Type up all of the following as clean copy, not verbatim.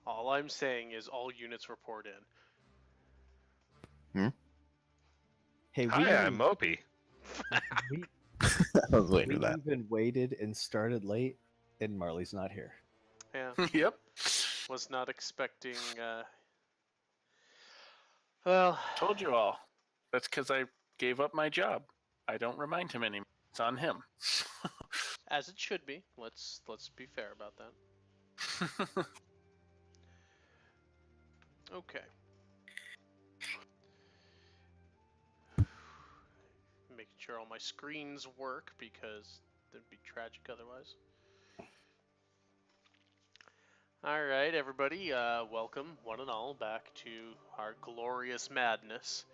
All I'm saying is all units report in. Hey, Hi, I'm Opie. we, I was waiting we for that. even waited and started late, and Marley's not here. Yeah, Yep. was not expecting. Well, Told you all. That's because I gave up my job. I don't remind him anymore. It's on him. as it should be. Let's be fair about that. Okay. Making sure all my screens work because it'd be tragic otherwise. All right, everybody, welcome one and all back to our glorious madness.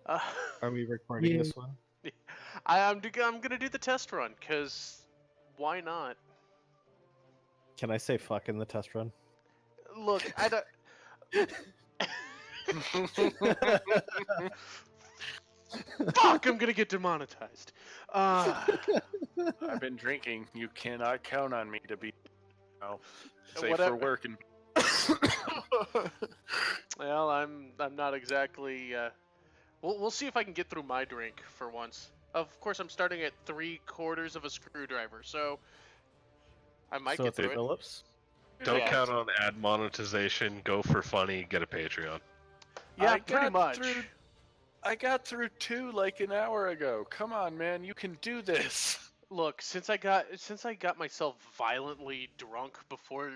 Are we recording this one? I'm gonna do the test run because why not? Can I say fuck in the test run? Look, I don't. Fuck! I'm gonna get demonetized. I've been drinking. You cannot count on me to be, safe Whatever. for work. And Well, I'm not exactly. We'll see if I can get through my drink for once. Of course, I'm starting at 3/4 of a screwdriver, so I might So get it's through it. Phillips? Don't Yeah. count on ad monetization. Go for funny. Get a Patreon. Yeah, I pretty got much. I got through 2 like an hour ago. Come on, man. You can do this. Look, since I got myself violently drunk before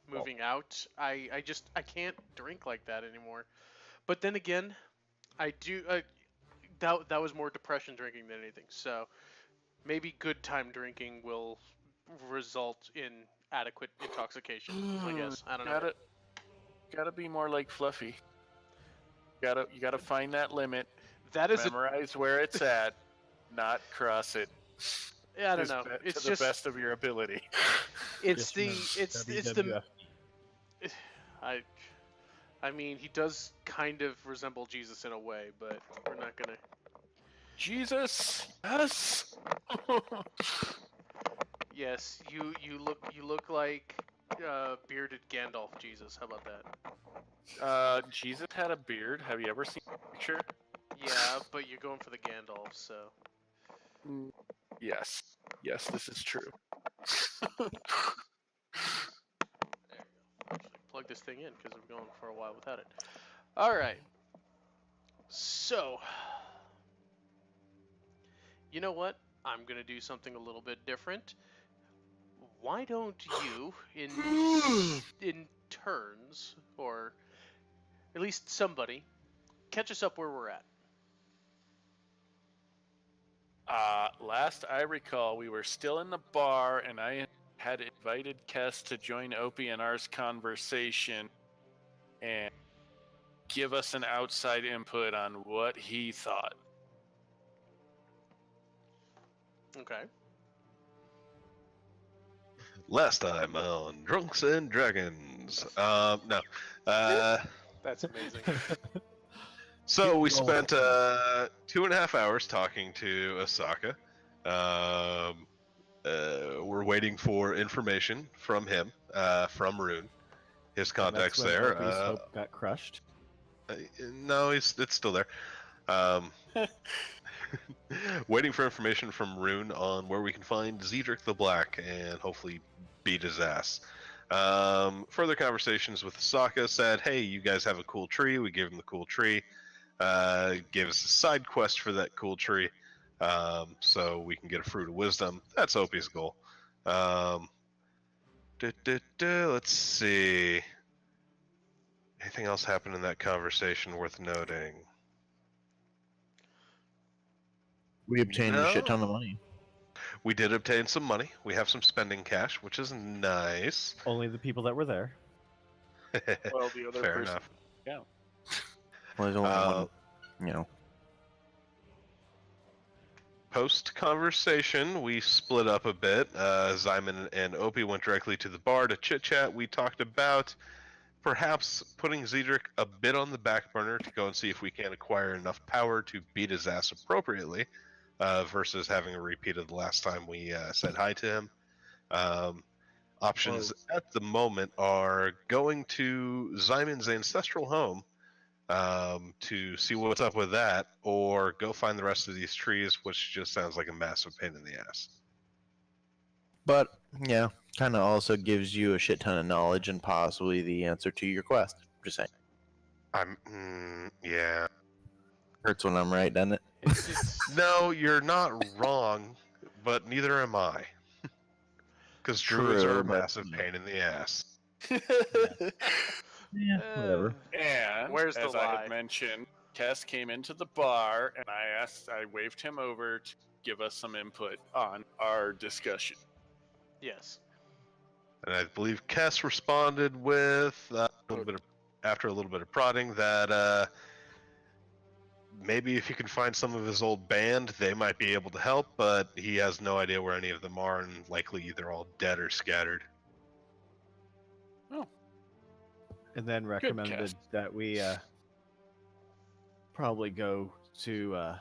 moving out, I can't drink like that anymore. But then again, I do. That was more depression drinking than anything. So maybe good time drinking will result in adequate intoxication. I guess I don't know. Gotta be more like Fluffy. You gotta find that limit. That is Memorize where it's at, not cross it. I don't know. It's to just the best of your ability. it's Just the remember, it's the WWF. I mean, he does kind of resemble Jesus in a way, but we're not gonna. Jesus, yes. Yes, you look like bearded Gandalf Jesus. How about that? Jesus had a beard. Have you ever seen a picture? Yeah, but you're going for the Gandalf, so. Yes, this is true. There we go. Actually, plug this thing in because we're going for a while without it. All right. So, you know what? I'm gonna do something a little bit different. Why don't you, in turns, or at least somebody, catch us up where we're at? Last I recall, we were still in the bar, and I had invited Kess to join Opie and ours conversation and give us an outside input on what he thought. Okay. Last time on Drunks and Dragons. No. That's amazing. So we spent 2.5 hours talking to Asaka. We're waiting for information from him, from Rune. His contact's And that's when there. Opie's hope got crushed. No, it's still there. Waiting for information from Rune on where we can find Zedric the Black and hopefully beat his ass. Further conversations with Asaka said, hey, you guys have a cool tree. We gave him the cool tree. Gave us a side quest for that cool tree, so we can get a fruit of wisdom. That's Opie's goal. Let's see. Anything else happened in that conversation worth noting? We obtained a shit ton of money. We did obtain some money. We have some spending cash, which is nice. Only the people that were there. Well, the other Fair person. enough. Yeah. Well, there's only one, Post-conversation, we split up a bit. Zyman and Opie went directly to the bar to chit-chat. We talked about perhaps putting Zedric a bit on the back burner to go and see if we can acquire enough power to beat his ass appropriately, versus having a repeat of the last time we said hi to him. Options at the moment are going to Zymon's ancestral home to see what's up with that, or go find the rest of these trees, which just sounds like a massive pain in the ass. But yeah, kind of also gives you a shit ton of knowledge and possibly the answer to your quest. Just saying. Yeah. Hurts when I'm right, doesn't it? No, you're not wrong, but neither am I. Because druids True, are a but- massive pain in the ass. Yeah, whatever. And Where's the as I lie? had mentioned, Kess came into the bar, and I waved him over to give us some input on our discussion. Yes. And I believe Kess responded with after a little bit of prodding that maybe if you can find some of his old band, they might be able to help, but he has no idea where any of them are, and likely either all dead or scattered. And then recommended cast. that we probably go to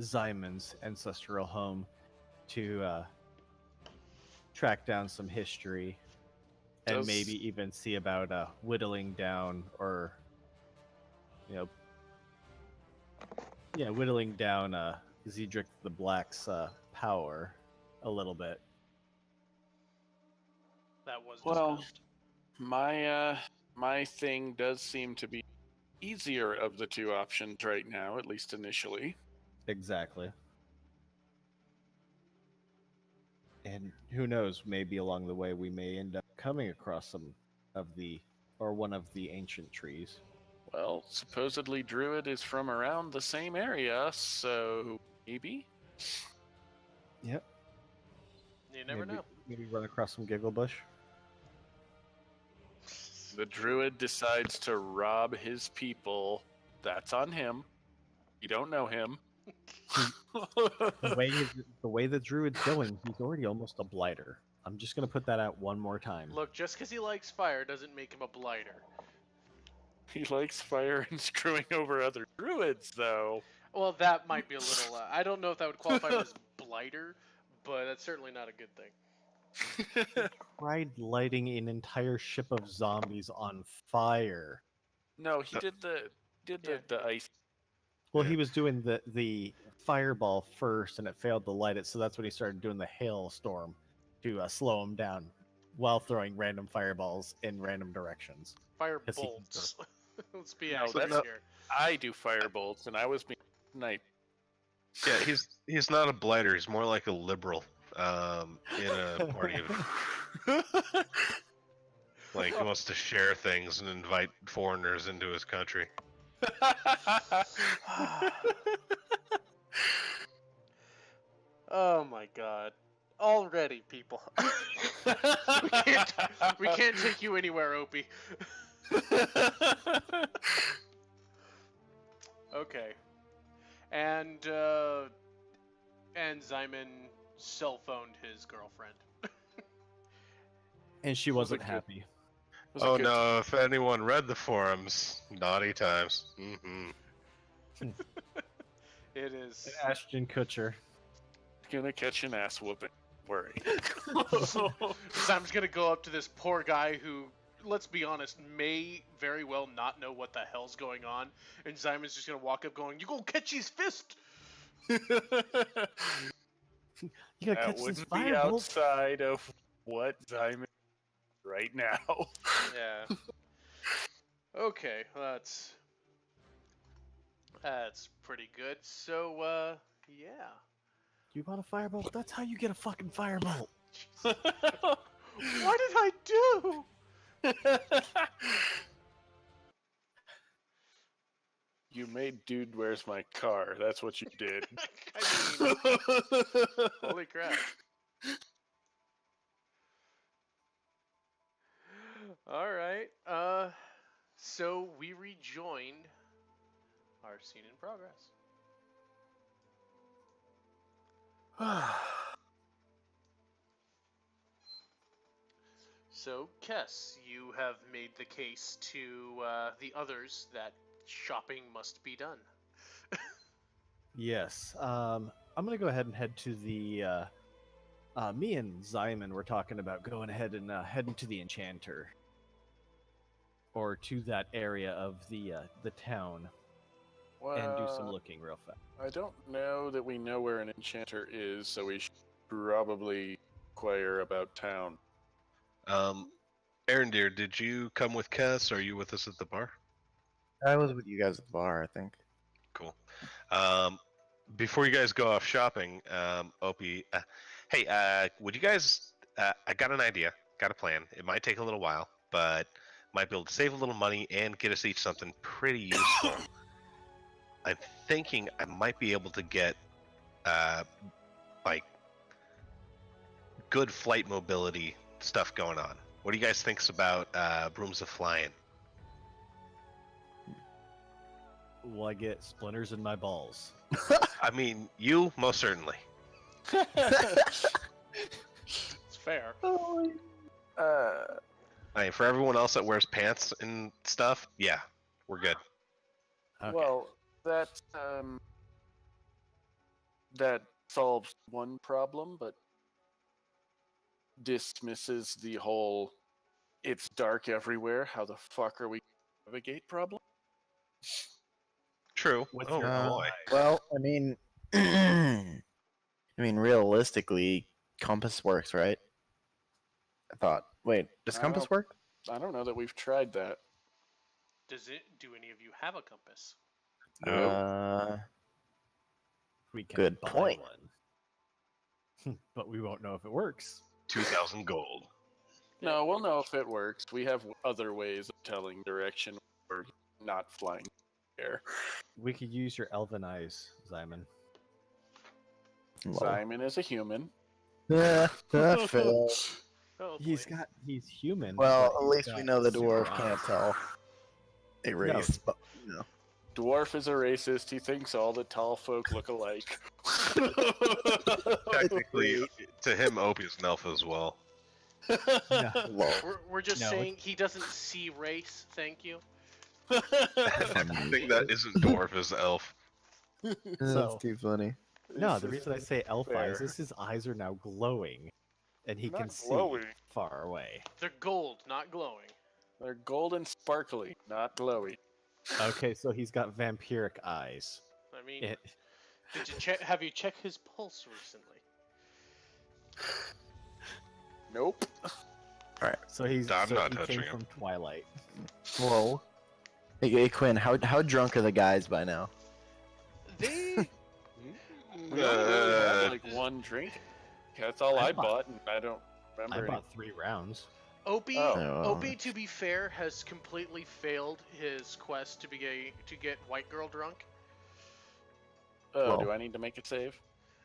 Zymon's ancestral home to track down some history and Does- maybe even see about whittling down or, whittling down Zedric the Black's power a little bit. That was Well, discussed. my thing does seem to be easier of the two options right now, at least initially. Exactly. And who knows, maybe along the way we may end up coming across one of the ancient trees. Well, supposedly Druid is from around the same area, so maybe? Yep. You never know. Maybe run across some Gigglebush. The Druid decides to rob his people. That's on him. You don't know him. The way the druid's going, he's already almost a blighter. I'm just gonna put that out one more time. Look, just because he likes fire doesn't make him a blighter. He likes fire and screwing over other druids, though. Well, that might be a little. I don't know if that would qualify him as blighter, but that's certainly not a good thing. Tried lighting an entire ship of zombies on fire. No, he did the ice. Well, he was doing the fireball first, and it failed to light it, so that's when he started doing the hailstorm to slow him down, while throwing random fireballs in random directions. Fire Yes, he can bolts. Let's be No, accurate that's- here. I do firebolts, and I was being snipe. Yeah, he's not a blighter. He's more like a liberal in a party of like he wants to share things and invite foreigners into his country. Oh my god. Already, people. we can't take you anywhere, Opie. Okay. And Zyman cell phoned his girlfriend. And she Was wasn't it good? happy. Was a Oh good- no, if anyone read the forums, naughty times. It is. Ashton Kutcher. Gonna catch an ass whooping. Worry. Zyman's gonna go up to this poor guy who, let's be honest, may very well not know what the hell's going on, and Zyman's just gonna walk up going, "You gonna catch his fist?" You gotta That catch this wouldn't be firebolt. outside of what Simon right now. Yeah. Okay, well, that's pretty good. So, yeah. You want a firebolt? That's how you get a fucking firebolt. What did I do? You made Dude Where's My Car. That's what you did. I mean, holy crap. All right. So we rejoined our scene in progress. So, Kess, you have made the case to the others that shopping must be done. Yes. I'm gonna go ahead and head to the Me and Zyman were talking about going ahead and heading to the Enchanter, or to that area of the town, and do some looking real fast. I don't know that we know where an enchanter is, so we should probably inquire about town. Aaron, dear, did you come with Cass? Or are you with us at the bar? I was with you guys at the bar, I think. Cool. Before you guys go off shopping, Opie, hey, would you guys? I got an idea, got a plan. It might take a little while, but might be able to save a little money and get us each something pretty useful. I'm thinking I might be able to get, like, good flight mobility stuff going on. What do you guys think about brooms of flying? Will I get splinters in my balls? I mean, you most certainly. It's fair. I mean, for everyone else that wears pants and stuff, yeah, we're good. Okay. Well, that solves one problem, but dismisses the whole "it's dark everywhere, how the fuck are we gonna navigate" problem. True. With Oh your boy. Well, I mean, realistically, compass works, right? I thought. Wait, does I compass don't- work? I don't know that we've tried that. Do any of you have a compass? We can Good buy point. one. But we won't know if it works. 2,000 gold. No, we'll know if it works. We have other ways of telling direction or not flying air. We could use your elven eyes, Zyman. Lol. Simon is a human. Yeah, that failed. Oh, He's human. Well, but at he's least we got know the super dwarf eyes. can't tell a race, but Dwarf is a racist. He thinks all the tall folk look alike. Technically, to him, Opie is an elf as well. No. lol. We're just No, saying he doesn't see race. Thank you. I think that isn't dwarf, is elf. That's So- too funny. No, the reason I say elf eyes fair. is his eyes are now glowing, and he Not can see glowing. far away. They're gold, not glowing. They're golden sparkly, not glowy. Okay, so he's got vampiric eyes. I mean, It, did you check? Have you checked his pulse recently? Nope. so he's I'm so not he touching came him. from Twilight. Whoa. Hey, Quinn, how drunk are the guys by now? They We only really had like one drink. That's all I I bought- bought, and I don't I remember. bought 3 rounds. Opie, Oh. Opie, to be fair, has completely failed his quest to get white girl drunk. Well. Do I need to make a save?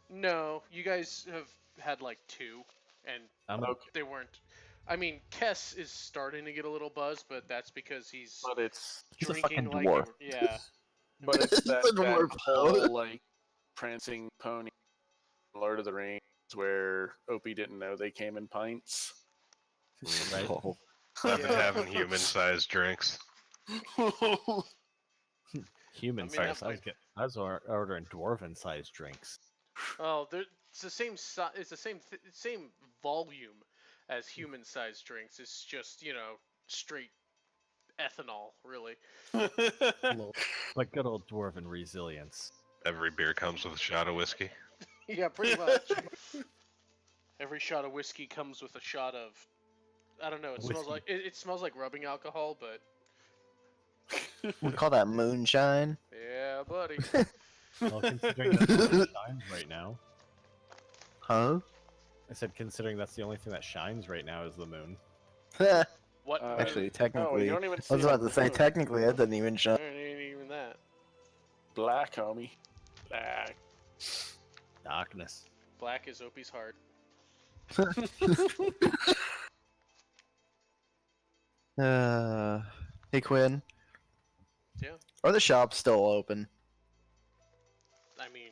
No, you guys have had like 2, and I'm Okay. they weren't. I mean, Kess is starting to get a little buzz, but that's because he's But it's He's a drinking fucking like dwarf. yeah. but it's He's that, a dwarf, that though. whole like prancing pony, Lord of the Rings, where Opie didn't know they came in pints. right. Lol. I've been Yeah. having human-sized drinks. Human I mean, size. I was ordering dwarven sized drinks. Oh, it's the same. It's the same volume as human-sized drinks. It's just straight ethanol, really. But good old dwarven resilience. Every beer comes with a shot of whiskey. Yeah, pretty much. Every shot of whiskey comes with a shot of. I don't know. It smells Whiskey. like it smells like rubbing alcohol, but We call that moonshine. yeah, buddy. Well, considering that's all that shines right now. Huh? I said considering that's the only thing that shines right now is the moon. What? Actually, No, technically, you don't even I see was about the to say, moon. technically, that doesn't even shine. It ain't even that. Black, homie. Black. Darkness. Black is Opie's heart. Hey, Quinn. Yeah. Are the shops still open? I mean,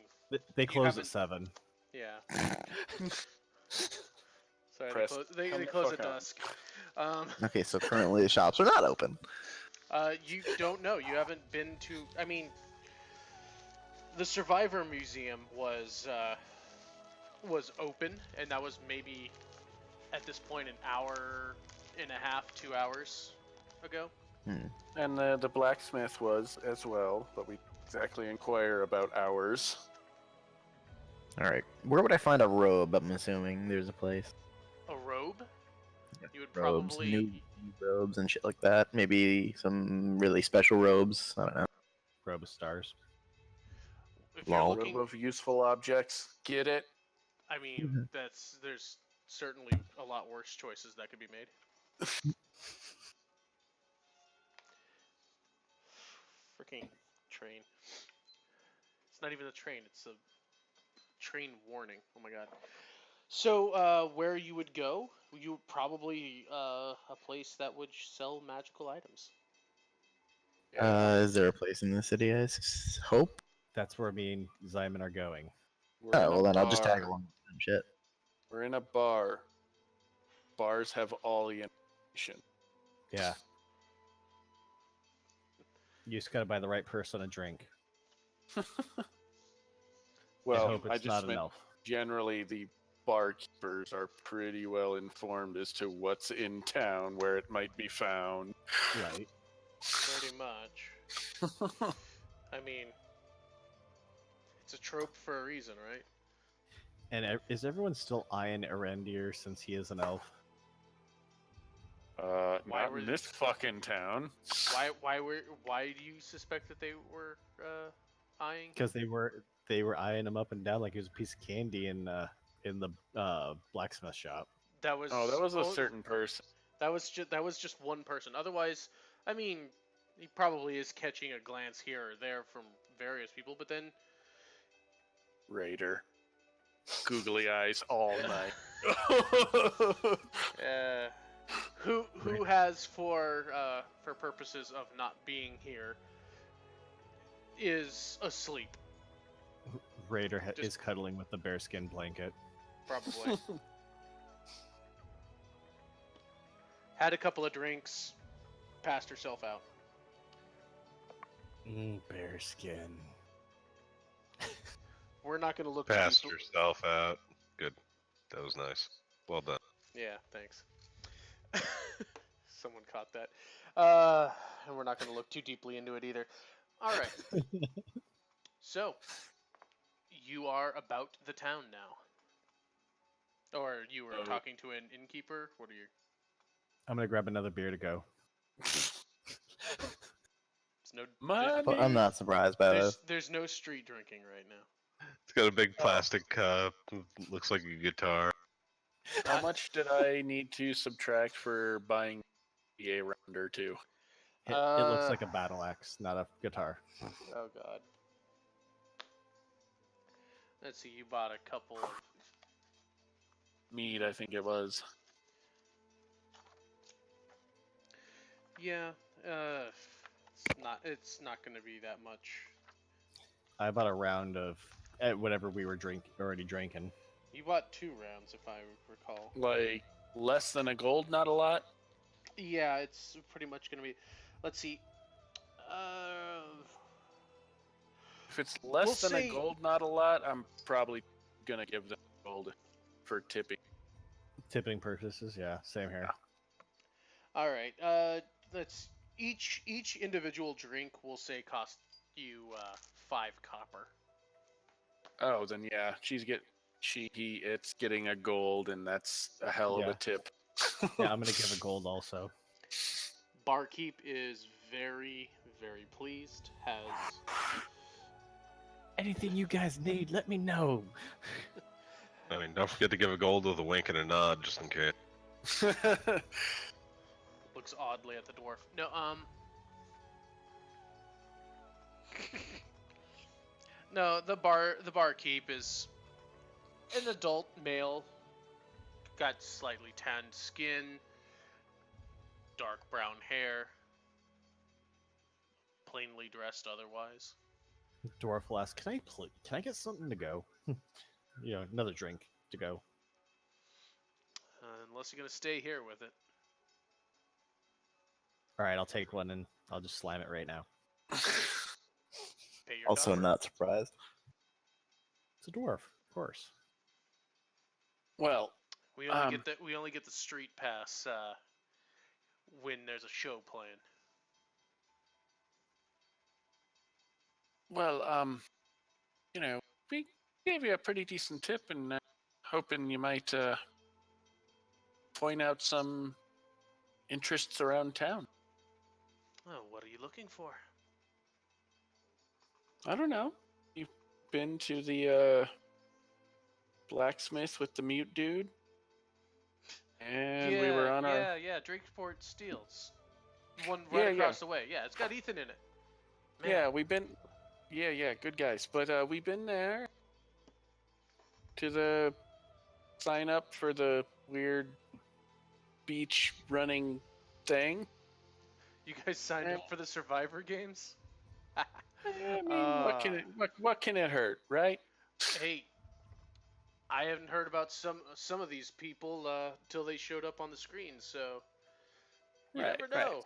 They close haven't- at 7. yeah. Sorry, Press- they come the close fuck at on. dusk. Okay, so currently the shops are not open. You don't know. You haven't been to. I mean, the Survivor Museum was was open, and that was maybe at this point an hour and a half, 2 hours ago. And the blacksmith was as well, but we exactly inquire about ours. All right. Where would I find a robe? I'm assuming there's a place. A robe? You would Robes, probably new robes and shit like that. Maybe some really special robes. I don't know. Robe of stars. if you're Lol. looking. Robe of useful objects. Get it? I mean, Mhm. there's certainly a lot worse choices that could be made. Freaking train. It's not even a train, it's a train warning. Oh my god. So, where you would go? You would probably a place that would sell magical items. Is there a place in the city? Hope. That's where me and Zyman are going. We're in Oh a well, then I'll just tag bar. along with them. Shit. We're in a bar. Bars have all the information. Yeah. You just gotta buy the right person a drink. Well, I hope I it's just not an meant elf. generally the barkeepers are pretty well informed as to what's in town, where it might be found. Right. Pretty much. I mean, it's a trope for a reason, right? And is everyone still eyeing Erendir since he is an elf? Why Not were in they- this fucking town. Why do you suspect that they were eyeing? Because they were eyeing him up and down like he was a piece of candy in the blacksmith shop. That was Oh, that was a certain person. That was just one person. Otherwise, I mean, he probably is catching a glance here or there from various people, but then Raider. Googly eyes all night. who has for purposes of not being here is asleep, Raider Just- is cuddling with the bearskin blanket. probably. Had a couple of drinks, passed herself out. Bearskin. We're not going to look Passed deep- yourself out. Good. That was nice. Well done. Yeah, thanks. Someone caught that. And we're not going to look too deeply into it either. All right. So, you are about the town now. Or you were talking to an innkeeper? What are you... I'm gonna grab another beer to go. It's no, Money. Well, I'm not surprised by this. there's no street drinking right now. It's got a big plastic cup. Looks like a guitar. How much did I need to subtract for buying a round or two? It looks like a battle axe, not a guitar. Oh god. Let's see, you bought a couple of... Mead, I think it was. Yeah, it's not going to be that much. I bought a round of whatever we were already drinking. You bought 2 rounds, if I recall. Like, less than a gold, not a lot? Yeah, it's pretty much going to be... Let's see. If it's less We'll than say- a gold, not a lot, I'm probably gonna give them gold for tipping. Tipping purposes, yeah, same here. All right. Let's each individual drink will say cost you 5 copper. Oh, then yeah, it's getting a gold, and that's a hell of Yeah. a tip. Yeah, I'm gonna give a gold also. Barkeep is very, very pleased. Has Anything you guys need, let me know. I mean, don't forget to give a gold with a wink and a nod, just in case. looks oddly at the dwarf. No, no, the barkeep is an adult male, got slightly tanned skin, dark brown hair, plainly dressed otherwise. Dwarf will ask, can I get something to go? Another drink to go. Unless you're gonna stay here with it. All right, I'll take one and I'll just slam it right now. Pay your Also, copper. not surprised. It's a dwarf, of course. Well, We only get the street pass when there's a show playing. well, we gave you a pretty decent tip, and hoping you might point out some interests around town. Oh, what are you looking for? I don't know. You've been to the blacksmith with the mute dude? And we were on our... Yeah, Drakeport Steels. One Yeah, right yeah. across the way. Yeah, it's got Ethan in it. Man. Yeah, we've been... Yeah, good guys. But we've been there to the sign up for the weird beach running thing. You guys signed up for the Survivor games? I mean, what can it hurt, right? Hey, I haven't heard about some of these people till they showed up on the screen, so you Right, never know.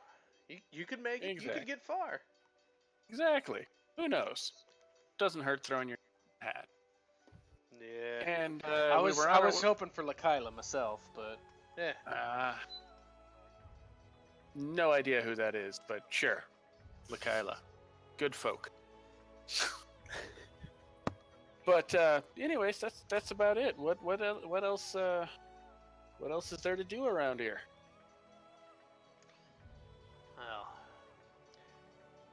You could make it. You Exactly. could get far. Exactly. Who knows? Doesn't hurt throwing your hat. Yeah. And I was we were on hoping for Lakaila myself, but yeah. No idea who that is, but sure. Lakaila. Good folk. But anyways, that's about it. What else is there to do around here? Well,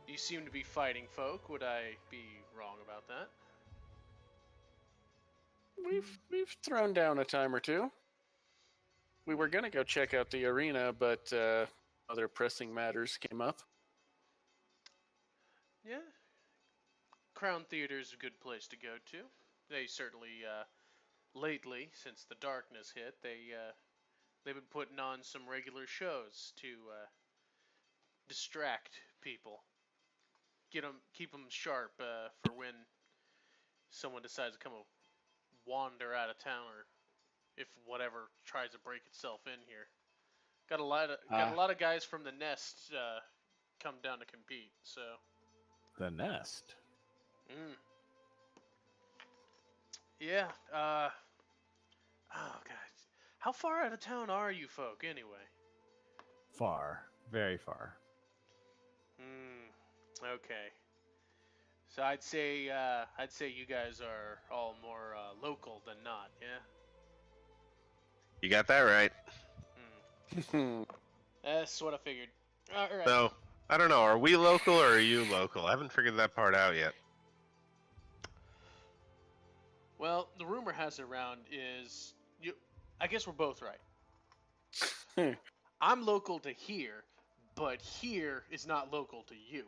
you seem to be fighting folk. Would I be wrong about that? We've thrown down a time or two. We were gonna go check out the arena, but other pressing matters came up. Yeah. Crown Theater is a good place to go to. They certainly, lately, since the darkness hit, they've been putting on some regular shows to distract people, keep them sharp for when someone decides to come wander out of town, or if whatever tries to break itself in here. Got a lot of guys from the Nest come down to compete. So The Nest. Yeah. Oh god, how far out of town are you folk anyway? Far. Very far. Okay. So I'd say you guys are all more local than not, yeah. You got that right. That's what I figured. All right. So, I don't know. Are we local or are you local? I haven't figured that part out yet. Well, the rumor has it around is I guess we're both right. I'm local to here, but here is not local to you,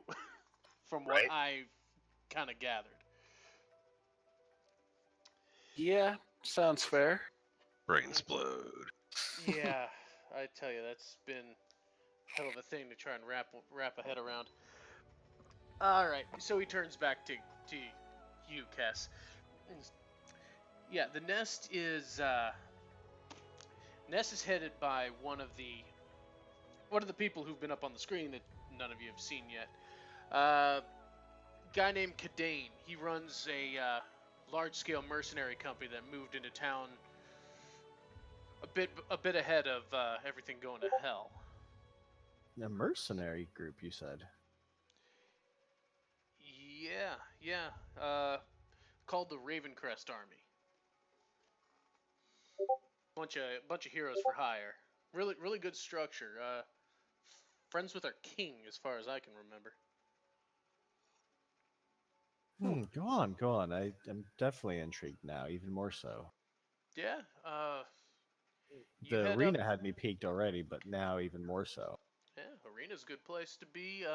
from what Right. I've kind of gathered. Yeah, sounds fair. Brains explode. Yeah, I tell you, that's been a hell of a thing to try and wrap a head around. All right, so he turns back to you, Kess. Yeah, the Nest is headed by one of the people who've been up on the screen that none of you have seen yet. Guy named Kadane. He runs a large-scale mercenary company that moved into town a bit ahead of everything going to hell. A mercenary group, you said? Yeah. Called the Ravencrest Army. Bunch of heroes for hire. Really good structure. Friends with our king, as far as I can remember. Go on. I'm definitely intrigued now, even more so. Yeah. The arena had me peaked already, but now even more so. Yeah, arena's a good place to be.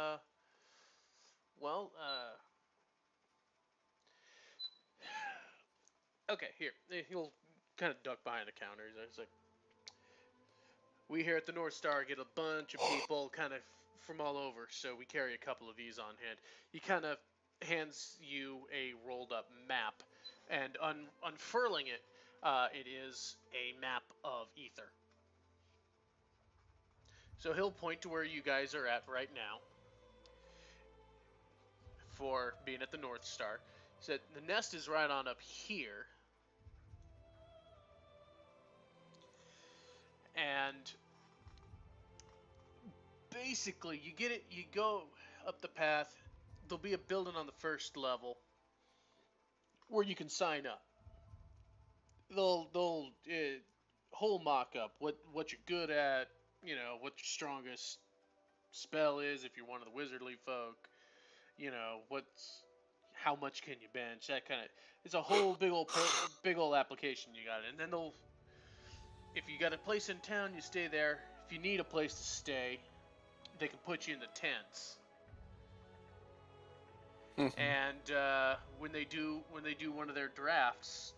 Okay, here. He'll kind of duck behind the counter. He's like, we here at the North Star get a bunch of people kind of from all over, so we carry a couple of these on hand. He kind of hands you a rolled up map, and unfurling it, it is a map of Ether. So he'll point to where you guys are at right now for being at the North Star. He said the Nest is right on up here. and basically you get it. You go up the path. There'll be a building on the first level where you can sign up. They'll whole mock up what you're good at. You know what your strongest spell is if you're one of the wizardly folk. You know what's how much can you bench, that kind of. It's a whole big old application you got, and then they'll. If you got a place in town, you stay there. If you need a place to stay, they can put you in the tents. And when they do one of their drafts,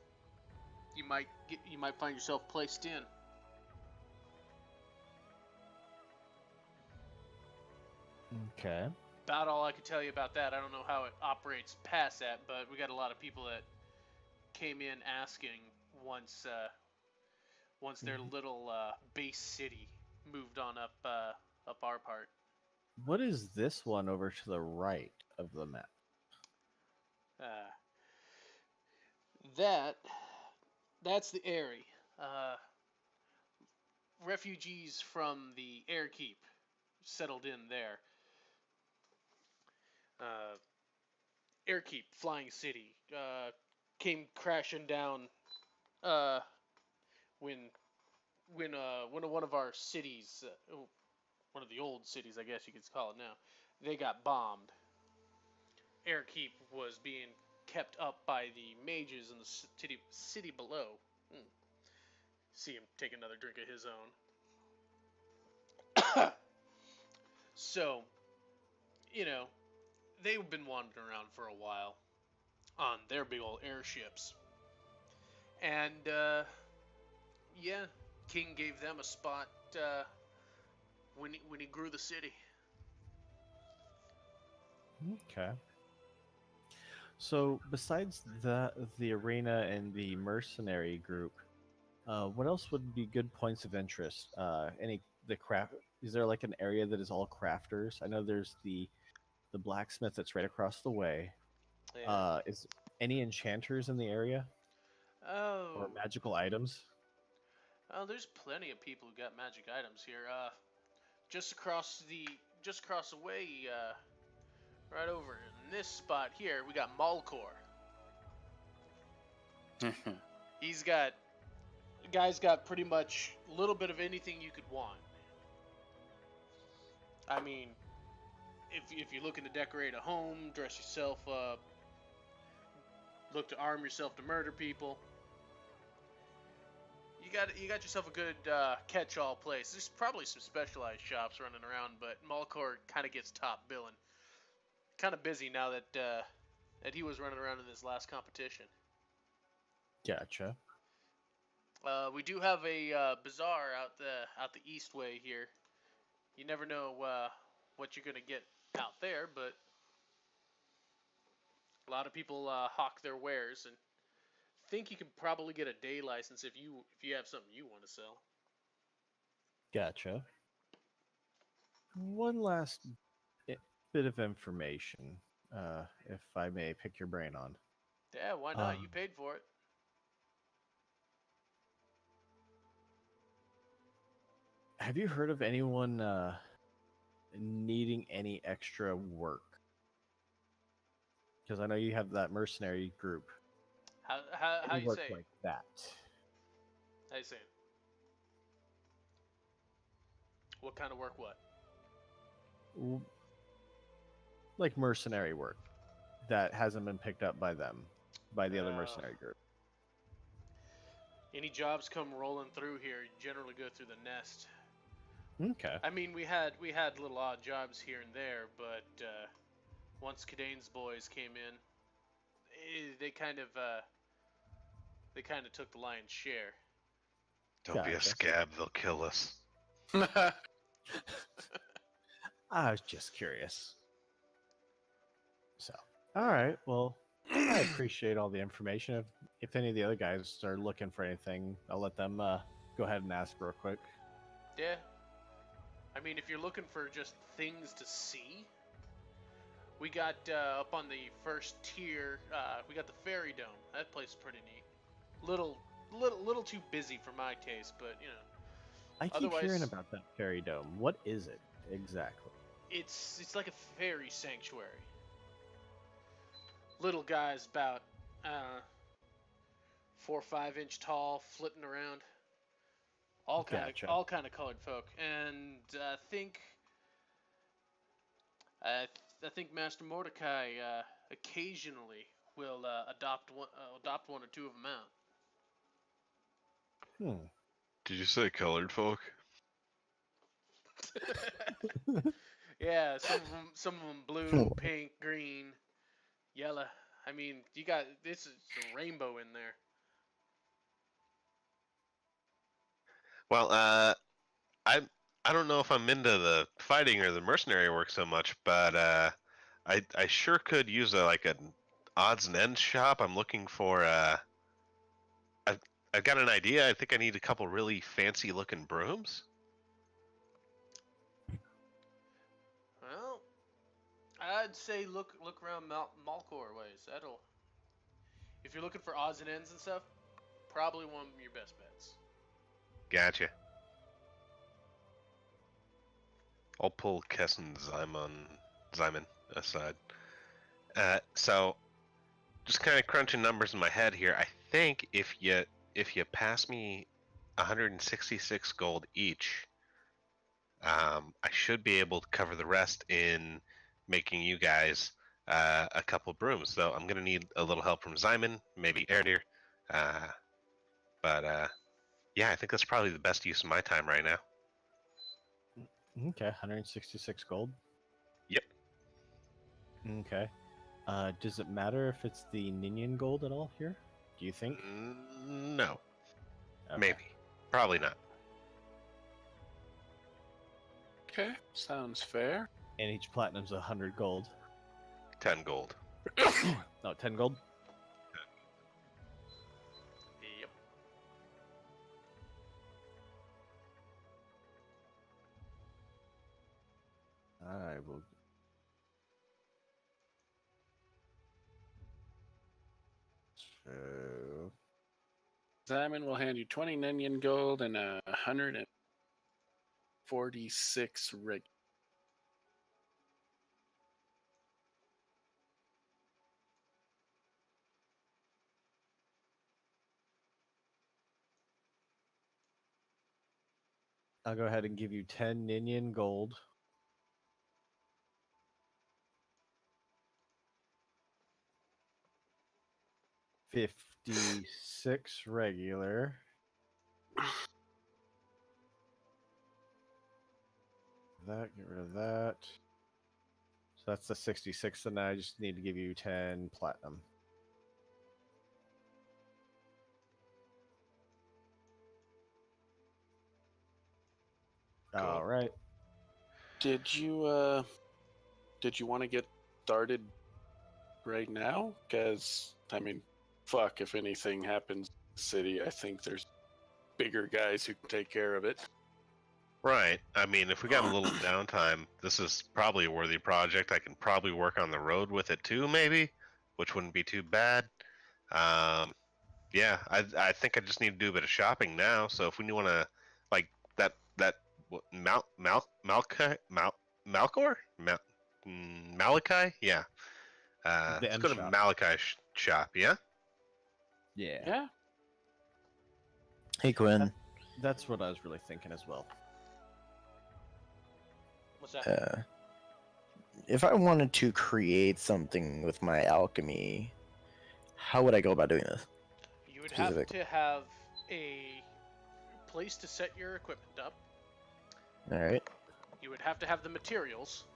you might find yourself placed in. Okay. About all I can tell you about that. I don't know how it operates past that, but we got a lot of people that came in asking once their little base city moved on up our part. What is this one over to the right of the map? That's the Airy. Refugees from the Airkeep settled in there. Airkeep, Flying City, came crashing down when one of our cities, one of the old cities, I guess you could call it now, they got bombed. Airkeep was being kept up by the mages in the city below. See him take another drink of his own. So, you know, they've been wandering around for a while on their big old airships. And, yeah, King gave them a spot when he grew the city. Okay. So besides the arena and the mercenary group, what else would be good points of interest? The craft? Is there like an area that is all crafters? I know there's the blacksmith that's right across the way. Yeah. Is any enchanters in the area Oh. or magical items? Oh, there's plenty of people who got magic items here. Just across the way, right over in this spot here, we got Mallcore. The guy's got pretty much a little bit of anything you could want. I mean, if you're looking to decorate a home, dress yourself up, look to arm yourself to murder people, you got yourself a good catch-all place. There's probably some specialized shops running around, but Mallcore kind of gets top billing. Kind of busy now that he was running around in this last competition. Gotcha. We do have a bazaar out the east way here. You never know what you're gonna get out there, but a lot of people hawk their wares and think you can probably get a day license if you have something you want to sell. Gotcha. One last bit of information, if I may pick your brain on. Yeah, why not? You paid for it. Have you heard of anyone needing any extra work? Because I know you have that mercenary group. How you work say? Like that. How you saying? What kind of work? What? Like mercenary work that hasn't been picked up by them, by the other mercenary group. Any jobs come rolling through here, you generally go through the nest. Okay. I mean, we had little odd jobs here and there, but once Cadane's boys came in, they kind of took the lion's share. Don't be a scab, they'll kill us. I was just curious. So, all right. Well, I appreciate all the information. If any of the other guys are looking for anything, I'll let them go ahead and ask real quick. Yeah. I mean, if you're looking for just things to see, we got up on the first tier. We got the Fairy Dome. That place is pretty neat. Little too busy for my taste, but you know, I keep hearing Otherwise- about that fairy dome. What is it exactly? It's like a fairy sanctuary. Little guys about 4 or 5 inch tall, flitting around. Gotcha. All kind of colored folk, and I think Master Mordecai occasionally will adopt one or two of them out. Hmm. Did you say colored folk? Yeah, some of them blue, pink, green, yellow. I mean, you got this is a rainbow in there. Well, I don't know if I'm into the fighting or the mercenary work so much, but I sure could use an odds and ends shop. I'm looking for I've got an idea. I think I need a couple really fancy looking brooms. Well, I'd say look around Mallcore ways. That'll if you're looking for odds and ends and stuff, probably one of your best bets. Gotcha. I'll pull Kess and Simon aside. So, just kind of crunching numbers in my head here. I think if you pass me 166 gold each, I should be able to cover the rest in making you guys a couple brooms. Though I'm gonna need a little help from Simon, maybe Erdir. But yeah, I think that's probably the best use of my time right now. Okay, 166 gold. Yep. Okay. Does it matter if it's the Ninian gold at all here? Do you think? No, Okay. maybe, probably not. Okay, sounds fair. And each platinum's 100 gold. 10 gold. No, 10 gold. Yep. I will. So Simon will hand you 20 Ninian gold and 146 rig. I'll go ahead and give you 10 Ninian gold. $56 regular. That, get rid of that. So that's the 66, and I just need to give you 10 platinum. Cool. All right. Did you want to get started right now? Because I mean, fuck, if anything happens in the city, I think there's bigger guys who can take care of it. Right. I mean, if we got a little downtime, this is probably a worthy project. I can probably work on the road with it too, maybe, which wouldn't be too bad. Yeah, I think I just need to do a bit of shopping now. So if we want to, like that Mallcore, Malachi, yeah. The Let's end go to shop. Malachi shop. Yeah. Yeah. Yeah. Hey, Quinn. That's what I was really thinking as well. What's that? If I wanted to create something with my alchemy, how would I go about doing this? You would have specific. to have a place to set your equipment up. All right. You would have to have the materials.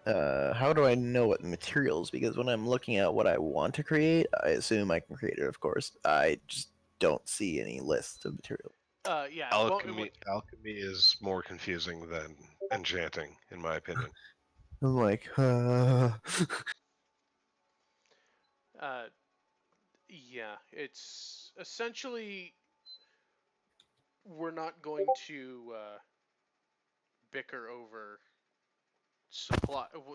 How do I know what materials? Because when I'm looking at what I want to create, I assume I can create it, of course. I just don't see any list of materials. Yeah. well, Alchemy is more confusing than enchanting, in my opinion. I'm like, yeah, it's essentially we're not going to bicker over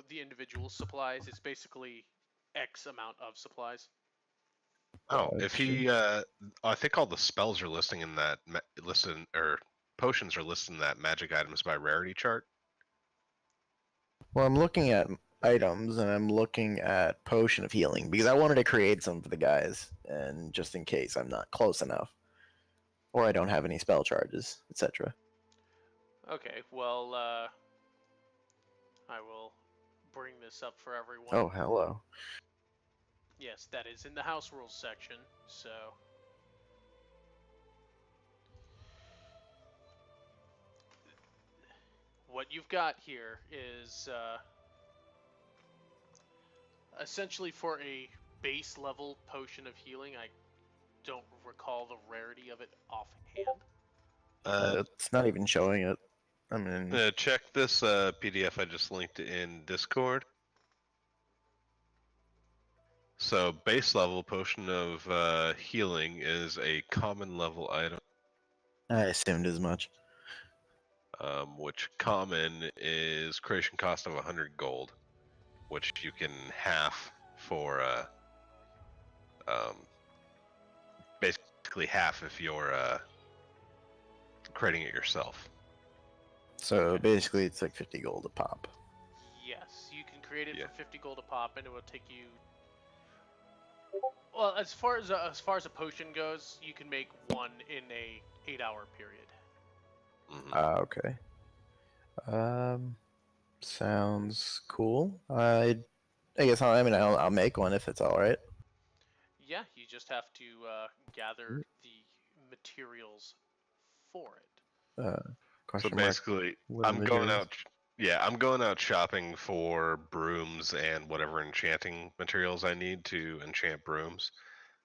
the individual supplies. It's basically X amount of supplies. Oh, if he, I think all the spells are listed potions are listed in that magic items by rarity chart. Well, I'm looking at items and I'm looking at potion of healing because I wanted to create some for the guys, and just in case I'm not close enough, or I don't have any spell charges, etc. Okay, well, I will bring this up for everyone. Oh, hello. Yes, that is in the house rules section, so... What you've got here is essentially for a base level potion of healing. I don't recall the rarity of it offhand. It's not even showing it. I mean, Check this PDF I just linked in Discord. So base level potion of healing is a common level item, I assumed as much. which common is creation cost of 100 gold, which you can half for basically half if you're creating it yourself. So basically, it's like 50 gold a pop. Yes, you can create it Yeah. for 50 gold a pop, and it will take you. Well, as far as a potion goes, you can make one in a 8-hour period. Okay. Sounds cool. I guess I'll make one if it's all right. Yeah, you just have to gather the materials for it. So Question mark. basically, What are I'm the going materials? out. Yeah, I'm going out shopping for brooms and whatever enchanting materials I need to enchant brooms.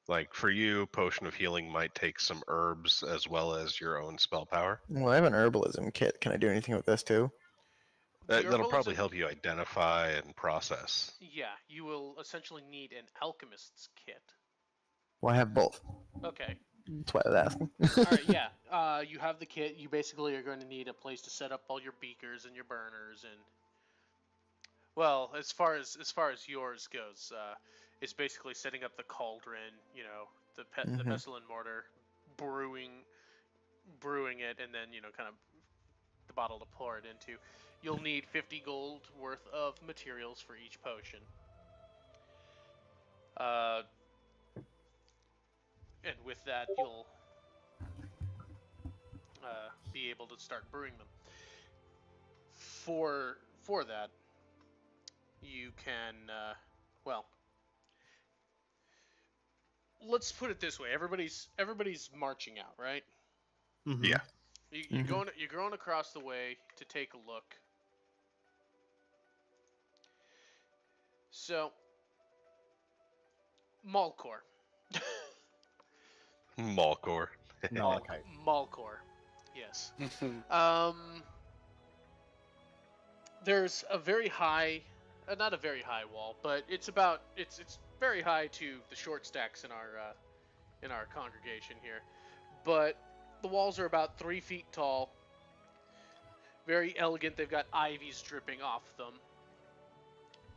Like for you, potion of healing might take some herbs as well as your own spell power. Well, I have an herbalism kit. Can I do anything with this too? The That'll probably herbalism- help you identify and process. Yeah, you will essentially need an alchemist's kit. Well, I have both. Okay. That's why I was asking. Alright, yeah. You have the kit. You basically are going to need a place to set up all your beakers and your burners and... Well, as far as yours goes, it's basically setting up the cauldron, you know, the pestle and mortar, brewing it, and then, you know, kind of the bottle to pour it into. You'll need 50 gold worth of materials for each potion. And with that, you'll be able to start brewing them. For that, you can, well, let's put it this way: everybody's marching out, right? Mhm. Yeah. You're going across the way to take a look. So, Mallcore. Mallcore. Malachite. Mallcore. Yes. There's a very high, not a very high wall, but it's very high to the short stacks in our congregation here. But the walls are about 3 feet tall. Very elegant. They've got ivies dripping off them,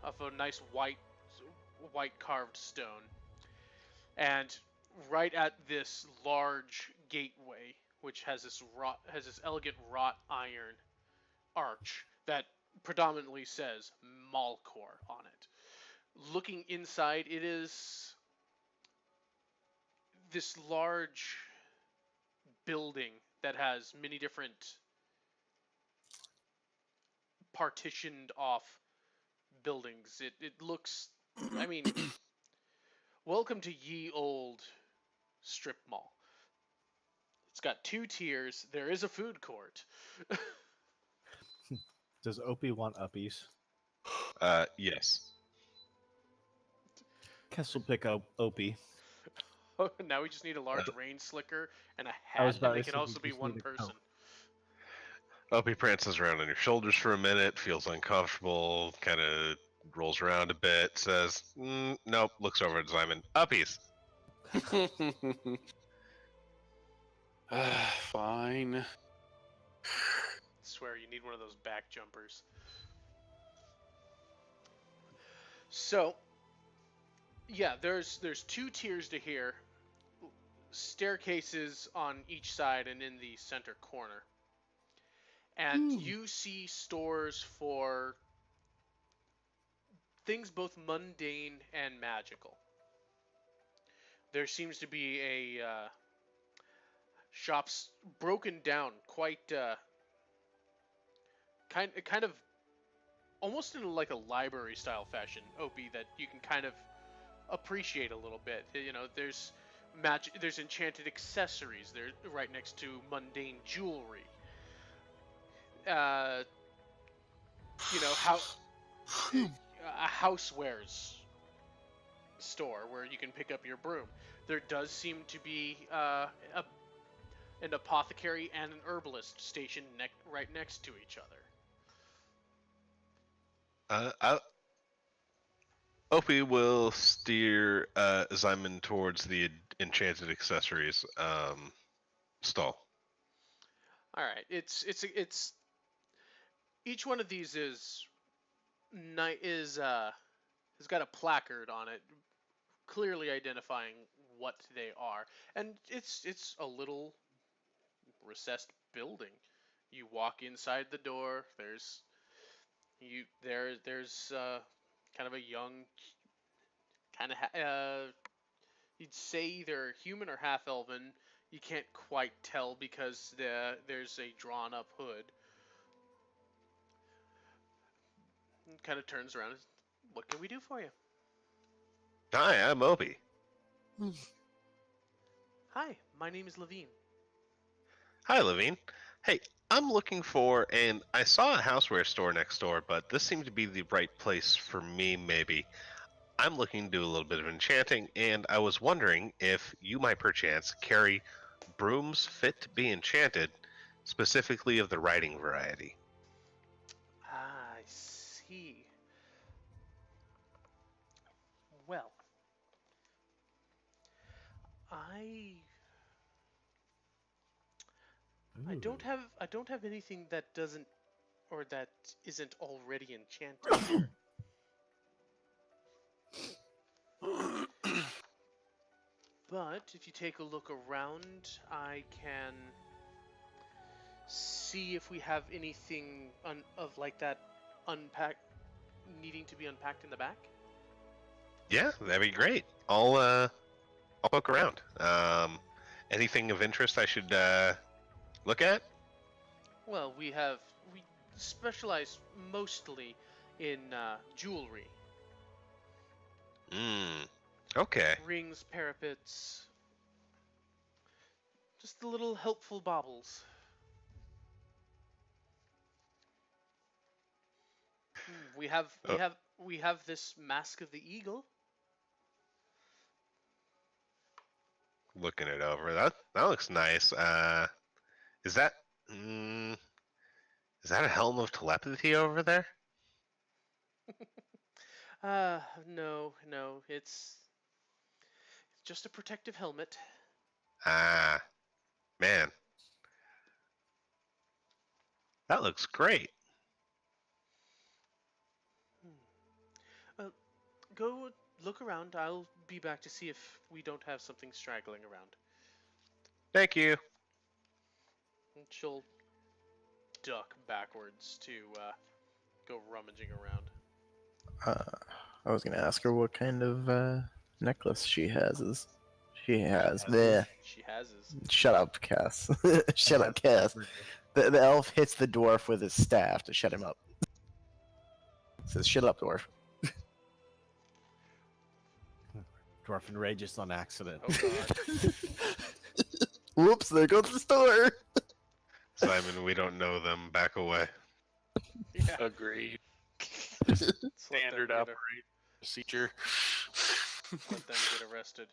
off a nice white carved stone. And right at this large gateway, which has this elegant wrought iron arch that predominantly says Mallcore on it. Looking inside, it is this large building that has many different partitioned off buildings. It looks, I mean, welcome to ye old strip mall. It's got 2 tiers. There is a food court. Does Opie want uppies? Yes. Guess we'll pick up Opie. Now we just need a large rain slicker and a I was hat, about and they to can say we also be just one need a coat. person. Opie prances around on your shoulders for a minute, feels uncomfortable, kind of rolls around a bit, says, nope, looks over at Simon. Uppies. Fine. Swear you need one of those back jumpers. So, yeah, there's 2 tiers to here. Staircases on each side and in the center corner. and you see stores for things both mundane and magical. There seems to be a shops broken down quite kind of almost in like a library style fashion, Opie, that you can kind of appreciate a little bit. You know, there's there's enchanted accessories. They're right next to mundane jewelry. Uh, you know how a housewares store where you can pick up your broom. There does seem to be an apothecary and an herbalist stationed right next to each other. Opie will steer Zyman towards the enchanted accessories stall. All right, it's each one of these has got a placard on it, clearly identifying what they are, and it's a little recessed building. You walk inside the door. There's kind of a young, kind of you'd say either human or half elven. You can't quite tell because there's a drawn up hood. And kind of turns around. What can we do for you? Hi, I'm Opie. Hi, my name is Levine. Hi, Levine. Hey, I'm looking for, and I saw a houseware store next door, but this seemed to be the right place for me, maybe. I'm looking to do a little bit of enchanting, and I was wondering if you might perchance carry brooms fit to be enchanted, specifically of the riding variety. Ah, I see. Well, I I don't have anything that doesn't or that isn't already enchanted here. But if you take a look around, I can see if we have anything of like that unpack needing to be unpacked in the back. Yeah, that'd be great. I'll poke around. Anything of interest I should look at? Well, we specialize mostly in jewelry, Okay. rings, parapets, just the little helpful baubles. We have Oh. we have this mask of the eagle. Looking it over. That looks nice. Is that mm, is that a helm of telepathy over there? No, it's just a protective helmet. Ah, man, that looks great. Go look around. I'll be back to see if we don't have something straggling around. Thank you. And she'll duck backwards to go rummaging around. I was gonna ask her what kind of necklace she has. She has. Bleh. She has his. Shut up, Cass. Shut up, Cass. The elf hits the dwarf with his staff to shut him up. Says, "Shut up, dwarf." Dwarf enrages on accident. Oh god. Whoops! There goes the store. Simon, we don't know them. Back away. Yeah. Agreed. Just let them Standard get operating procedure. let them get arrested.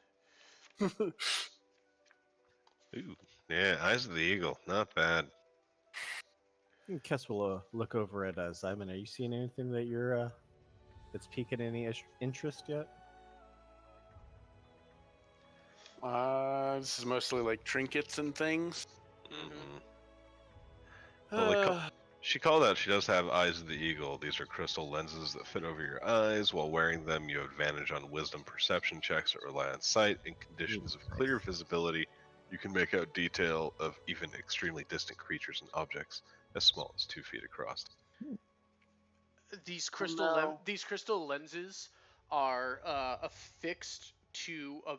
Ooh, yeah, Eyes of the Eagle, not bad. Kess will look over at Simon. Are you seeing anything that you're that's piquing any interest yet? This is mostly like trinkets and things. Mhm. Well, she called out she does have Eyes of the Eagle. These are crystal lenses that fit over your eyes. While wearing them, you have advantage on wisdom perception checks that rely on sight. In conditions of clear visibility, you can make out detail of even extremely distant creatures and objects. as small as 2 feet across. These No. these crystal lenses are affixed to a,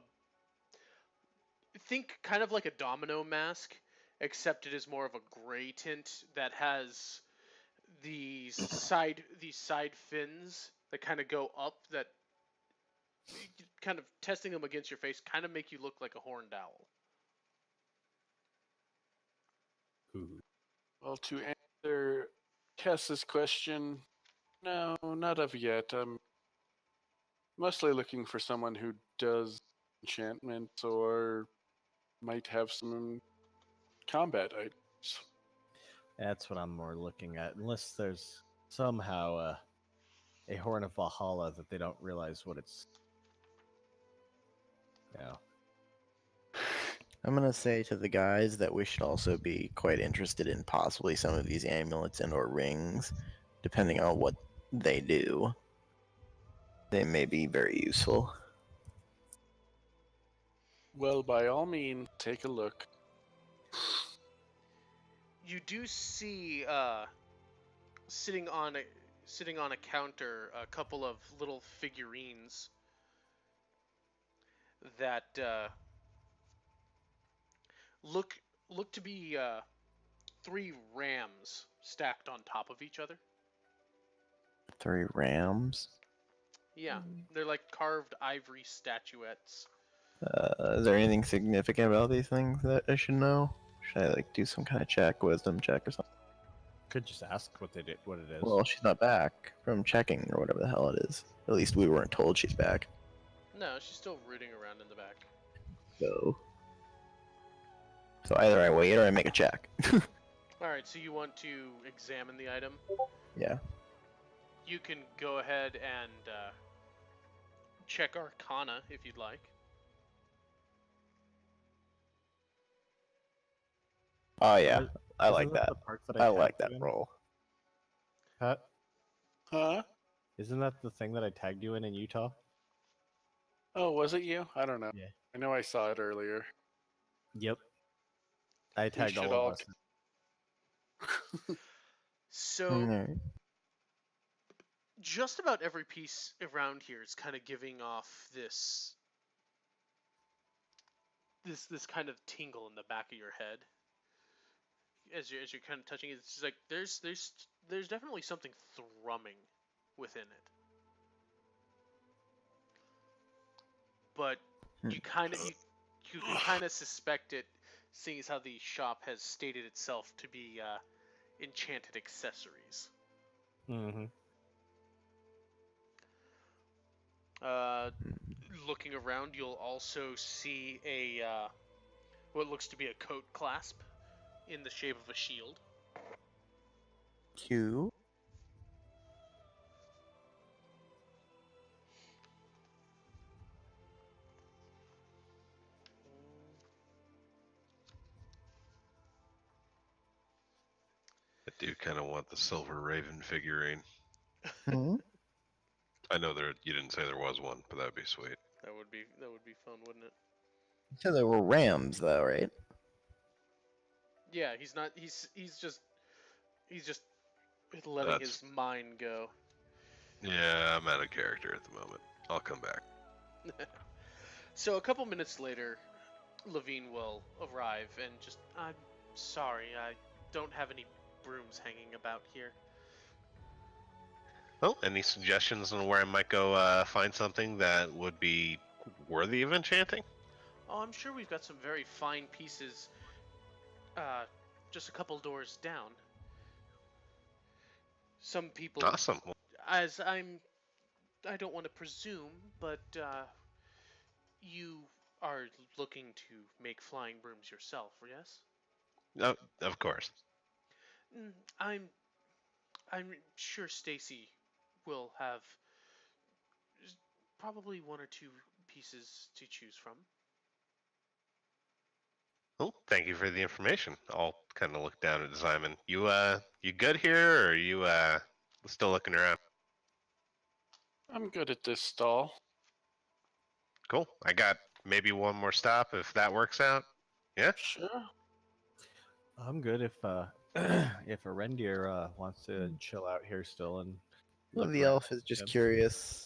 think kind of like a domino mask, except it is more of a gray tint that has these side fins that kind of go up, that kind of testing them against your face kind of make you look like a horned owl. Ooh. Well, to answer Kess's question, no, not of yet. I'm mostly looking for someone who does enchantments or might have some combat items. That's what I'm more looking at. Unless there's somehow a Horn of Valhalla that they don't realize what it's. Yeah. I'm gonna say to the guys that we should also be quite interested in possibly some of these amulets and or rings, depending on what they do. They may be very useful. Well, by all means, take a look. You do see sitting on a counter a couple of little figurines that look to be 3 rams stacked on top of each other. 3 rams. Yeah, they're like carved ivory statuettes. Is there anything significant about these things that I should know? Should I like do some kind of check, wisdom check or something? Could just ask what they did, what it is. Well, she's not back from checking or whatever the hell it is. At least we weren't told she's back. No, she's still rooting around in the back. So either I wait or I make a check. Alright, so you want to examine the item? Yeah. You can go ahead and check Arcana if you'd like. Oh yeah, I Isn't like that. the part that I tagged like you that in, roll. Pat? Huh? Isn't that the thing that I tagged you in Utah? Oh, was it you? I don't know. Yeah. I know I saw it earlier. Yep. I tagged should all all of us. So, Alright. just about every piece around here is kind of giving off this kind of tingle in the back of your head as you're kind of touching it. It's just like there's definitely something thrumming within it, but you kind of you can kind of suspect it, seeing as how the shop has stated itself to be enchanted accessories. Mm-hmm. Looking around, you'll also see a what looks to be a coat clasp in the shape of a shield. Q. I do kind of want the Silver Raven figurine. Hmm? I know you didn't say there was one, but that'd be sweet. That would be fun, wouldn't it? So there were rams though, right? Yeah, he's not. He's just letting That's- his mind go. Yeah, I'm out of character at the moment. I'll come back. So a couple minutes later, Levine will arrive and just, I'm sorry, I don't have any brooms hanging about here. Well, any suggestions on where I might go find something that would be worthy of enchanting? Oh, I'm sure we've got some very fine pieces, just a couple doors down. Some people, Awesome. as I don't want to presume, but you are looking to make flying brooms yourself, yes? Oh, of course. I'm sure Stacy will have probably 1 or 2 pieces to choose from. Well, thank you for the information. I'll kind of look down at Simon. You good here, or are you still looking around? I'm good at this stall. Cool. I got maybe one more stop if that works out. Yeah. Sure. I'm good if if a reindeer wants to chill out here still and Well, look the around, elf is just yeah. curious.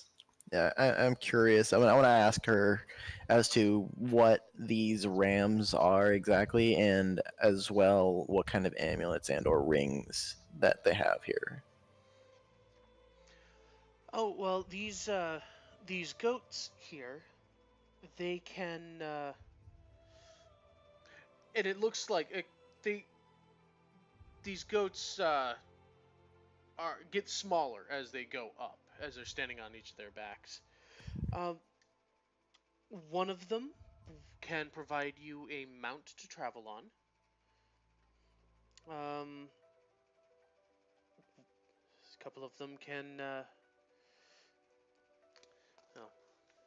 Yeah, I'm curious. I want to ask her as to what these rams are exactly, and as well what kind of amulets and or rings that they have here. Oh well, these goats here, they can, and it looks like they these goats are get smaller as they go up, as they're standing on each of their backs. Um, one of them can provide you a mount to travel on. A couple of them can well,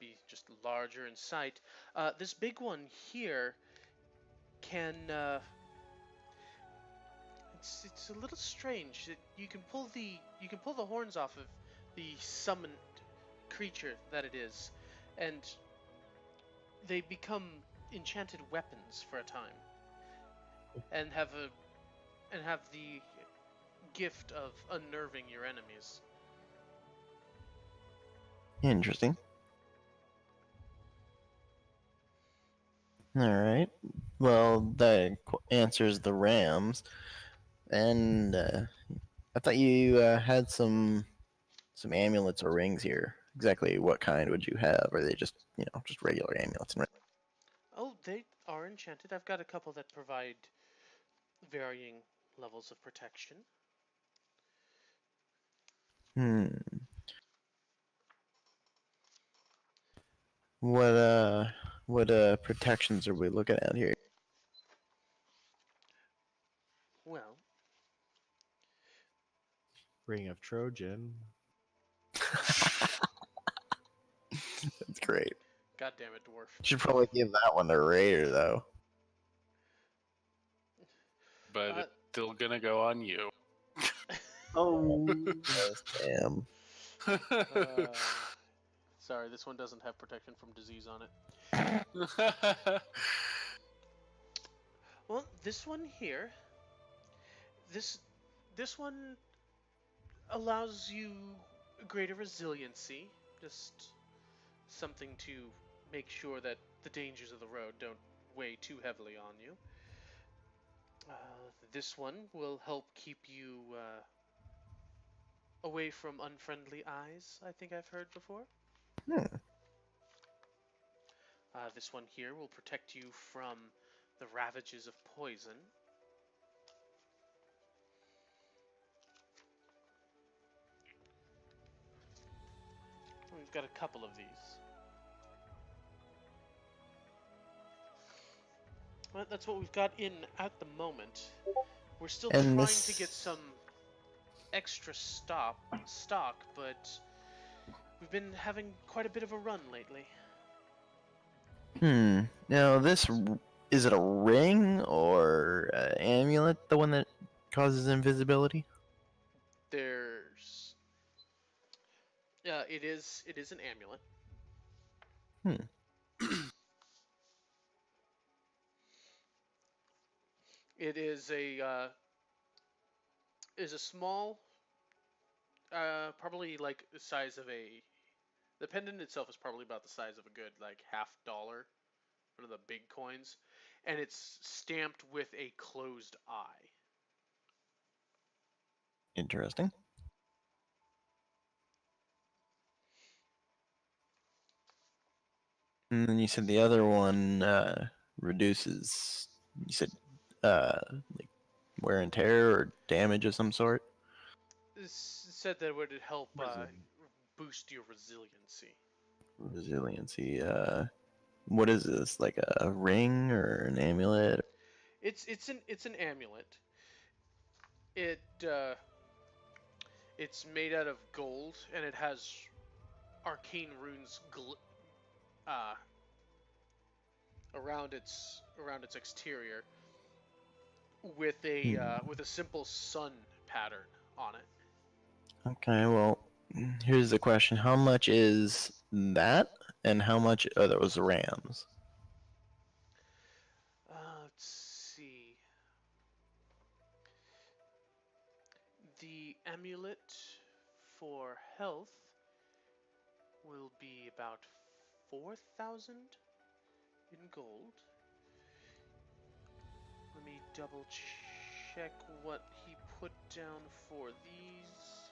be just larger in sight. This big one here can. It's a little strange. You can pull the horns off of the summoned creature that it is, and they become enchanted weapons for a time, and have the gift of unnerving your enemies. Interesting. All right. Well, that answers the rams. And I thought you had some amulets or rings here. Exactly what kind would you have? Are they just just regular amulets? Oh, they are enchanted. I've got a couple that provide varying levels of protection. Hmm. What protections are we looking at here? Well, Ring of Trojan. That's great. God damn it, dwarf. Should probably give that one to Raider though. But it's still gonna go on you. Oh, yes, damn. Sorry, this one doesn't have protection from disease on it. Well, this one here, this this one allows you greater resiliency. Just something to make sure that the dangers of the road don't weigh too heavily on you. This one will help keep you away from unfriendly eyes, I think I've heard before. Hmm. This one here will protect you from the ravages of poison. We've got a couple of these. Well, that's what we've got in at the moment. We're still And trying this- to get some extra stock, but we've been having quite a bit of a run lately. Now is it a ring or amulet? The one that causes invisibility? There's, it is an amulet. It is a small, probably like the size of a. The pendant itself is probably about the size of a good like $50, one of the big coins, and it's stamped with a closed eye. Interesting. And then you said the other one reduces. You said like wear and tear or damage of some sort. This said that it would help Resilient. boost your resiliency. Resiliency. What is this? Like a ring or an amulet? It's an amulet. It's made out of gold, and it has arcane runes uh, around its exterior with a simple sun pattern on it. Okay, well, here's the question: how much is that, and how much are those rams? Let's see. amulet for health will be about 4,000 in gold. Let me double check what he put down for these.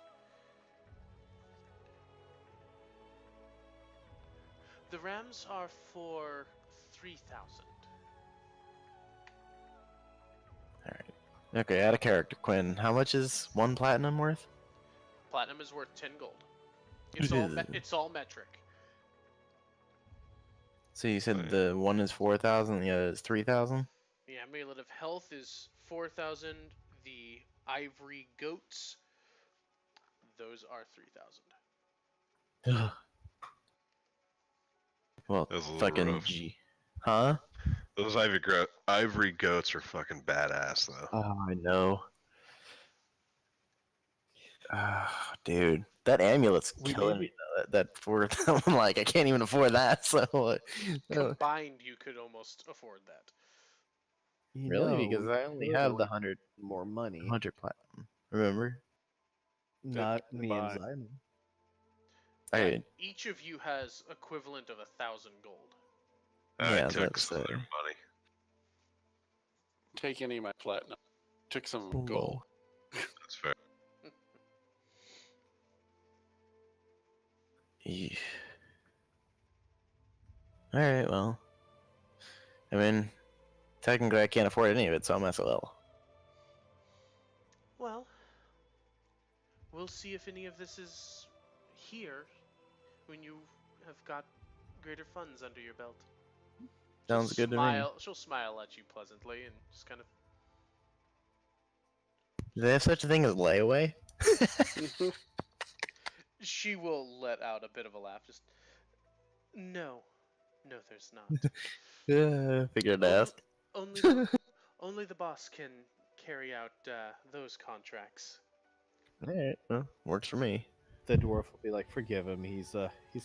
The rams are for 3,000. Okay, out of character, Quinn. How much is 1 platinum worth? Platinum is worth 10 gold. It's all metric. So you said Right. the one is 4,000, the other is 3,000? The amulet of health is 4,000. The ivory goats, those are 3,000. Well, That was a little fucking rough. G. Huh? Those ivory goats are fucking badass, though. Oh, I know. Dude, that amulet's We killing maybe- me though. That for I'm like, I can't even afford that. So, Combined, you could almost afford that. You really, know, because we I only could have the always 100 get more money. platinum. Remember? Not me and combined. Simon. Yeah, I each of you has equivalent of 1,000 gold. I Yeah, took that's, some of their money. Take any of my platinum. Took some gold. Whoa. That's fair. Eesh. All right, well, I mean, technically I can't afford any of it, so I'm SOL. Well, we'll see if any of this is here when you have got greater funds under your belt. Sounds good to me. She'll smile at you pleasantly and just kind of. Do they have such a thing as layaway? She will let out a bit of a laugh. Just no, there's not. Yeah, figured to ask. Only the boss can carry out those contracts. All right, well, works for me. The dwarf will be like, "Forgive him. He's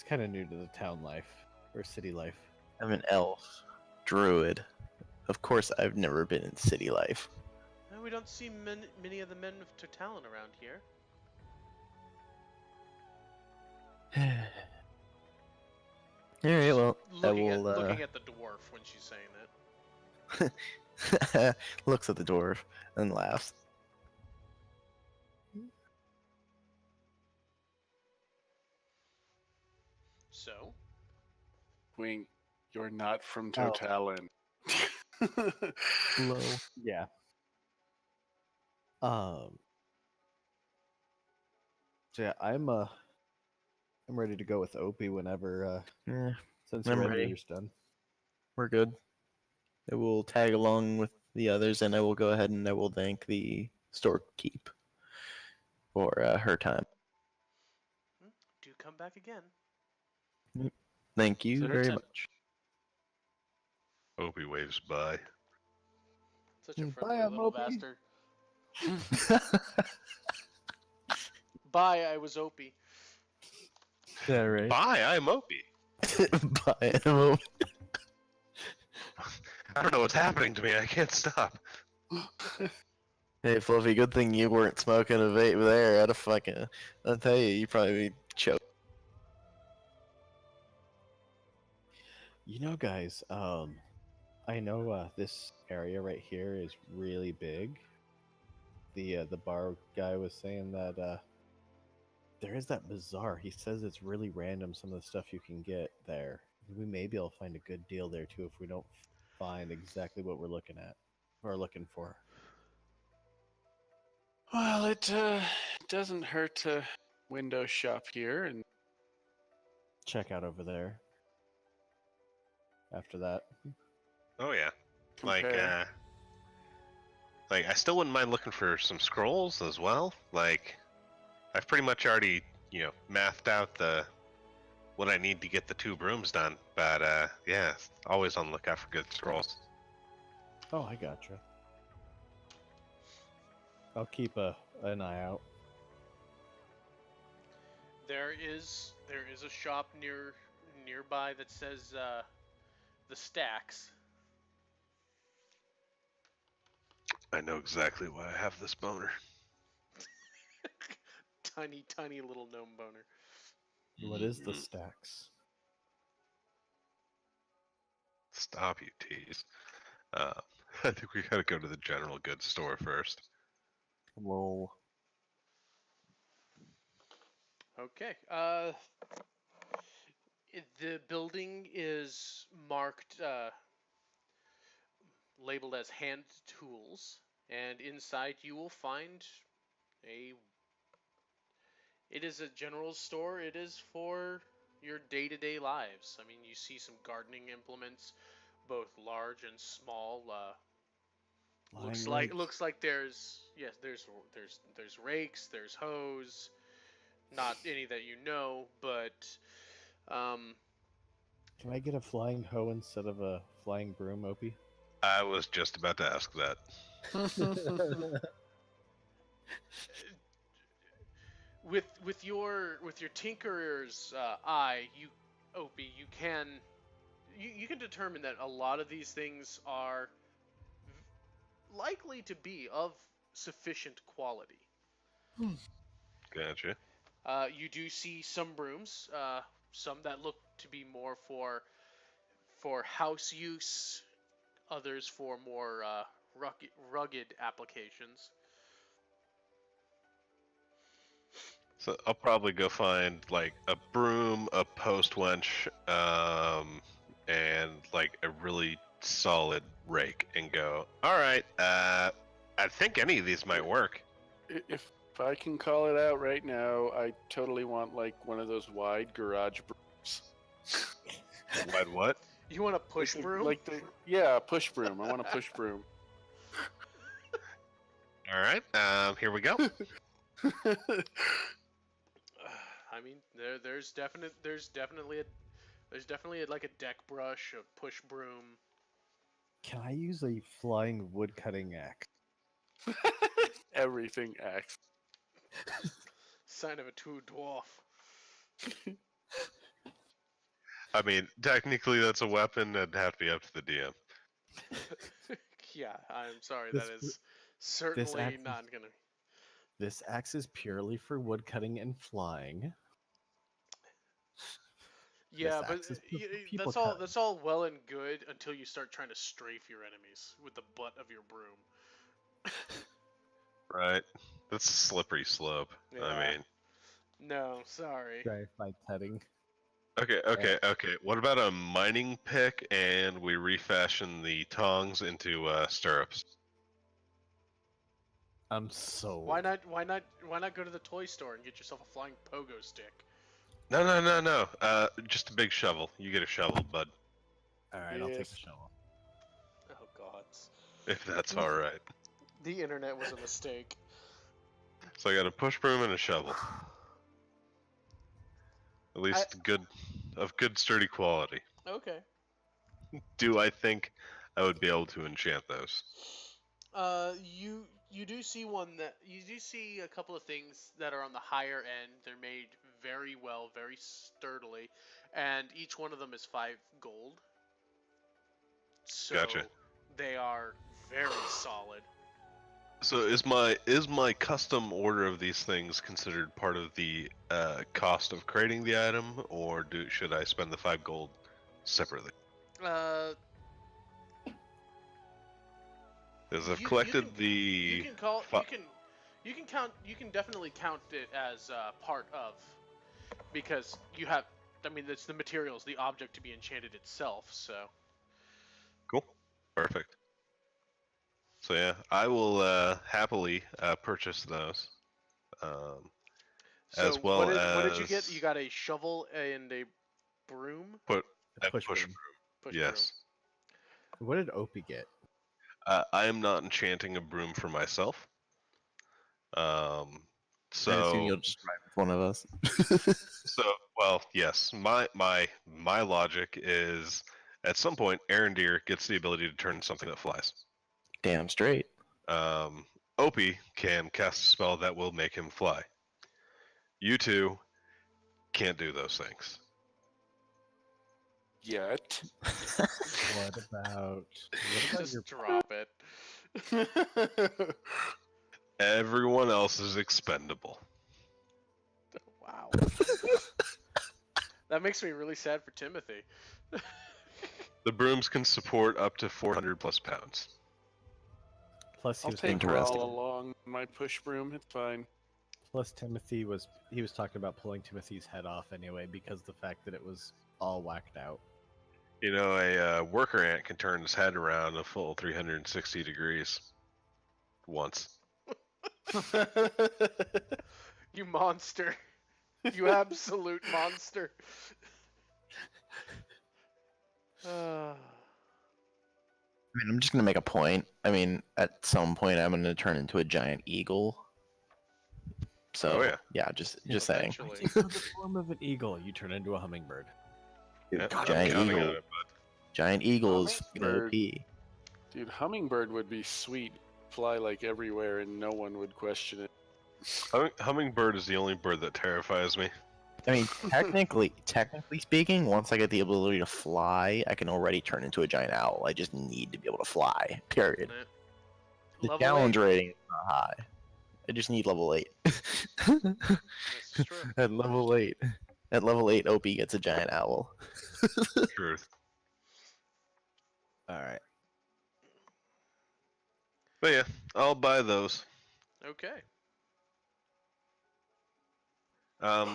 kind of new to the town life or city life." I'm an elf, druid. Of course, I've never been in city life. We don't see many of the men of Totalan around here. All right, well, Looking I will. looking at the dwarf when she's saying that. Looks at the dwarf and laughs. So, Wink, you're not from Oh. Totalan. Low. Yeah. So yeah, I'm ready to go with Opie whenever Yeah, since I'm Red ready. Deer's done. we're good. I will tag along with the others, and I will go ahead and I will thank the storekeep for her time. do come back again. Thank you very Certain. much. Opie waves by. Such a Bye, friendly I'm little Opie. bastard. Bye, I was Opie. Yeah, right. Bye, I'm Opie. Bye, Emma. I don't know what's happening to me. I can't stop. Hey, Fluffy, good thing you weren't smoking a vape there. I'll tell you, you probably choked. You know, guys, I know this area right here is really big. The bar guy was saying that there is that bazaar. He says it's really random some of the stuff you can get there. We may be able to find a good deal there too if we don't find exactly what we're looking at or looking for. Well, it doesn't hurt to window shop here, and Check out over there. After that, Oh yeah. compare. Like I still wouldn't mind looking for some scrolls as well. Like I've pretty much already, mathed out what I need to get the 2 brooms done. But yeah, always on the lookout for good scrolls. oh, I gotcha. I'll keep an eye out. There is a shop nearby that says the Stacks. I know exactly why I have this boner. tiny, tiny little gnome boner. What is the Mhm. stacks? Stop, you tease. Uh, I think we gotta go to the general goods store first. Lol. Okay. The building is marked, labeled as hand tools, and inside you will find a. It is a general store. It is for your day-to-day lives. I mean, you see some gardening implements, both large and small. Flying rakes. Looks like there's there's rakes, there's hoes, not any that you know, but um, Can I get a flying hoe instead of a flying broom, Opie? I was just about to ask that. with your tinkerer's eye, Opie, you can determine that a lot of these things are likely to be of sufficient quality. Gotcha. You do see some brooms, some that look to be more for house use, others for more rugged applications. So I'll probably go find like a broom, a post wench, and like a really solid rake, and go. All right. I think any of these might work. If I can call it out right now, I totally want like one of those wide garage brooms. Wide what? You want a push broom? Push broom. I want a push broom. All right. Here we go. I mean, there's definitely like a deck brush, a push broom. Can I use a flying wood cutting axe? Everything acts. Sign of a true dwarf. I mean, technically that's a weapon. That'd have to be up to the DM. Yeah, I'm sorry. This That w- is certainly axe is- not gonna. This axe is purely for wood cutting and flying. Yeah, but axe is for people that's all. cutting. That's all well and good until you start trying to strafe your enemies with the butt of your broom. Right. That's a slippery slope. Yeah. I mean. No, sorry. Drive-by cutting. Okay. What about a mining pick and we refashion the tongs into stirrups? I'm so. Why not? Why not go to the toy store and get yourself a flying pogo stick? No. Just a big shovel. You get a shovel, bud. All right, I'll take Yes. the shovel. Oh God. If that's all right. The internet was a mistake. So I got a push broom and a shovel. At least of good sturdy quality. Okay. Do I think I would be able to enchant those? You do see a couple of things that are on the higher end. They're made very well, very sturdily, and each one of them is 5 gold. So Gotcha. they are very solid. So is my custom order of these things considered part of the cost of creating the item, or should I spend the 5 gold separately? Because I've collected the. You can call fi- you can definitely count it as part of, because you have. I mean, it's the materials, the object to be enchanted itself. So. Cool. Perfect. So yeah, I will happily purchase those. So as well what did you as get? You got a shovel and a broom. push broom. broom. Push Yes. What did Opie get? I am not enchanting a broom for myself. I assume So you'll just ride with one of us. well, yes. My logic is at some point Arendir gets the ability to turn something that flies. Damn straight. Opie can cast a spell that will make him fly. You two can't do those things. Yet. What about Just your drop it. Everyone else is expendable. That makes me really sad for Timothy. The brooms can support up to 400 plus pounds. Plus, he I'll was take Interesting. Rawl along my push broom. It's fine. plus Timothy was talking about pulling Timothy's head off anyway because the fact that it was all whacked out. You know, a worker ant can turn his head around a full 360 degrees once. You monster. You absolute monster. I mean, I'm just gonna make a point. I mean, at some point, I'm gonna turn into a giant eagle. So Oh, yeah. just saying. Eventually. Take on the form of an eagle, you turn into a hummingbird. Yeah, I'm Giant counting eagle. on it, bud. Giant eagle is fucking Hummingbird. OP. Dude, hummingbird would be sweet. Fly like everywhere and no one would question it. Hummingbird is the only bird that terrifies me. I mean, technically speaking, once I get the ability to fly, I can already turn into a giant owl. I just need to be able to fly. Period. Eh. The Level challenge 8. rating is not high. I just need level 8. That's true. At level 8. At level 8, OP gets a giant owl. Truth. All right. But yeah, I'll buy those. Okay. Let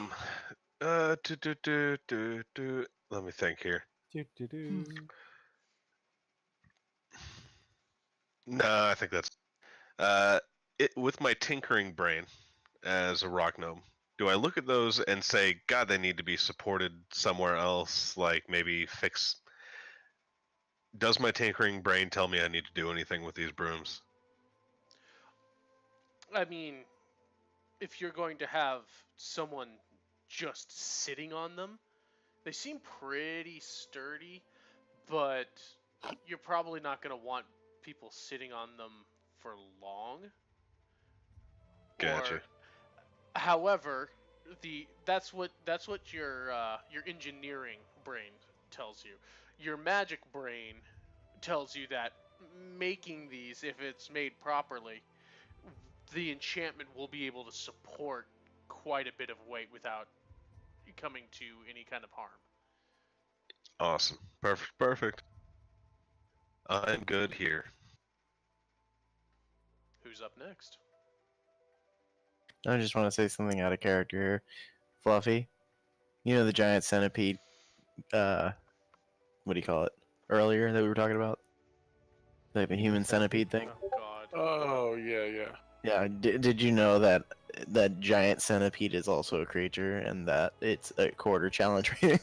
me think here. Do-do-do. No, I think that's with my tinkering brain as a rock gnome. Do I look at those and say, God, they need to be supported somewhere else? Like maybe fix. Does my tinkering brain tell me I need to do anything with these brooms? I mean, if you're going to have someone just sitting on them, they seem pretty sturdy, but you're probably not going to want people sitting on them for long. Gotcha. Or, however, that's what your engineering brain tells you. Your magic brain tells you that making these, if it's made properly, the enchantment will be able to support quite a bit of weight without coming to any kind of harm. Awesome. Perfect. I'm good here. Who's up next? I just want to say something out of character here. Fluffy, you know the giant centipede, what do you call it, earlier that we were talking about? Like the human centipede thing? Oh God. Oh, yeah. Yeah, did you know that that giant centipede is also a creature and that it's a quarter challenge rating?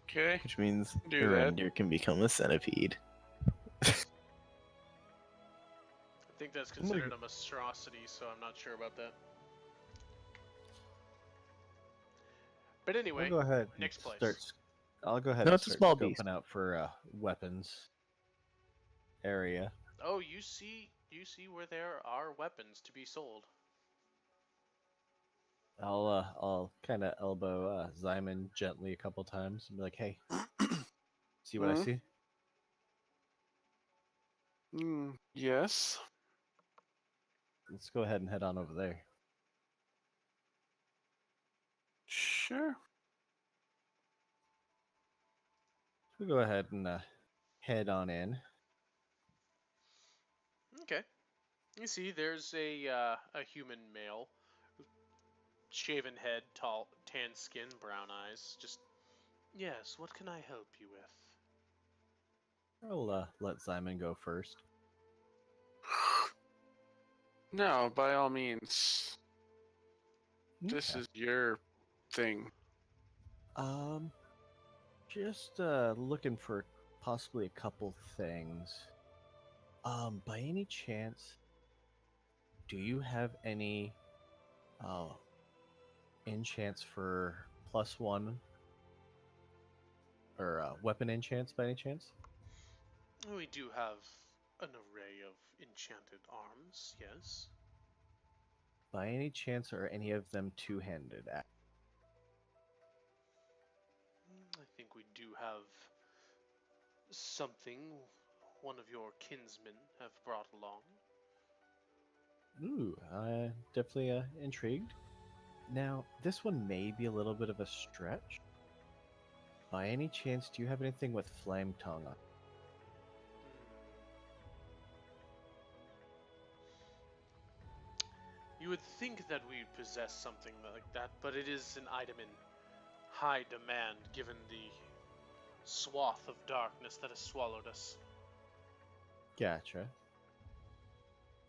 Okay. Which means Do the that. reindeer can become a centipede. I think that's considered a monstrosity, so I'm not sure about that. But anyway, I'll go ahead. And next place. I'll go ahead No, and it's a start small scoping beast. out for weapons area. Oh, you see where there are weapons to be sold. I'll kind of elbow Zyman gently a couple times and be like, "Hey, see what I Mhm. see?" Yes. Let's go ahead and head on over there. Sure. We'll go ahead and head on in. Okay. You see, there's a human male, shaven head, tall, tan skin, brown eyes. Just, yes. What can I help you with? I'll let Zyman go first. No, by all means. This Okay. is your thing. Just looking for possibly a couple things. By any chance, do you have any enchants for +1 or weapon enchants by any chance? We do have an array of enchanted arms, yes. By any chance, are any of them two-handed? I think we do have something one of your kinsmen have brought along. Ooh, definitely intrigued. Now, this one may be a little bit of a stretch. By any chance, do you have anything with flame tongue on? You would think that we possess something like that, but it is an item in high demand given the swath of darkness that has swallowed us. Gotcha.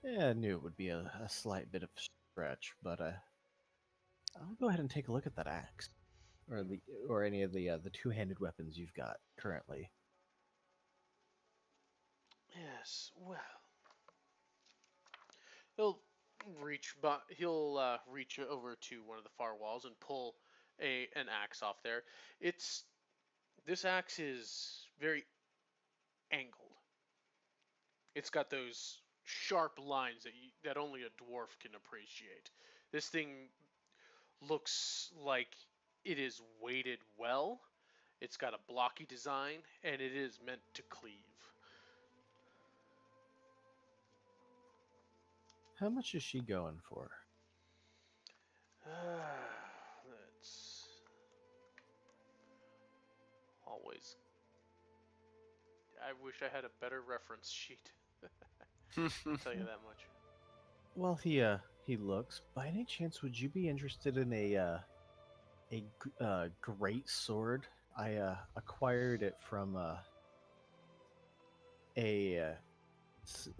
Yeah, I knew it would be a slight bit of a stretch, but I'll go ahead and take a look at that axe, or the or any of the two-handed weapons you've got currently. Yes, well, he'll he'll reach over to one of the far walls and pull an axe off there. This axe is very angled. It's got those sharp lines that only a dwarf can appreciate. This thing looks like it is weighted well. It's got a blocky design, and it is meant to cleave. How much is she going for? That's always. I wish I had a better reference sheet. I'll tell you that much. Well, he looks. By any chance, would you be interested in a great sword? I acquired it from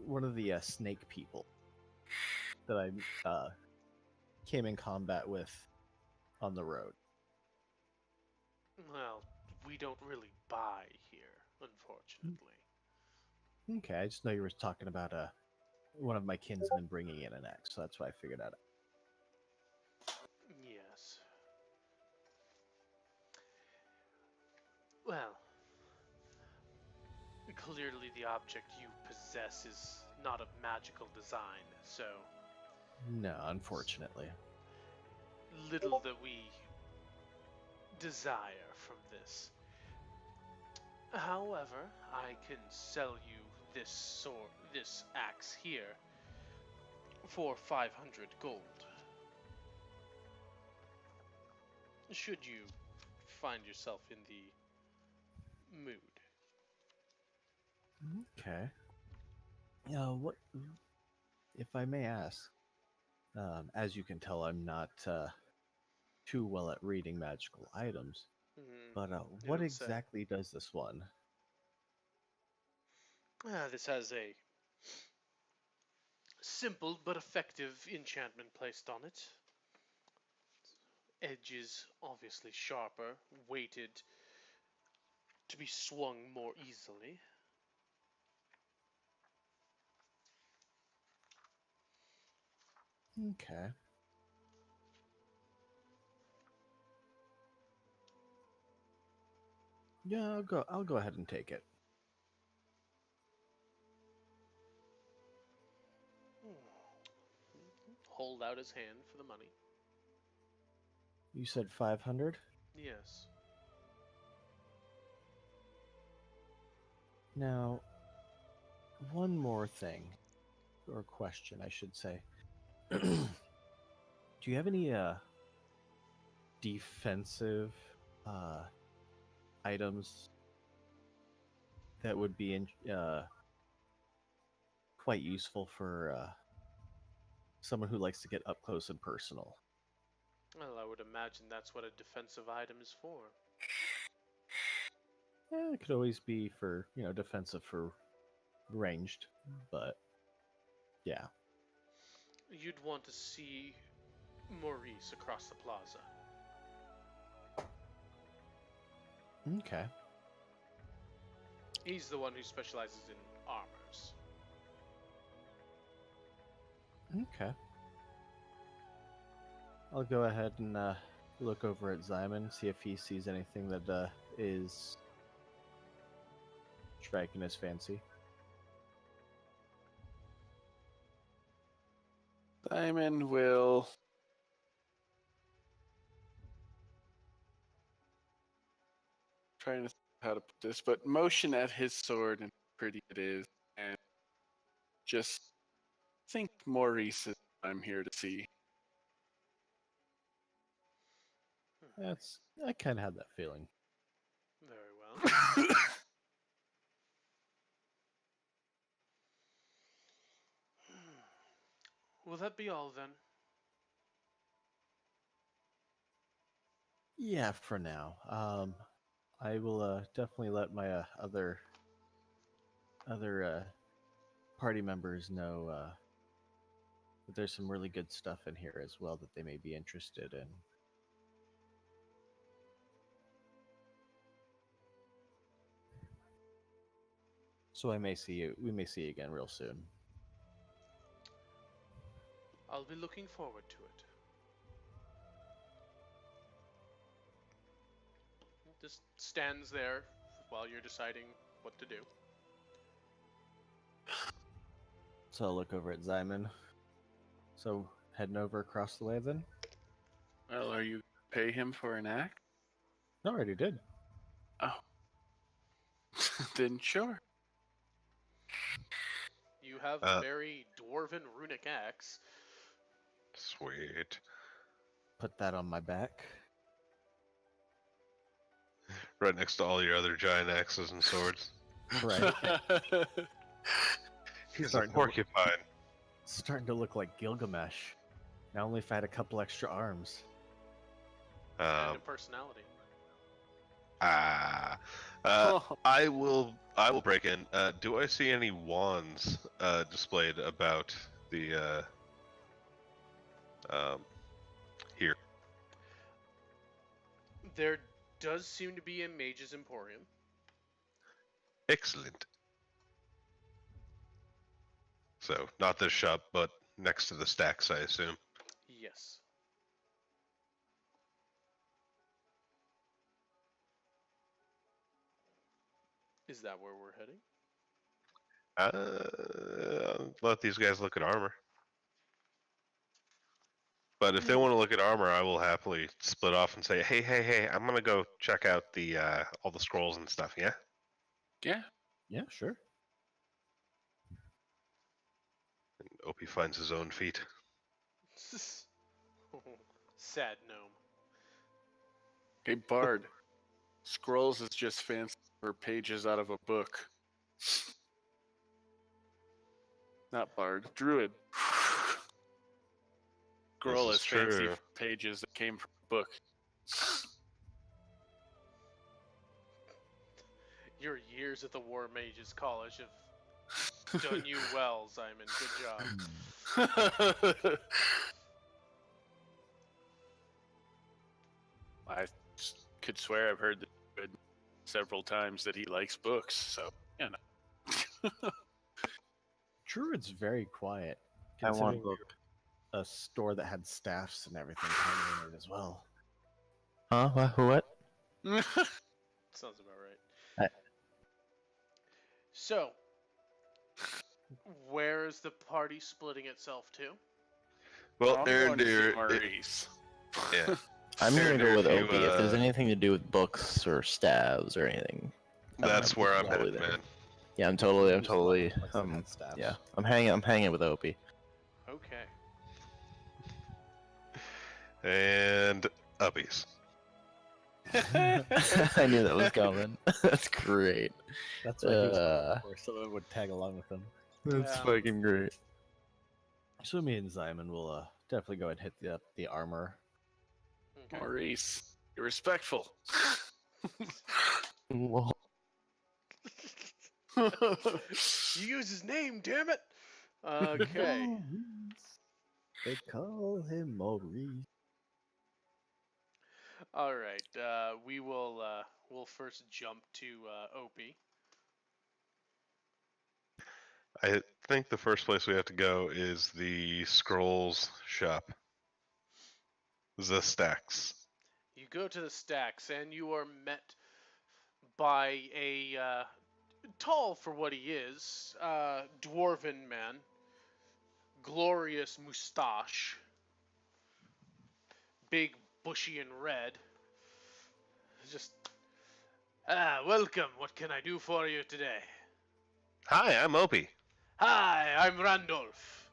one of the snake people that I came in combat with on the road. Well, we don't really buy here, unfortunately. Okay, I just know you were talking about one of my kinsmen bringing in an axe, so that's why I figured out. Yes. Well, clearly the object you possess is not of magical design, so No, unfortunately. little that we desire from this. However, I can sell you this axe here, for 500 gold. Should you find yourself in the mood. Okay. What, if I may ask? As you can tell, I'm not too well at reading magical items. But You what don't say. exactly does this one? This has a simple but effective enchantment placed on it. Edges obviously sharper, weighted to be swung more easily. Okay. Yeah, I'll go ahead and take it. Hold out his hand for the money. You said 500? Yes. Now, one more thing, or question, I should say. Do you have any defensive items that would be quite useful for someone who likes to get up close and personal? Well, I would imagine that's what a defensive item is for. Yeah, it could always be for, defensive for ranged, but yeah. You'd want to see Maurice across the plaza. Okay. He's the one who specializes in armors. Okay. I'll go ahead and look over at Zyman, see if he sees anything that is striking his fancy. Simon will trying to think how to put this, but motion at his sword and how pretty it is, and just think Maurice is what I'm here to see. I kind of had that feeling. Very well. Will that be all then? Yeah, for now. I will definitely let my other party members know that there's some really good stuff in here as well that they may be interested in. So we may see you again real soon. I'll be looking forward to it. Just stands there while you're deciding what to do. So I'll look over at Zyman. So heading over across the way then? Well, are you pay him for an act? No, I already did. Oh. Then sure. You have a very dwarven runic axe. Sweet. Put that on my back. Right next to all your other giant axes and swords. Right. He's a Starting to look- porcupine. It's starting to look like Gilgamesh. Now only if I had a couple extra arms. And a personality. Oh. I will break in. Do I see any wands displayed about the here? There does seem to be a mage's emporium. Excellent. So not this shop, but next to the stacks, I assume. Yes. Is that where we're heading? Let these guys look at armor. But if they want to look at armor, I will happily split off and say, hey, I'm gonna go check out the all the scrolls and stuff. Yeah. Yeah. Yeah, sure. And Opie finds his own feet. Sad gnome. Hey, Bard. Scrolls is just fancy for pages out of a book. Not Bard. Druid. Scroll This is is fancy true. for pages that came from a book. Your years at the War Mages College have done you well, Simon. Good job. I could swear I've heard the Druid several times that he likes books, so, you know. Druid's very quiet. I want considering a store that had staffs and everything hanging in it as well. Huh? What? Sounds about right. So, where's the party splitting itself to? Well, I'm Aaron, going to see dear, Maurice. yeah. I'm Aaron, gonna go with if you, Opie. If there's anything to do with books or staves or anything, That's where I'm totally headed, there. man. yeah, I'm There's a lot totally, of places that had staffs. yeah, I'm hanging with Opie. Okay. And uppies. I knew that was coming. That's great. That's why he was going for someone would tag along with him. That's Yeah. fucking great. So me and Zyman will definitely go and hit the armor. Okay. Maurice, you're respectful. Lol. You use his name, damn it! Okay. Maurice. They call him Maurice. All right. We will. We'll first jump to Opie. I think the first place we have to go is the scrolls shop. The stacks. You go to the stacks, and you are met by a tall for what he is, dwarven man, glorious mustache, big, bushy, and red. Just, welcome. What can I do for you today? Hi, I'm Opie. Hi, I'm Randolph.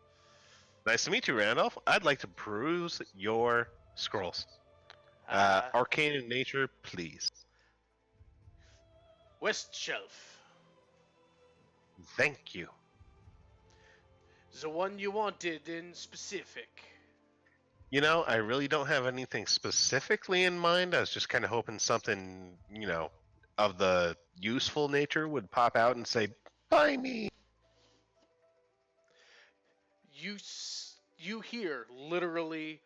Nice to meet you, Randolph. I'd like to peruse your scrolls. Uh, Arcane in nature, please. West Shelf. Thank you. The one you wanted in specific. You know, I really don't have anything specifically in mind. I was just kind of hoping something, of the useful nature would pop out and say, "Buy me." You hear literally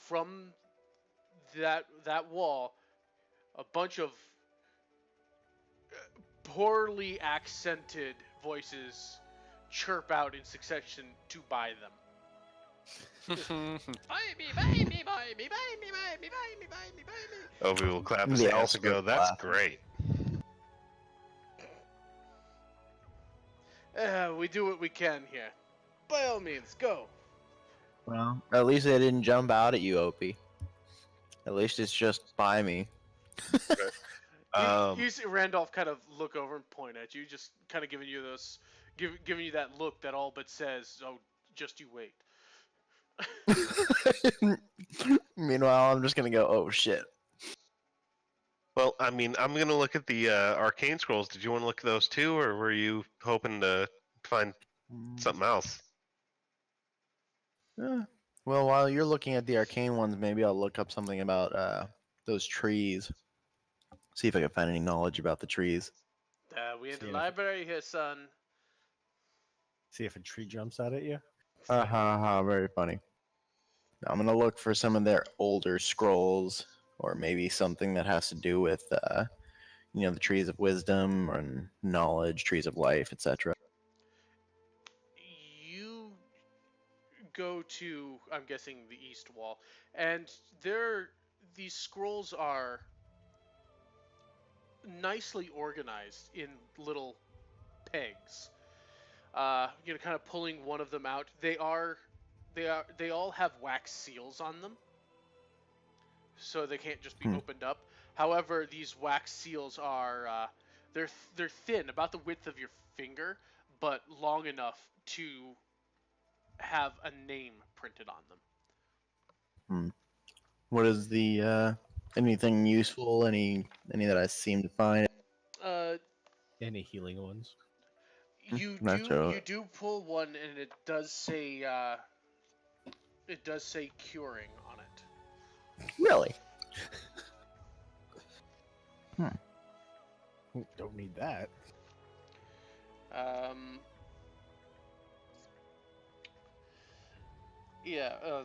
from that wall a bunch of poorly accented voices chirp out in succession to buy them. Buy me, buy me, buy me, buy me, buy me, buy me, buy me, buy me. Obi will clap his They all hands and go, start "That's laughing. great." We do what we can here. By all means, go. Well, at least they didn't jump out at you, Opie. At least it's just by me. You see Randolph kind of look over and point at you, just kind of giving you giving you that look that all but says, "Oh, just you wait." Meanwhile, I'm just gonna go, oh shit. Well, I mean, I'm gonna look at the arcane scrolls. Did you want to look at those too, or were you hoping to find something else? Eh, Well, while you're looking at the arcane ones, maybe I'll look up something about those trees. See if I can find any knowledge about the trees. We in the See if- library here, son. See if a tree jumps out at you. Ha ha ha! Very funny. I'm gonna look for some of their older scrolls, or maybe something that has to do with, the trees of wisdom and knowledge, trees of life, etc. You go to, I'm guessing, the east wall, and these scrolls are nicely organized in little pegs. Kind of pulling one of them out. They all have wax seals on them, so they can't just be opened up. However, these wax seals are they're thin, about the width of your finger, but long enough to have a name printed on them. What is the anything useful? Any that I seem to find? Uh, Any healing ones? you do pull one, and it does say curing on it. Really? Don't need that. Yeah.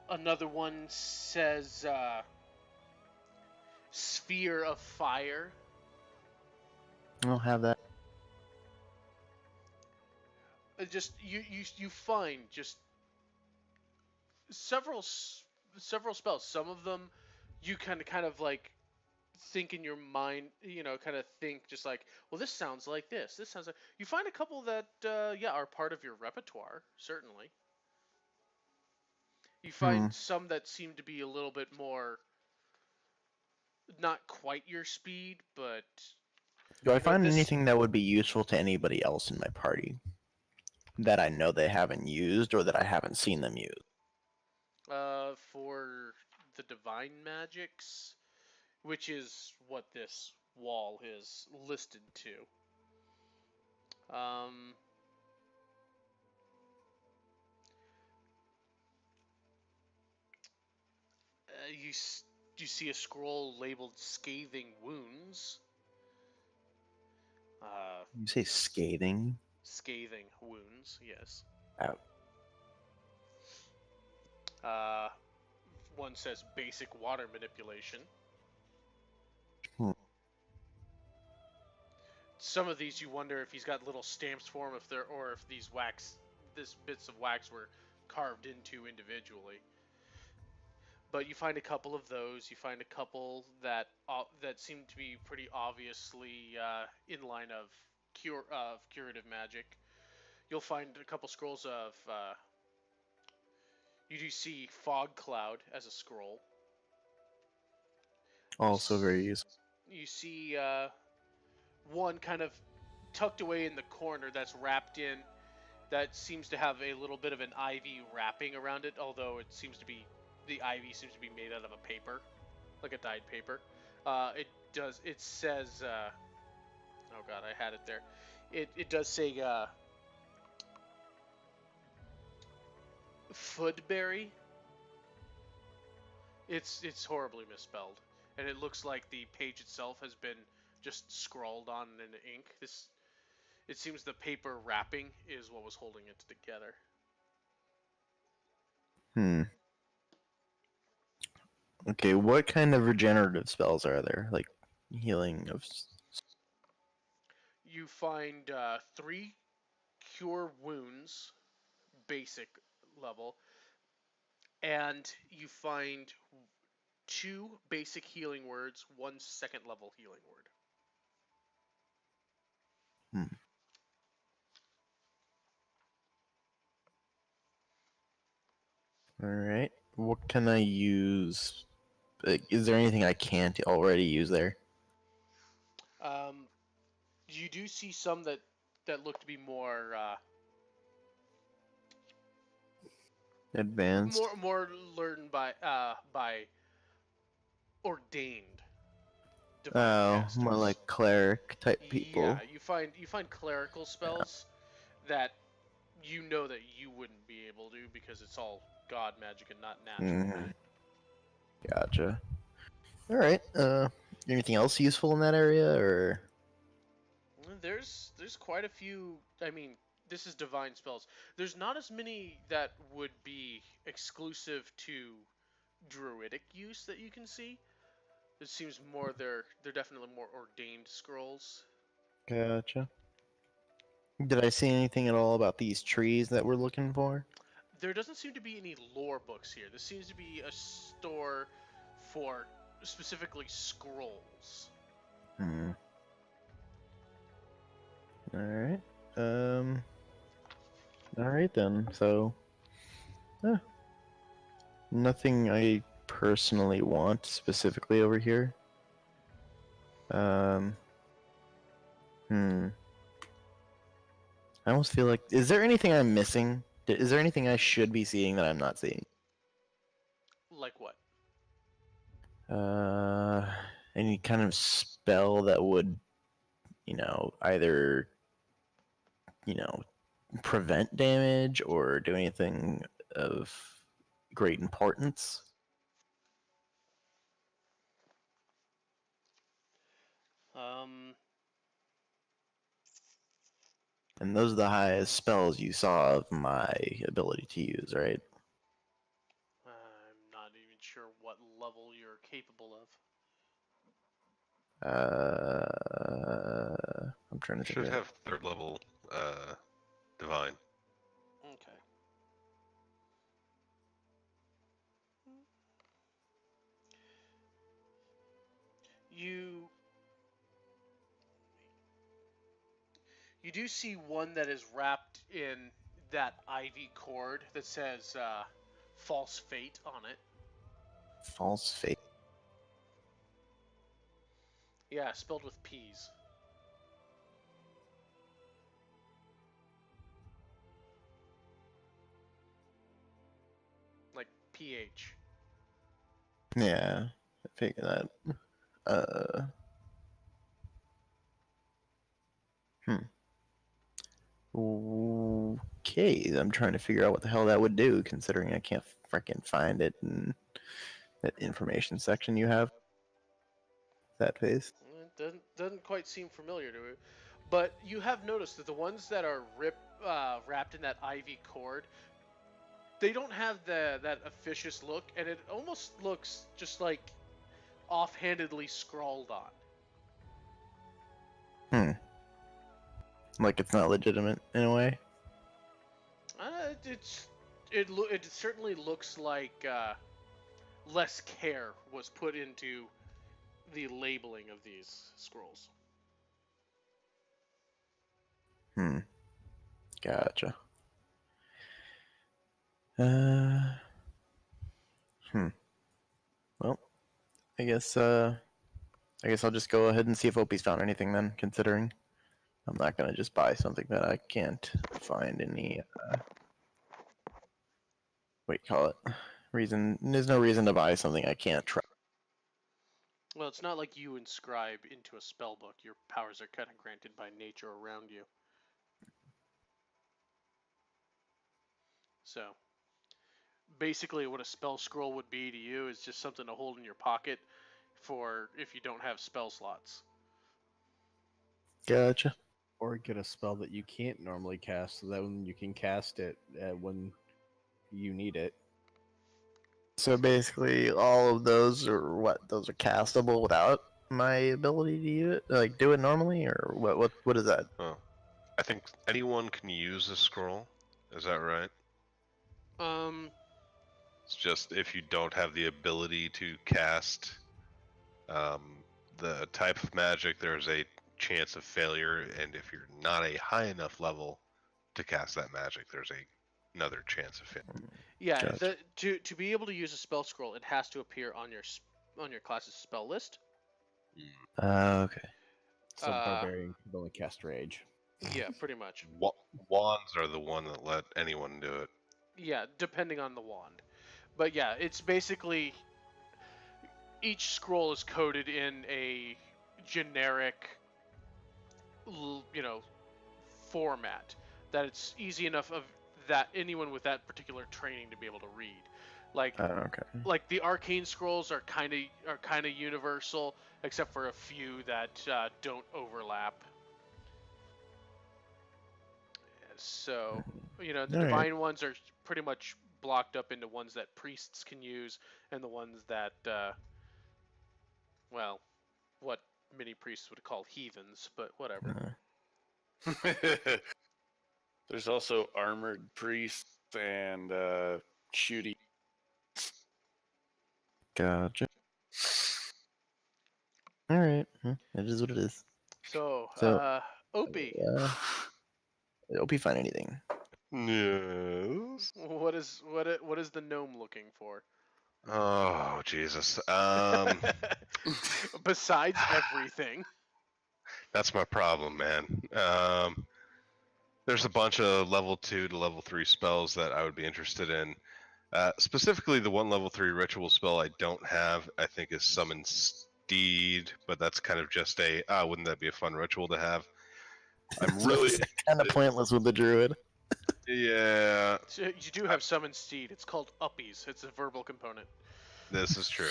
Another one says sphere of fire. I don't have that. Just you find just several spells. Some of them you kind of like think in your mind, kind of think just like, well, this sounds like this. This sounds like. You find a couple that are part of your repertoire, certainly. You find some that seem to be a little bit more not quite your speed, but Do I find this- anything that would be useful to anybody else in my party that I know they haven't used or that I haven't seen them use? for the divine magics, which is what this wall is listed to. You see a scroll labeled "Scathing Wounds." You say scathing? Scathing wounds, yes. Out. One says basic water manipulation. Some of these you wonder if he's got little stamps for them, or if these bits of wax were carved into individually. But you find a couple of those. You find a couple that seem to be pretty obviously in line of curative magic. You'll find a couple scrolls of. You do see Fog Cloud as a scroll. Also very useful. You see one kind of tucked away in the corner that's wrapped in that seems to have a little bit of an ivy wrapping around it, although the ivy seems to be made out of a paper, like a dyed paper. It says, oh god, I had it there. It does say, Foodberry. It's horribly misspelled, and it looks like the page itself has been just scrawled on in ink. It seems the paper wrapping is what was holding it together. Okay, what kind of regenerative spells are there? Like healing of. You find 3 cure wounds, basic level, and you find 2 basic healing words, 1 second level healing word. All right. What can I use? Is there anything I can't already use there? You do see some that look to be more Advanced. more learned by ordained divine Oh, casters. more like cleric type people. Yeah, you find clerical spells that you know that you wouldn't be able to because it's all god magic and not natural. Gotcha. All right. Anything else useful in that area, or? There's quite a few. I mean, this is divine spells. There's not as many that would be exclusive to druidic use that you can see. It seems more they're definitely more ordained scrolls. Gotcha. Did I see anything at all about these trees that we're looking for? There doesn't seem to be any lore books here. This seems to be a store for specifically scrolls. All right. All right then. So, nothing I personally want specifically over here. I almost feel like, is there anything I'm missing? Is there anything I should be seeing that I'm not seeing? Like what? Any kind of spell that would, either, prevent damage or do anything of great importance? And those are the highest spells you saw of my ability to use, right? I'm not even sure what level you're capable of. I'm trying to think. Should of have 3rd level divine. Okay. You do see one that is wrapped in that ivy cord that says false fate on it. False fate. Yeah, spelled with P's. Like PH. Yeah, I figured that. Okay, I'm trying to figure out what the hell that would do, considering I can't freaking find it in that information section you have. That face. It doesn't quite seem familiar to you, but you have noticed that the ones that are wrapped in that ivy cord, they don't have that officious look, and it almost looks just like offhandedly scrawled on. Like it's not legitimate in a way. It certainly looks like less care was put into the labeling of these scrolls. Gotcha. Well, I guess I'll just go ahead and see if Opie's found anything then, considering. I'm not gonna just buy something that I can't find any what do you call it? Reason. There's no reason to buy something I can't try. Well, it's not like you inscribe into a spell book. Your powers are kind of granted by nature around you. So, basically, what a spell scroll would be to you is just something to hold in your pocket for if you don't have spell slots. Gotcha. Or get a spell that you can't normally cast, so that when you can cast it when you need it. So basically, all of those are what? Those are castable without my ability to use it, like do it normally, or what? What is that? Oh, I think anyone can use a scroll. Is that right? Um, It's just if you don't have the ability to cast the type of magic, there's a chance of failure, and if you're not a high enough level to cast that magic, there's another chance of failure. yeah, Gotcha. to be able to use a spell scroll, it has to appear on your class's spell list. Okay. So barbarian can only cast rage. Yeah, pretty much. Wands are the one that let anyone do it. Yeah, depending on the wand. But yeah, it's basically each scroll is coded in a generic, format that it's easy enough of that anyone with that particular training to be able to read. Like Okay. like the arcane scrolls are kind of universal, except for a few that don't overlap. So, the All right. divine ones are pretty much blocked up into ones that priests can use, and the ones that, well, what many priests would call heathens, but whatever. There's also armored priests and shooty. Gotcha. All right. It is what it is. So, So- Opie, It'll be fine. Anything. Yes. what is the gnome looking for? Oh Jesus. Besides everything. That's my problem, man. There's a bunch of level 2 to level 3 spells that I would be interested in. Specifically, the one level 3 ritual spell I don't have, I think, is Summon Steed, but that's kind of just wouldn't that be a fun ritual to have? I'm really. kind of pointless with the druid. Yeah, So you do have summon steed. It's called uppies. It's a verbal component. this is true.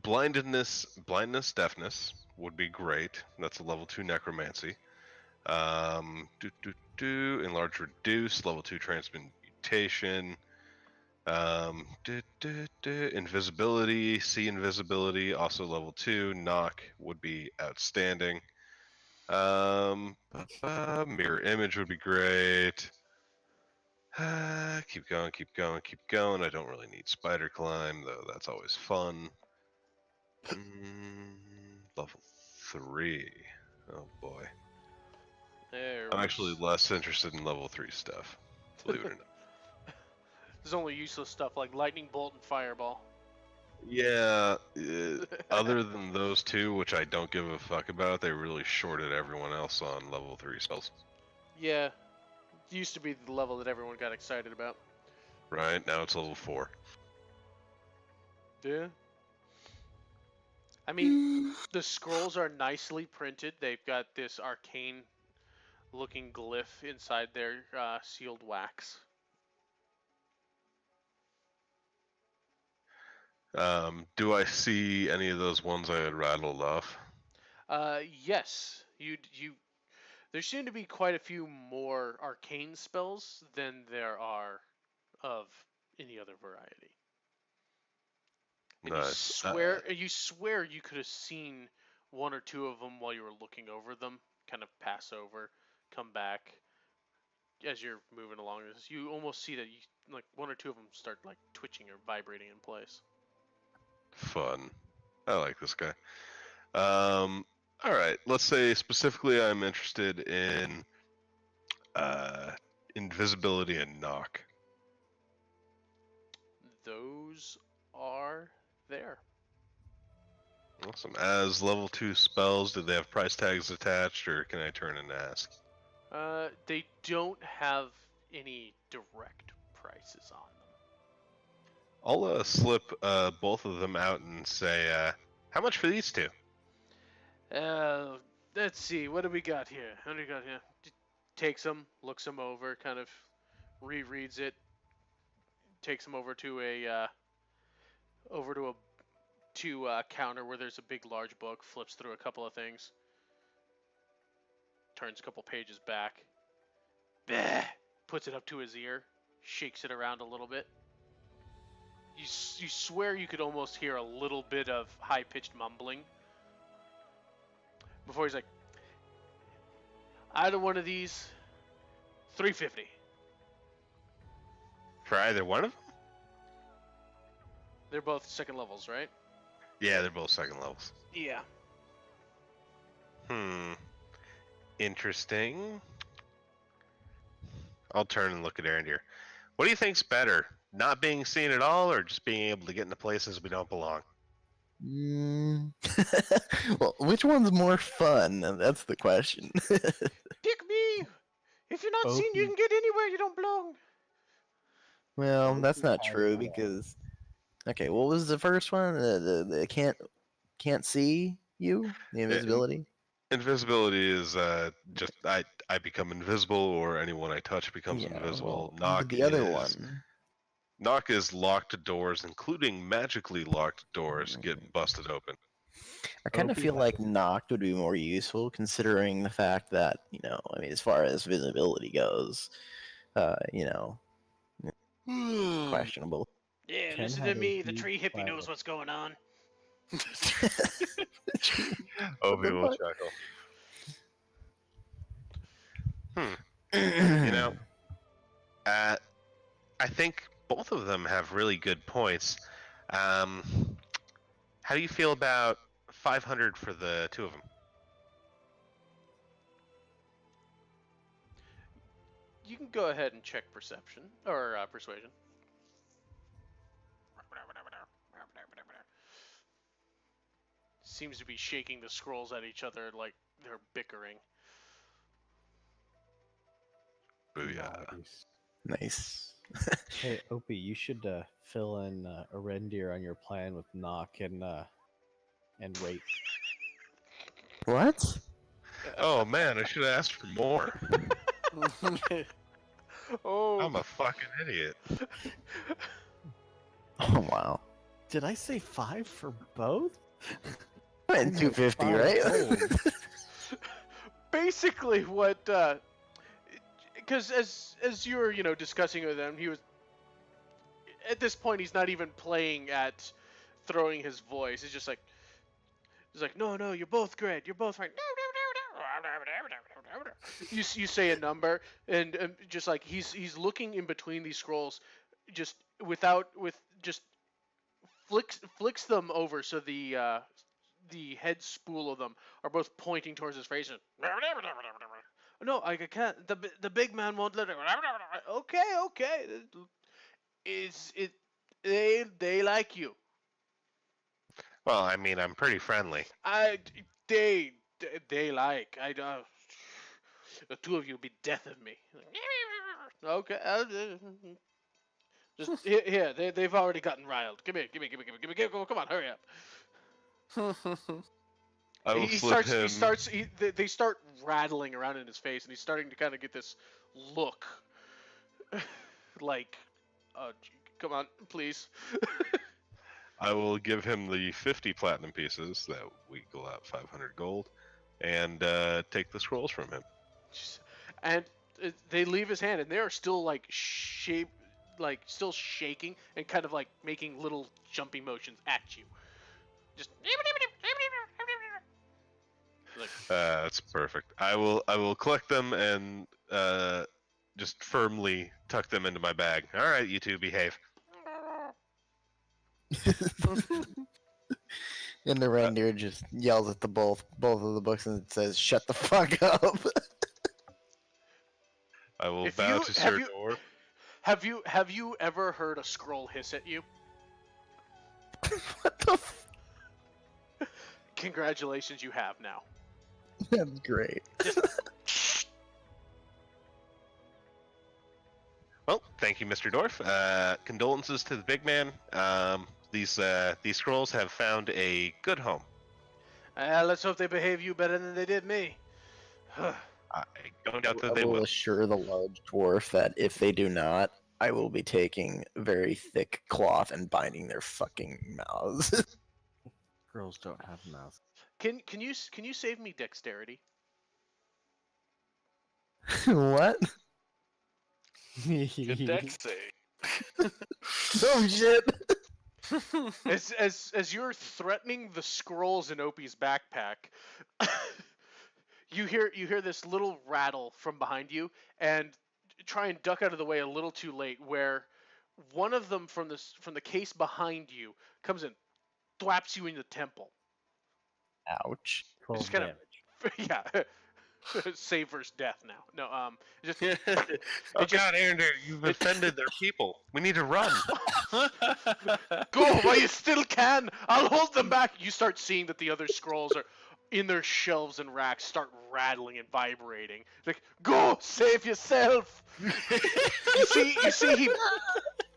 Blindness, deafness would be great. That's a level 2 necromancy. Enlarge, reduce, level 2 transmutation. Invisibility, see invisibility, also level 2. Knock would be outstanding. Mirror image would be great. Keep going. I don't really need spider climb, though that's always fun. Level 3. Oh boy. I'm actually less interested in level 3 stuff, believe it or not. There's only useless stuff like lightning bolt and fireball. Yeah, other than those two, which I don't give a fuck about, they really shorted everyone else on level 3 spells. Yeah, it used to be the level that everyone got excited about. Right, now it's level 4. Yeah. I mean, the scrolls are nicely printed. They've got this arcane looking glyph inside their sealed wax. Do I see any of those ones I had rattled off? Yes, you. There seem to be quite a few more arcane spells than there are of any other variety. And Nice. you swear you could have seen one or two of them while you were looking over them, kind of pass over, come back as you're moving along. You almost see that like one or two of them start like twitching or vibrating in place. Fun. I like this guy. All right. Let's say specifically I'm interested in invisibility and knock. Those are there. Awesome. As level 2 spells, do they have price tags attached, or can I turn and ask? They don't have any direct prices on I'll slip both of them out and say, how much for these two? them. Let's see. What do we got here? What do we got here? Takes them, looks them over, kind of rereads it, takes them over to a counter where there's a big large book, flips through a couple of things, turns a couple pages back, puts it up to his ear, shakes it around a little bit. You swear you could almost hear a little bit of high-pitched mumbling before he's like, either one of these, $350. For either one of them? They're both second levels, right? Yeah, they're both second levels. Yeah. Interesting. I'll turn and look at Arendir. What do you think's better? Not being seen at all, or just being able to get into places we don't belong? Well, which one's more fun? That's the question. Pick me! If you're not seen, you can get anywhere you don't belong. Well, that's not true because. Okay, what was the first one? The can't see you. The invisibility. Invisibility is just I become invisible, or anyone I touch becomes invisible. But the other one. Knock is locked doors, including magically locked doors, get busted open. I kind of feel like knocked would be more useful, considering the fact that as far as visibility goes, questionable. Yeah, Ken listen had to a me. The huge tree hippie flag. knows what's going on. Obi will chuckle. I think both of them have really good points. How do you feel about 500 for the two of them? You can go ahead and check perception or persuasion. Seems to be shaking the scrolls at each other like they're bickering. Booyah. Nice. Hey, Opie, you should fill in a reindeer on your plan with knock and rate. What? Oh man, I should have asked for more. Oh, I'm a fucking idiot. Oh wow. Did I say 5 for both? And 250, right? basically what because as you were discussing with him, he was at this point he's not even playing at throwing his voice. He's just like no, you're both great, you're both right. You say a number and just like he's looking in between these scrolls, just just flicks them over so the head spool of them are both pointing towards his face. And, no, I can't. The big man won't let it. Okay. They like you. Well, I mean, I'm pretty friendly. They like. The two of you will be death of me. Okay. Just here. They've already gotten riled. Give me. Come on, hurry up. I will slip him. They start rattling around in his face, and he's starting to kind of get this look, like, come on, please. I will give him the 50 platinum pieces that we equal out 500 gold, and take the scrolls from him. And they leave his hand, and they are still still shaking and kind of like making little jumping motions at you. Just that's perfect. I will collect them and just firmly tuck them into my bag. All right, you two, behave. And the reindeer just yells at both of the books and says, "Shut the fuck up." I will bow to Sir Dor. Have you ever heard a scroll hiss at you? What the? Congratulations, you have now. That's great. Well, thank you, Mr. Dorf. Condolences to the big man. These scrolls have found a good home. Let's hope they behave you better than they did me. I don't doubt that I they will will. assure the large dwarf that if they do not, I will be taking very thick cloth and binding their fucking mouths. Girls don't have mouths. Can you save me dexterity? What? Good dex save. Oh shit! As you're threatening the scrolls in Opie's backpack, you hear this little rattle from behind you, and try and duck out of the way a little too late. Where one of them from the case behind you comes in, thwaps you in the temple. Ouch. 12 Just kind of damage. yeah. Save versus death now. No, just Oh God, Aaron, you've offended their people. We need to run. go while you still can. I'll hold them back. You start seeing that the other scrolls are in their shelves and racks start rattling and vibrating. Like, go save yourself.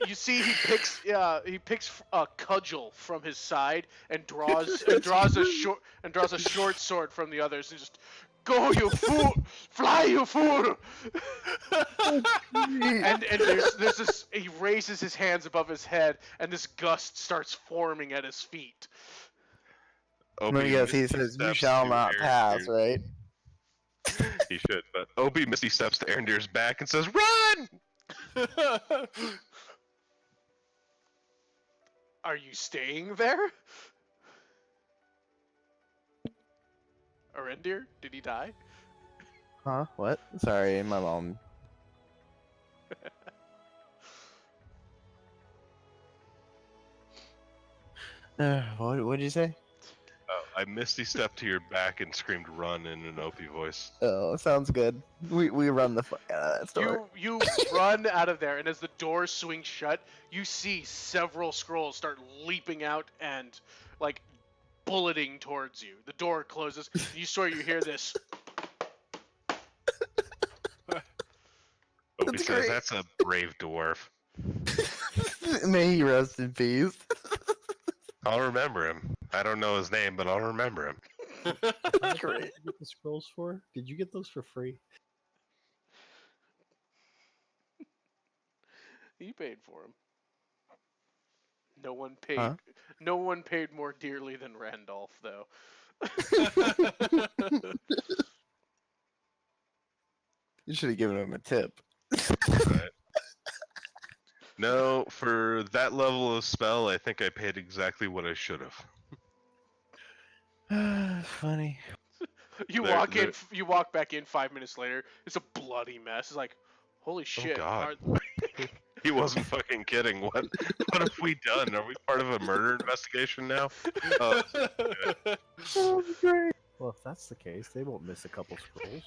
You see he picks a cudgel from his side and draws a short sword from the others and just go, you fool! Fly, you fool! and there's this. He raises his hands above his head, and this gust starts forming at his feet. Opie Yes, he misty says, "You steps shall to not pass," right? He should, but Opie misty steps to Arendir's back and says, "Run!" Are you staying there? Arendir? Did he die? Huh? What? Sorry, my mom. What'd you say? I misty stepped to your back and screamed, "Run!" in an Opie voice. Oh, sounds good. We run the fuck out of that store. You run out of there, and as the door swings shut, you see several scrolls start leaping out and like bulleting towards you. The door closes. And you hear this. Opie That's says, great. "That's a brave dwarf. May he rest in peace. I'll remember him. I don't know his name, but I'll remember him." What did you get the scrolls for? Did you get those for free? You paid for him. No one paid. Huh? No one paid more dearly than Randolph, though. You should have given him a tip. Right. No, for that level of spell, I think I paid exactly what I should have. Funny. You walk back in 5 minutes later. It's a bloody mess. It's like, holy shit. God. He wasn't fucking kidding. What have we done? Are we part of a murder investigation now? Oh, Well, if that's the case, they won't miss a couple scrolls.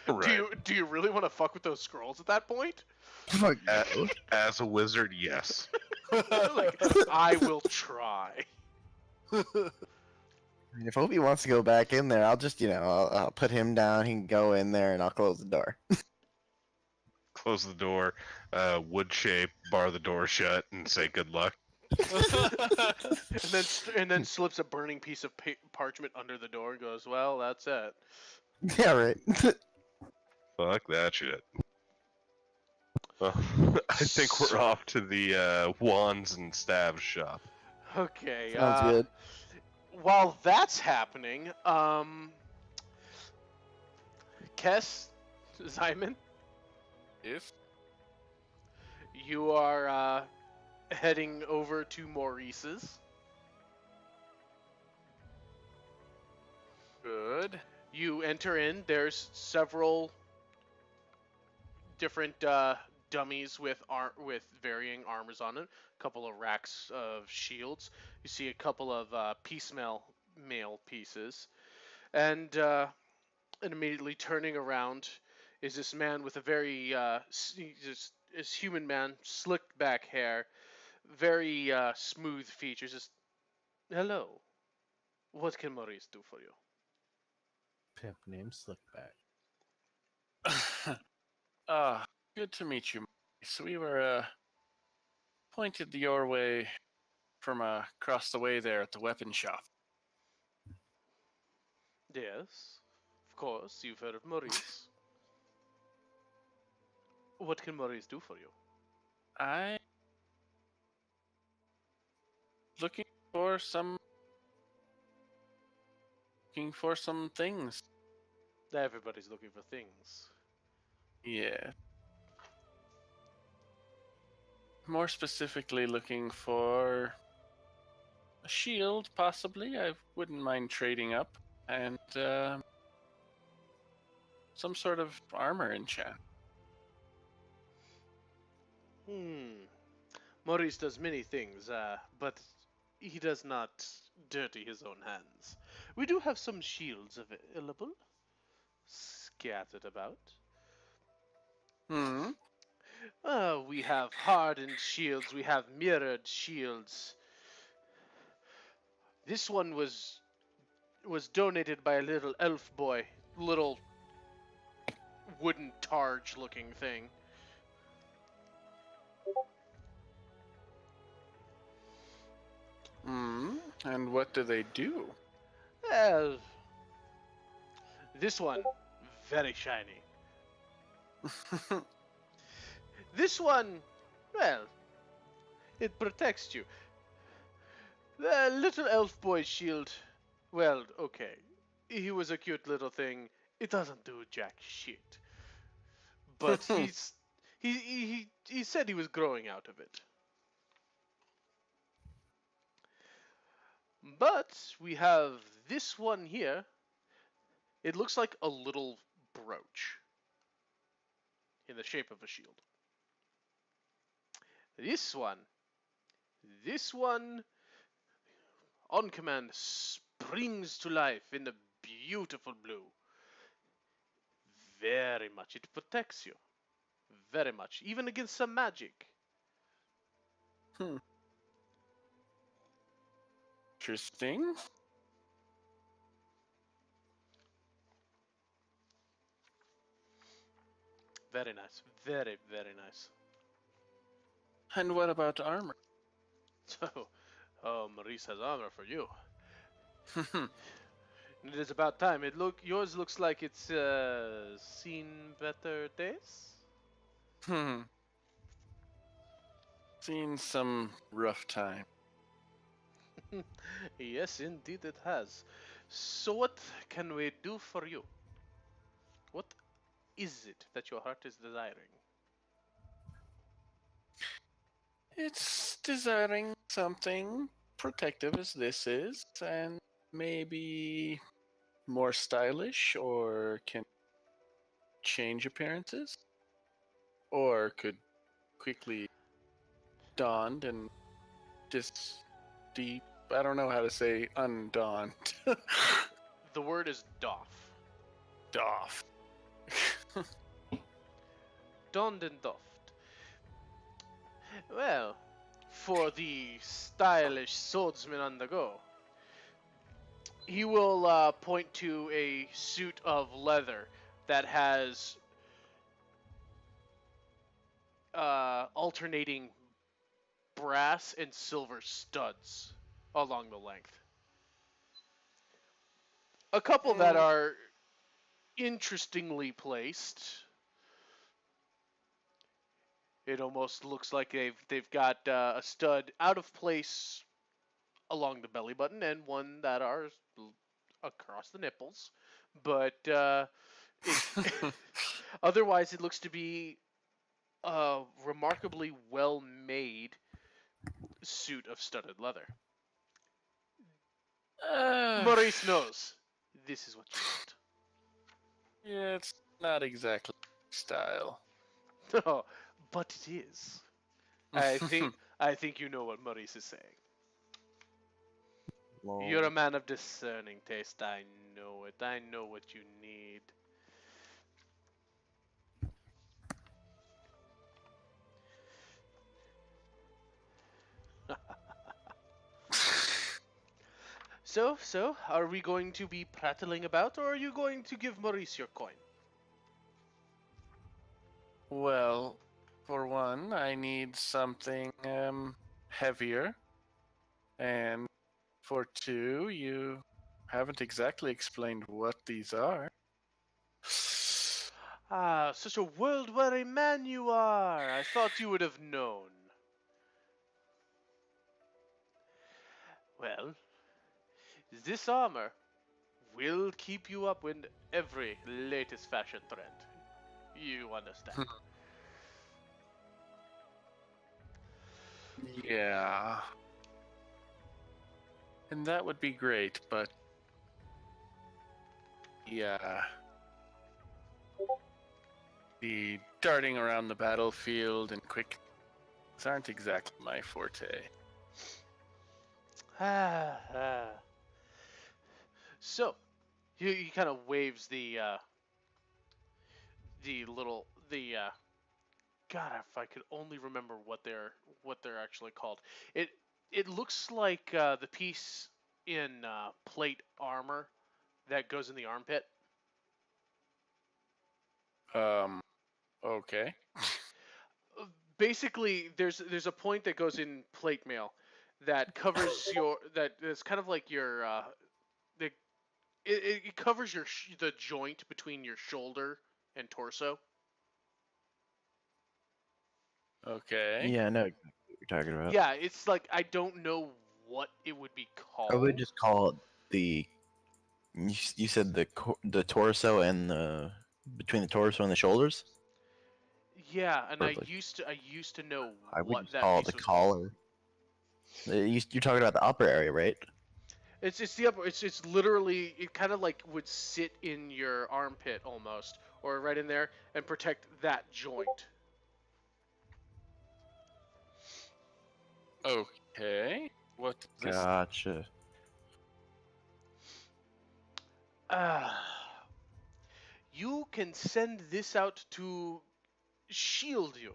right. Do you really want to fuck with those scrolls at that point? Fuck no. As a wizard, yes. Like, I will try. If Opie wants to go back in there, I'll just, I'll put him down. He can go in there, and I'll close the door. Close the door, wood shape, bar the door shut, and say good luck. and then slips a burning piece of parchment under the door and goes, "Well, that's it." Yeah, right. Fuck that shit. Well, I think we're off to the wands and staves shop. Okay. Sounds good. While that's happening, Kess, Zyman, If you are heading over to Maurice's. good. You enter in. There's several different dummies with varying armors on it. A couple of racks of shields. You see a couple of piecemeal mail pieces, and immediately turning around is this man with a very just human man, slicked back hair, very smooth features. Just, hello, What can Maurice do for you? Pimp named Slickback. Good to meet you. So we were pointed your way from across the way there at the weapon shop. Yes, of course, you've heard of Maurice. What can Maurice do for you? I looking for some things. Everybody's looking for things. Yeah. More specifically, looking for a shield, possibly. I wouldn't mind trading up, and some sort of armor enchant. Maurice does many things, but he does not dirty his own hands. We do have some shields available, scattered about. We have hardened shields, we have mirrored shields. This one was donated by a little elf boy, little wooden targe looking thing. And what do they do? Well, this one, very shiny. This one, well, it protects you. The little elf boy's shield, well, okay. He was a cute little thing. It doesn't do jack shit. But he said he was growing out of it. But we have this one here. It looks like a little brooch in the shape of a shield. This one, on command, springs to life in the beautiful blue. Very much. It protects you. Very much. Even against some magic. Interesting. Very nice. Very, very nice. And what about armor? So, Maurice has armor for you. It is about time. Yours looks like it's seen better days. Seen some rough time. Yes, indeed it has. So what can we do for you? What is it that your heart is desiring? It's desiring something protective as this is, and maybe more stylish, or can change appearances, or could quickly donned and I don't know how to say undonned. The word is doff. Doff. Donned and doffed. Well, for the stylish swordsman on the go, he will point to a suit of leather that has alternating brass and silver studs along the length. A couple that are interestingly placed. It almost looks like they've got a stud out of place along the belly button and one that are across the nipples, but otherwise it looks to be a remarkably well made suit of studded leather. Maurice knows this is what you Yeah, it's not exactly style. want. No, but it is. I think you know what Maurice is saying. You're a man of discerning taste. I know it. I know what you need. So, are we going to be prattling about, or are you going to give Maurice your coin? Well, for one, I need something heavier, and for two, you haven't exactly explained what these are. Ah, such a world-weary man you are! I thought you would have known. Well, this armor will keep you up with every latest fashion trend. You understand. Yeah. And that would be great, but yeah. The darting around the battlefield and quick aren't exactly my forte. Ah. So, he kind of waves the little God, if I could only remember what they're actually called. It it looks like the piece in plate armor that goes in the armpit. Okay. Basically, there's a point that goes in plate mail that covers your that is kind of like your the it covers the joint between your shoulder and torso. Okay. Yeah, I know exactly what you're talking about. Yeah, it's like I don't know what it would be called. I would just call it the. You said the torso and the between the torso and the shoulders. Yeah, and Perfect. I used to know I would what just that call it piece the was called. collar. You're talking about the upper area, right? It's the upper. It's literally it kind of like would sit in your armpit almost, or right in there, and protect that joint. Okay. What does this? Gotcha. You can send this out to shield you.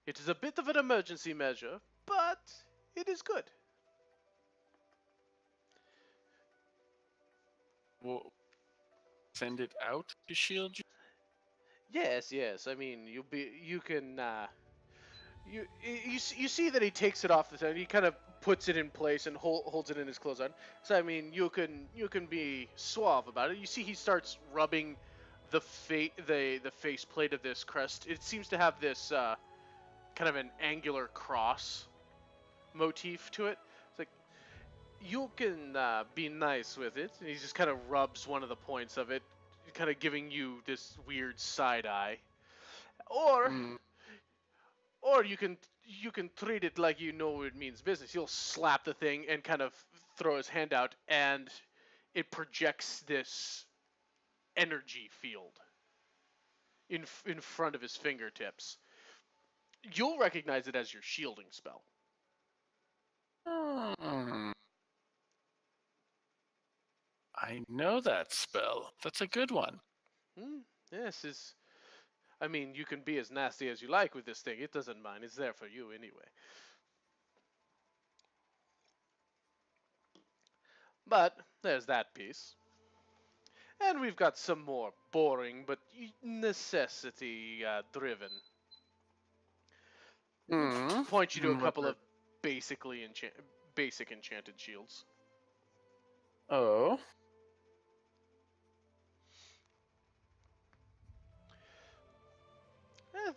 It is a bit of an emergency measure, but it is good. Well, send it out to shield you? Yes. I mean, you can you see that he takes it off the side. He kind of puts it in place and holds it in his clothes on. So I mean, you can be suave about it. You see, he starts rubbing the the faceplate of this crest. It seems to have this kind of an angular cross motif to it. It's like you can be nice with it. And he just kind of rubs one of the points of it, kind of giving you this weird side eye. Or Mm. or you can treat it like you know it means business. He'll slap the thing and kind of throw his hand out, and it projects this energy field in front of his fingertips. You'll recognize it as your shielding spell. Hmm. I know that spell. That's a good one. Yes, is. I mean, you can be as nasty as you like with this thing. It doesn't mind. It's there for you anyway. But there's that piece. And we've got some more boring but necessity driven. Hmm. Point you to a What couple are- of basic enchanted shields. Oh.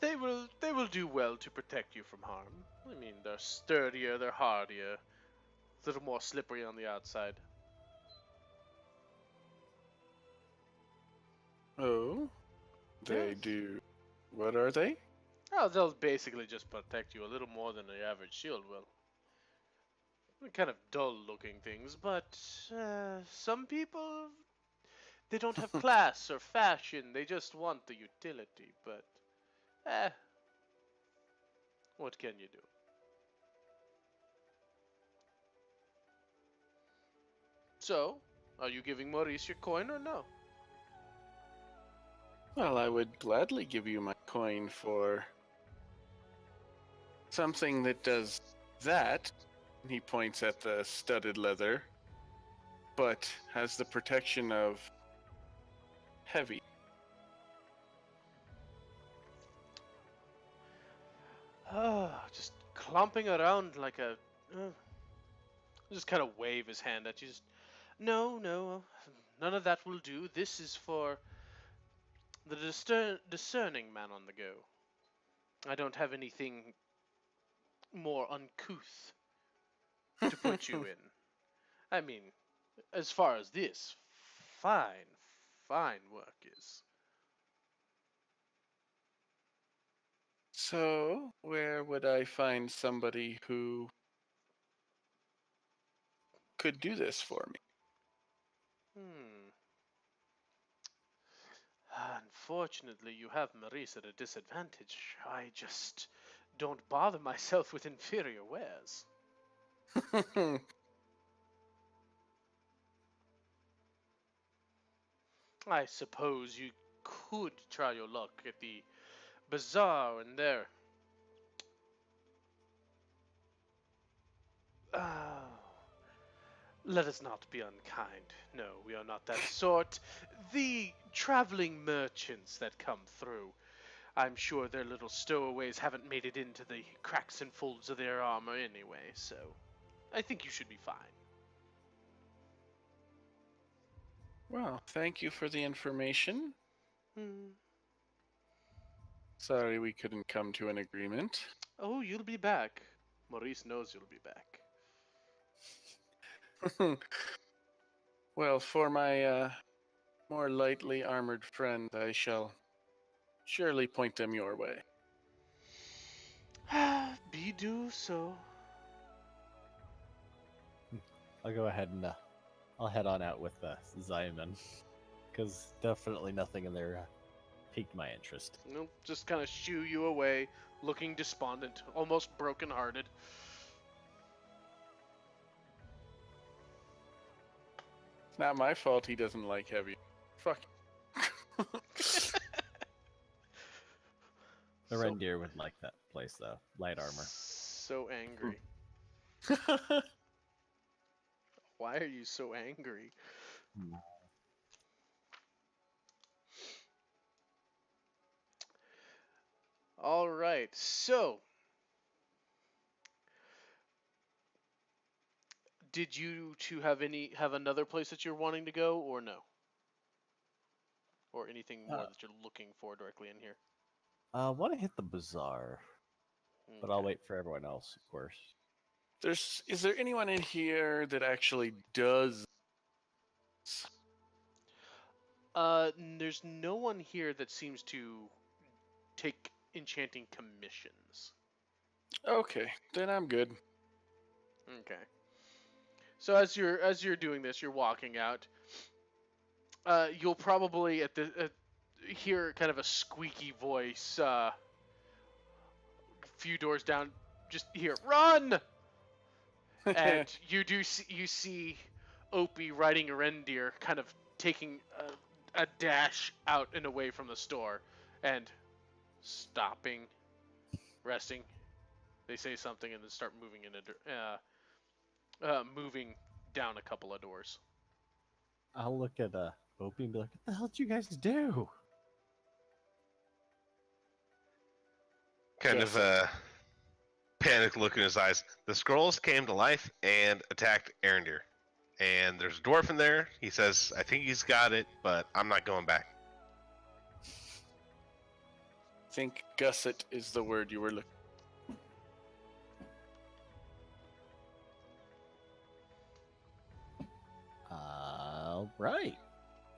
They will do well to protect you from harm. I mean, they're sturdier, they're hardier, a little more slippery on the outside. Oh. They Yes. do. What are they? Oh, they'll basically just protect you a little more than the average shield will. They're kind of dull-looking things, but some people they don't have class or fashion. They just want the utility. But what can you do? So, are you giving Maurice your coin or no? Well, I would gladly give you my coin for something that does that. He points at the studded leather, but has the protection of heavy. Just clomping around like a. Just kind of wave his hand at you. Just, no, none of that will do. This is for the discerning man on the go. I don't have anything more uncouth to put you in. I mean, as far as this, fine work is. So, where would I find somebody who could do this for me? Unfortunately, you have Maurice at a disadvantage. I just don't bother myself with inferior wares. I suppose you could try your luck at the bazaar in there. Let us not be unkind. No, we are not that sort. The traveling merchants that come through, I'm sure their little stowaways haven't made it into the cracks and folds of their armor anyway, so I think you should be fine. Well, thank you for the information. Sorry we couldn't come to an agreement. Oh, you'll be back. Maurice knows you'll be back. Well, for my more lightly armored friend, I shall surely point them your way. Be do so. I'll go ahead and I'll head on out with Zyman, because definitely nothing in there piqued my interest. Nope, just kind of shoo you away, looking despondent, almost broken-hearted. It's not my fault he doesn't like heavy. Fuck. The reindeer would like that place though. Light armor. So angry. Why are you so angry? All right, so did you two have another place that you're wanting to go, or no? Or anything more that you're looking for directly in here? I want to hit the bazaar, but I'll Okay. wait for everyone else, of course. Is there anyone in here that actually does? There's no one here that seems to take enchanting commissions. Okay, then I'm good. Okay. So as you're doing this, you're walking out. You'll probably hear kind of a squeaky voice. A few doors down, just hear "Run!" and you see Opie riding a reindeer, kind of taking a dash out and away from the store, and stopping, resting. They say something and then start moving moving down a couple of doors. I'll look at Opie and be like, "What the hell did you guys do?" Kind of a panicked look in his eyes. The scrolls came to life and attacked Erendir. And there's a dwarf in there. He says, I think he's got it, but I'm not going back. I think gusset is the word you were looking. Right.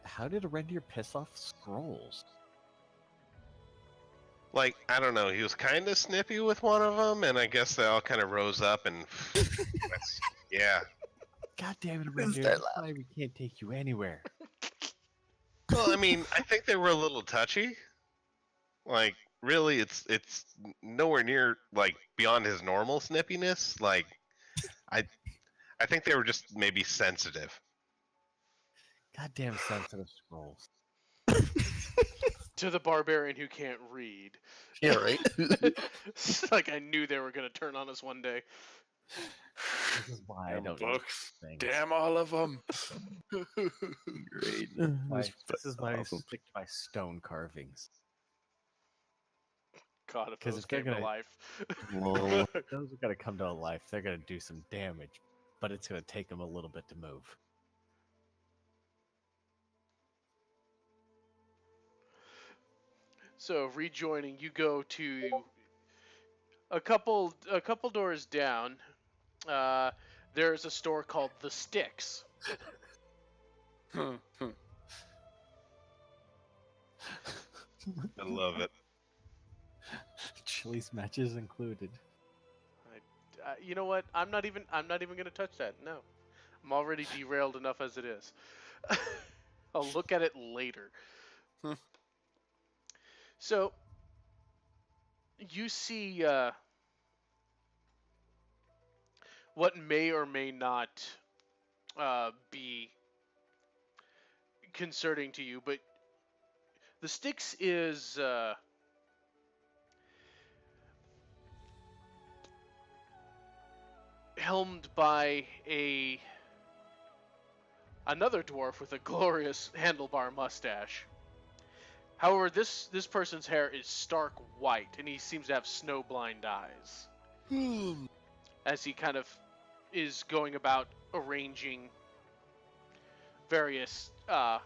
How did a reindeer piss off scrolls? Like, I don't know, he was kind of snippy with one of them, and I guess they all kind of rose up and... yeah. God damn it, reindeer. That's why we can't take you anywhere. Well, I mean, I think they were a little touchy. Like, really, it's nowhere near, like, beyond his normal snippiness. Like, I think they were just maybe sensitive. Goddamn sensitive scrolls. To the barbarian who can't read. Yeah, right. It's like I knew they were going to turn on us one day. This is why I Damn don't know books. things. Damn all of them. Great. This is why I awesome. stick to my stone carvings. God, if 'Cause those if they're came to gonna- life. Lol. Those are gonna come to life. They're gonna do some damage, but it's gonna take them a little bit to move. So rejoining, you go to a couple doors down. There's a store called The Sticks. I love it. Chili's matches included. You know what? I'm not even gonna touch that. No, I'm already derailed enough as it is. I'll look at it later. So you see what may or may not be concerning to you, but The Sticks is helmed by another dwarf with a glorious handlebar mustache. However, this person's hair is stark white, and he seems to have snowblind eyes. As he kind of is going about arranging various a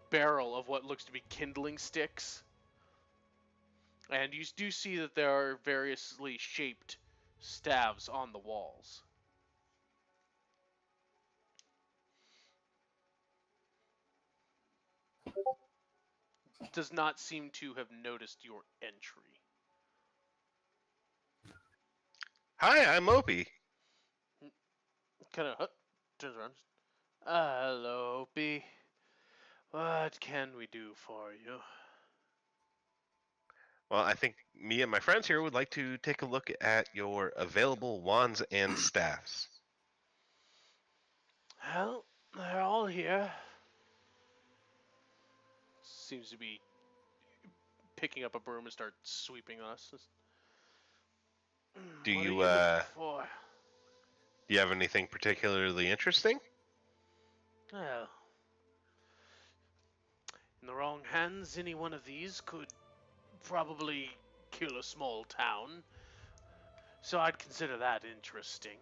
barrel of what looks to be kindling sticks. And you do see that there are variously shaped staves on the walls. Does not seem to have noticed your entry. Hi, I'm Opie. Kind of turns around. Hello, B. What can we do for you? Well, I think me and my friends here would like to take a look at your available wands and staffs. Well, they're all here. Seems to be picking up a broom and start sweeping us. Do What you, are you looking for? Do you have anything particularly interesting? Well, in the wrong hands, any one of these could probably kill a small town. So I'd consider that interesting.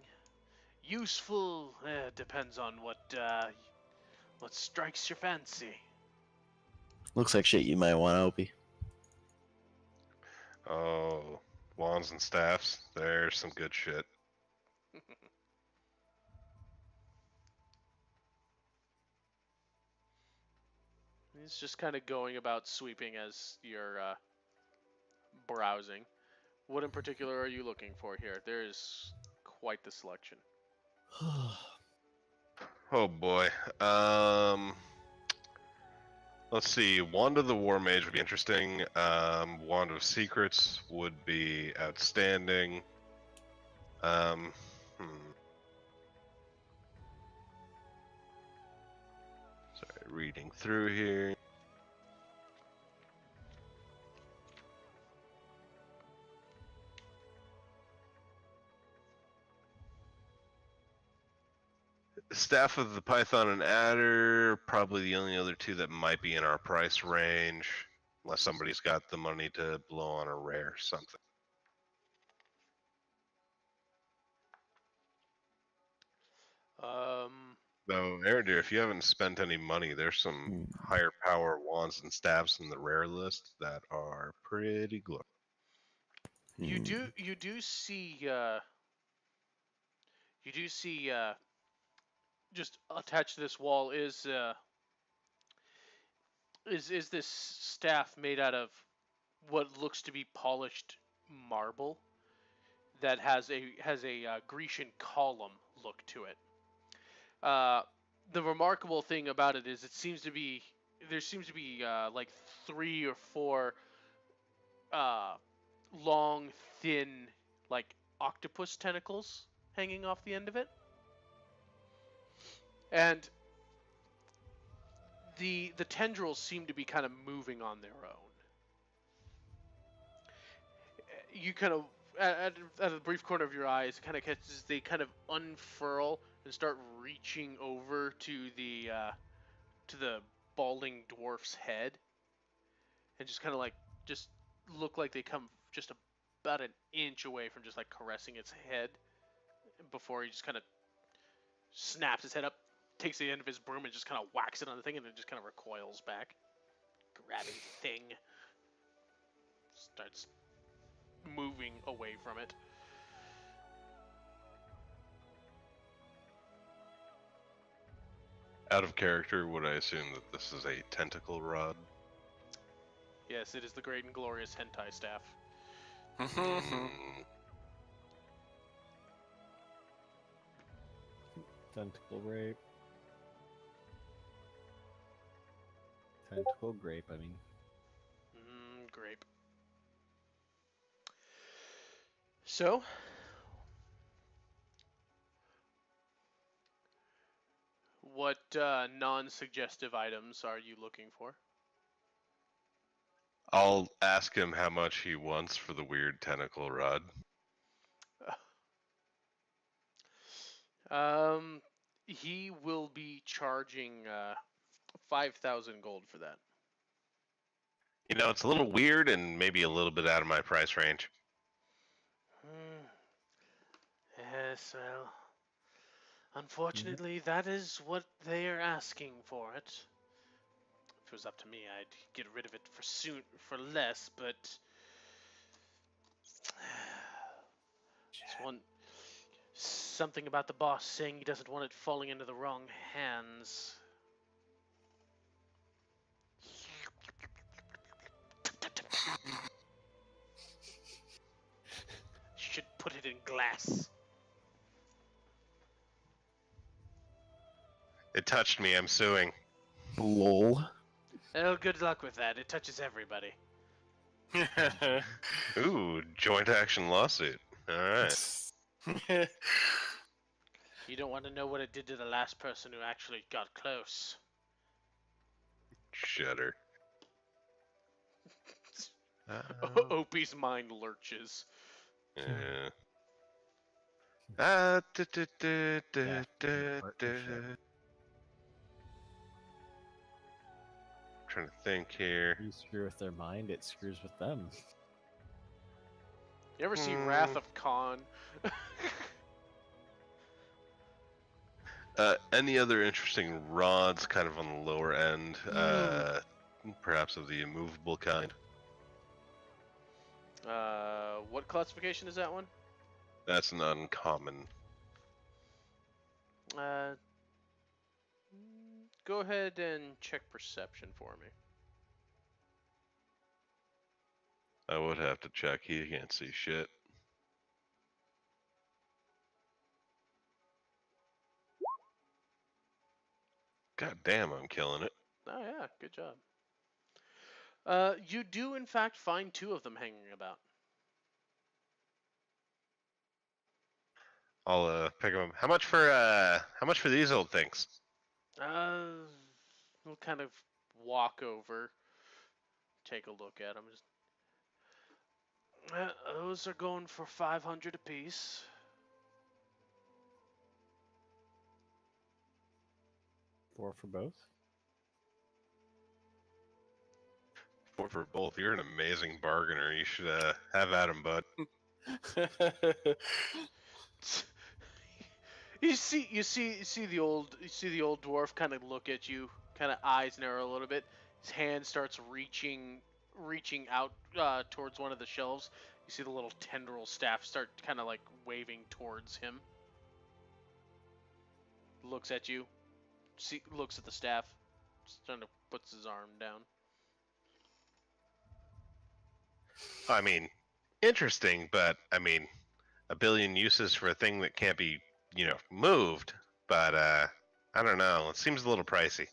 Useful, depends on what strikes your fancy. Looks like shit you might want, Opie. Oh, wands and staffs. There's some good shit. He's just kind of going about sweeping as you're browsing. What in particular are you looking for here? There's quite the selection. Oh boy. Let's see. Wand of the War Mage would be interesting. Wand of Secrets would be outstanding. Hmm. Sorry, reading through here. Staff of the Python and Adder, probably the only other two that might be in our price range, unless somebody's got the money to blow on a rare something. Though, Eridir, if you haven't spent any money, there's some higher power wands and staffs in the rare list that are pretty glorious. You do see just attached to this wall is this staff made out of what looks to be polished marble that has a Grecian column look to it. The remarkable thing about it is there seems to be like 3 or 4 long, thin, like octopus tentacles hanging off the end of it, and the tendrils seem to be kind of moving on their own. You kind of, at the brief corner of your eyes, it kind of catches. They kind of unfurl and start reaching over to the balding dwarf's head, and just kind of like just look like they come just about an inch away from just like caressing its head before he just kind of snaps his head up, takes the end of his broom and just kind of whacks it on the thing, and then just kind of recoils back, grabbing the thing, starts moving away from it. Out of character, would I assume that this is a tentacle rod? Yes, it is the great and glorious hentai staff. Mm, Tentacle rape. Tentacle grape, I mean. Grape. So, what non-suggestive items are you looking for? I'll ask him how much he wants for the weird tentacle rod. He will be charging 5,000 gold for that. You know, it's a little weird and maybe a little bit out of my price range. Yes, well, unfortunately, that is what they are asking for it. If it was up to me, I'd get rid of it for less, but something about the boss saying he doesn't want it falling into the wrong hands. Should put it in glass. It touched me, I'm suing. Lol. Oh, good luck with that. It touches everybody. Ooh, joint action lawsuit. Alright. You don't want to know what it did to the last person who actually got close. Shudder. Opie's mind lurches. Yeah. Trying to think here. You screw with their mind, it screws with them. You ever see Wrath of Khan? Any other interesting rods kind of on the lower end, perhaps of the immovable kind? What classification is that one? That's an uncommon. Go ahead and check perception for me. I would have to check. He can't see shit. God damn, I'm killing it. Oh yeah, good job. You do in fact find two of them hanging about. I'll pick them up. How much for these old things? We'll kind of walk over, take a look at them. Those are going for 500 apiece. Four for both? Four for both. You're an amazing bargainer. You should have at him, bud. You see the old dwarf kind of look at you, kind of eyes narrow a little bit. His hand starts reaching out towards one of the shelves. You see the little tendril staff start kind of like waving towards him. Looks at you. Looks at the staff. Just kind of puts his arm down. I mean, interesting, but I mean, a billion uses for a thing that can't be, moved. But I don't know. It seems a little pricey.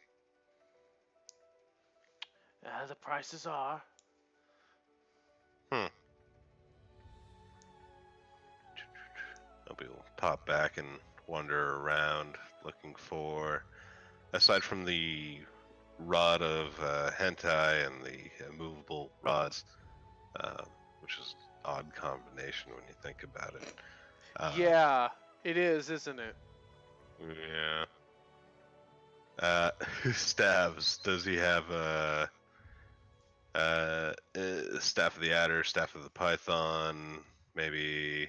The prices are. We'll pop back and wander around looking for, aside from the rod of hentai and the movable rods, which is odd combination when you think about it. Yeah, it is, isn't it? Yeah. Staves. Does he have Staff of the Adder, Staff of the Python, maybe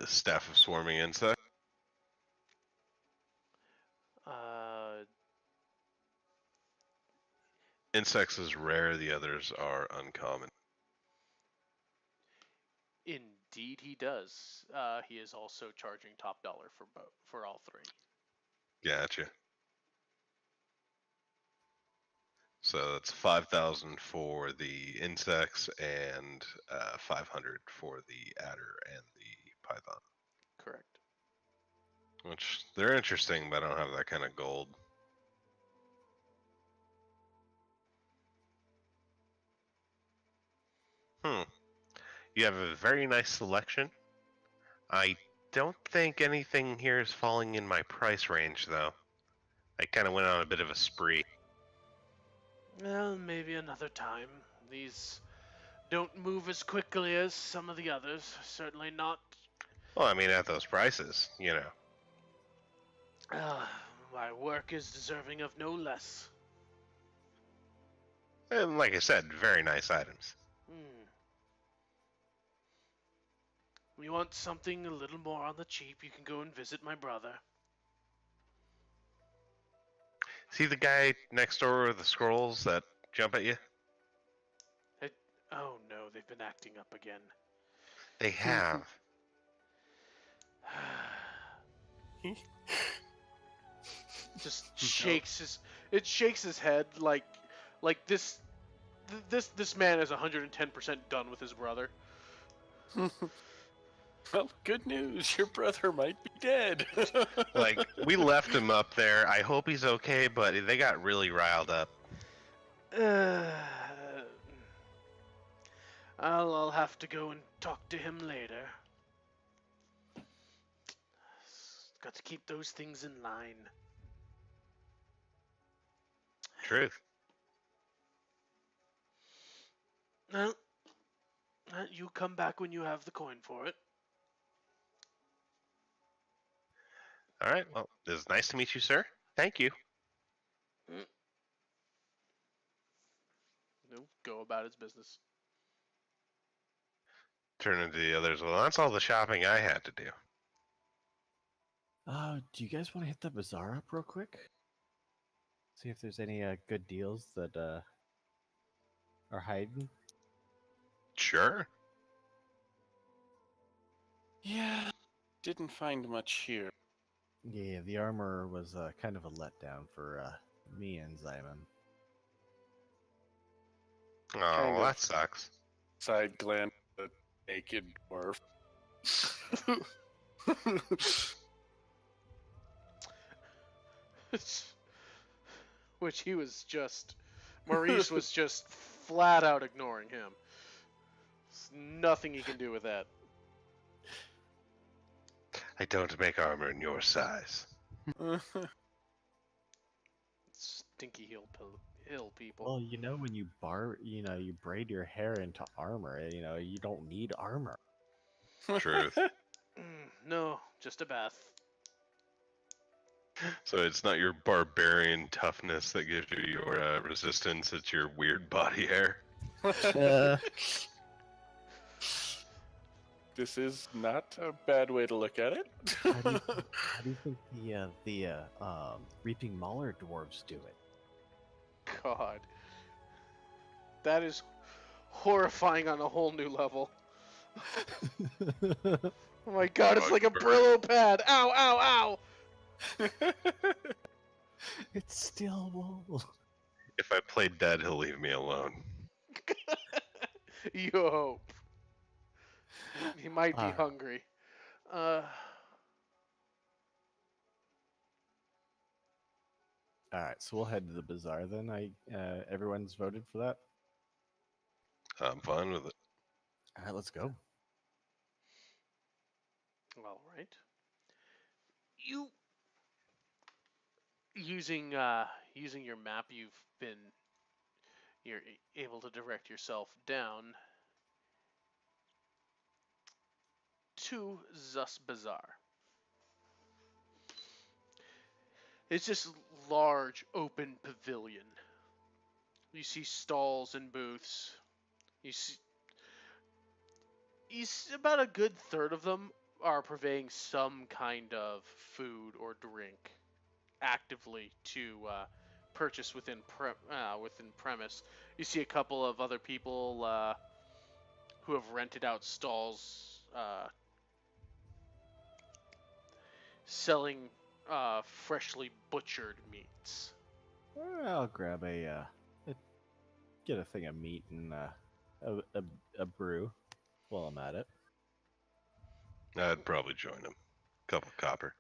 Staff of Swarming Insect? Uh, Insects is rare, the others are uncommon. Indeed, he does. He is also charging top dollar for all three. Gotcha. So that's 5,000 for the insects and 500 for the adder and the python. Correct. Which they're interesting, but I don't have that kind of gold. You have a very nice selection. I don't think anything here is falling in my price range, though. I kind of went on a bit of a spree. Well, maybe another time. These don't move as quickly as some of the others. Certainly not. Well, I mean, at those prices, you know. My work is deserving of no less. And like I said, very nice items. You want something a little more on the cheap, you can go and visit my brother. See the guy next door with the scrolls that jump at you? Oh no, they've been acting up again. They have. Just shakes his head like this man is 110% done with his brother. Well, good news. Your brother might be dead. Like, we left him up there. I hope he's okay, but they got really riled up. I'll have to go and talk to him later. Got to keep those things in line. Truth. Well, you come back when you have the coin for it. All right. Well, it was nice to meet you, sir. Thank you. No, go about his business. Turn into the others. Well, that's all the shopping I had to do. Do you guys want to hit the bazaar up real quick? See if there's any good deals that are hiding. Sure. Yeah, didn't find much here. Yeah, the armor was kind of a letdown for me and Simon. Oh, Kind of. that sucks. Side glance at the naked dwarf. Which Maurice was just flat out ignoring him. There's nothing he can do with that. I don't make armor in your size. Stinky hill people. Well, when you you braid your hair into armor, you don't need armor. Truth. No, just a bath. So it's not your barbarian toughness that gives you your resistance, it's your weird body hair. This is not a bad way to look at it. How do you think the Reaping Mauler dwarves do it? God. That is horrifying on a whole new level. Oh my god, it's like a Brillo pad! Ow, ow, ow! It's still wool. If I play dead, he'll leave me alone. You hope. He might be hungry. Alright, so we'll head to the bazaar then. Everyone's voted for that? I'm fine with it. Alright, let's go. All right. You using your map, you're able to direct yourself down to Zus Bazaar. It's this large open pavilion. You see stalls and booths. You see about a good third of them are purveying some kind of food or drink actively to purchase within premise. You see a couple of other people who have rented out stalls selling freshly butchered meats. I'll grab get a thing of meat and a brew while I'm at it. I'd probably join him. Couple copper.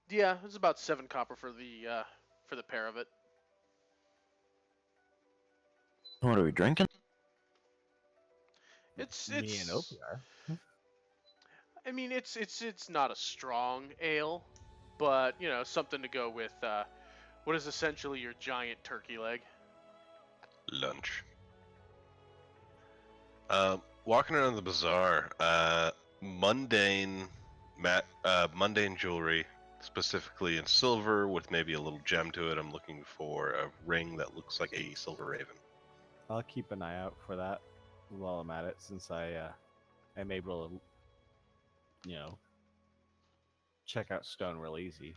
Yeah, it's about 7 copper for the pair of it. What are we drinking? It's Me and Opie are. I mean, it's not a strong ale, but something to go with what is essentially your giant turkey leg. Lunch. Walking around the bazaar, mundane jewelry, specifically in silver with maybe a little gem to it. I'm looking for a ring that looks like a silver raven. I'll keep an eye out for that while I'm at it, since I am able to, check out stone real easy.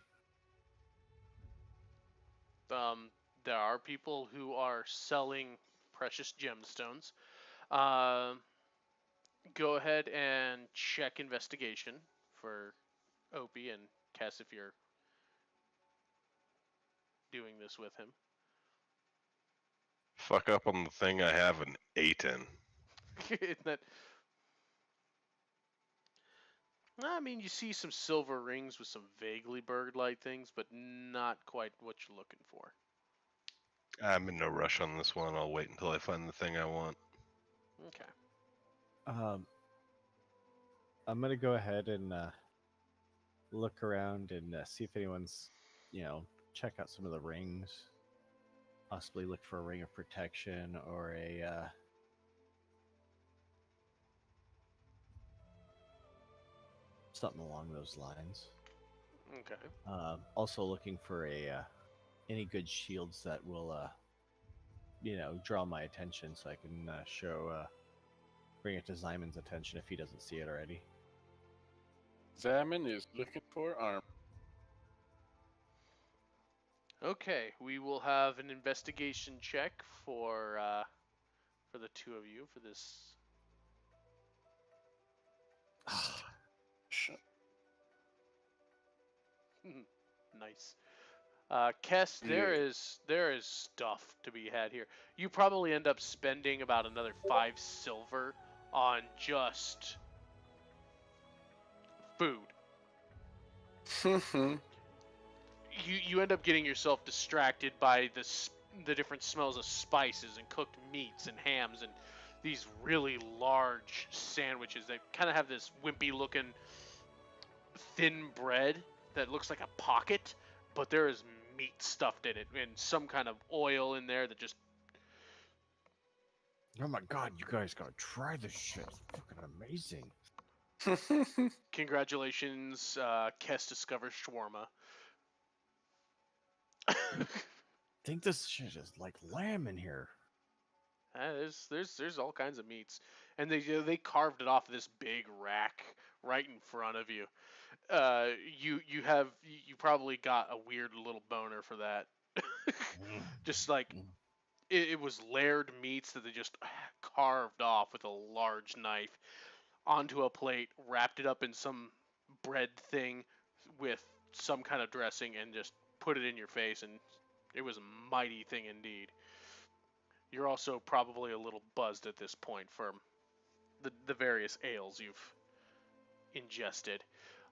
There are people who are selling precious gemstones. Uh, Go ahead and check investigation for Opie and Kess if you're doing this with him. Fuck up on the thing I have an 8 in. Isn't that? I mean, you see some silver rings with some vaguely bird-like things, but not quite what you're looking for. I'm in no rush on this one. I'll wait until I find the thing I want. Okay. I'm gonna go ahead and look around and see if anyone's, check out some of the rings. Possibly look for a ring of protection or a something along those lines. Okay. Also looking for any good shields that will draw my attention, so I can bring it to Zymon's attention if he doesn't see it already. Zaman is looking for armor. Okay, we will have an investigation check for the two of you for this. Shit. Nice. Kess, there Yeah. is stuff to be had here. You probably end up spending about another 5 silver on just food. You end up getting yourself distracted by the different smells of spices and cooked meats and hams and these really large sandwiches that kind of have this wimpy looking thin bread that looks like a pocket, but there is meat stuffed in it and some kind of oil in there that just... Oh my god, you guys gotta try this shit. It's fucking amazing. Congratulations, Kess discovers shawarma. I think this shit is like lamb in here. There's all kinds of meats, and they carved it off this big rack right in front of you. You probably got a weird little boner for that. Just like it was layered meats that they just carved off with a large knife onto a plate, wrapped it up in some bread thing with some kind of dressing, and just put it in your face, and it was a mighty thing indeed. You're also probably a little buzzed at this point from the various ales you've ingested.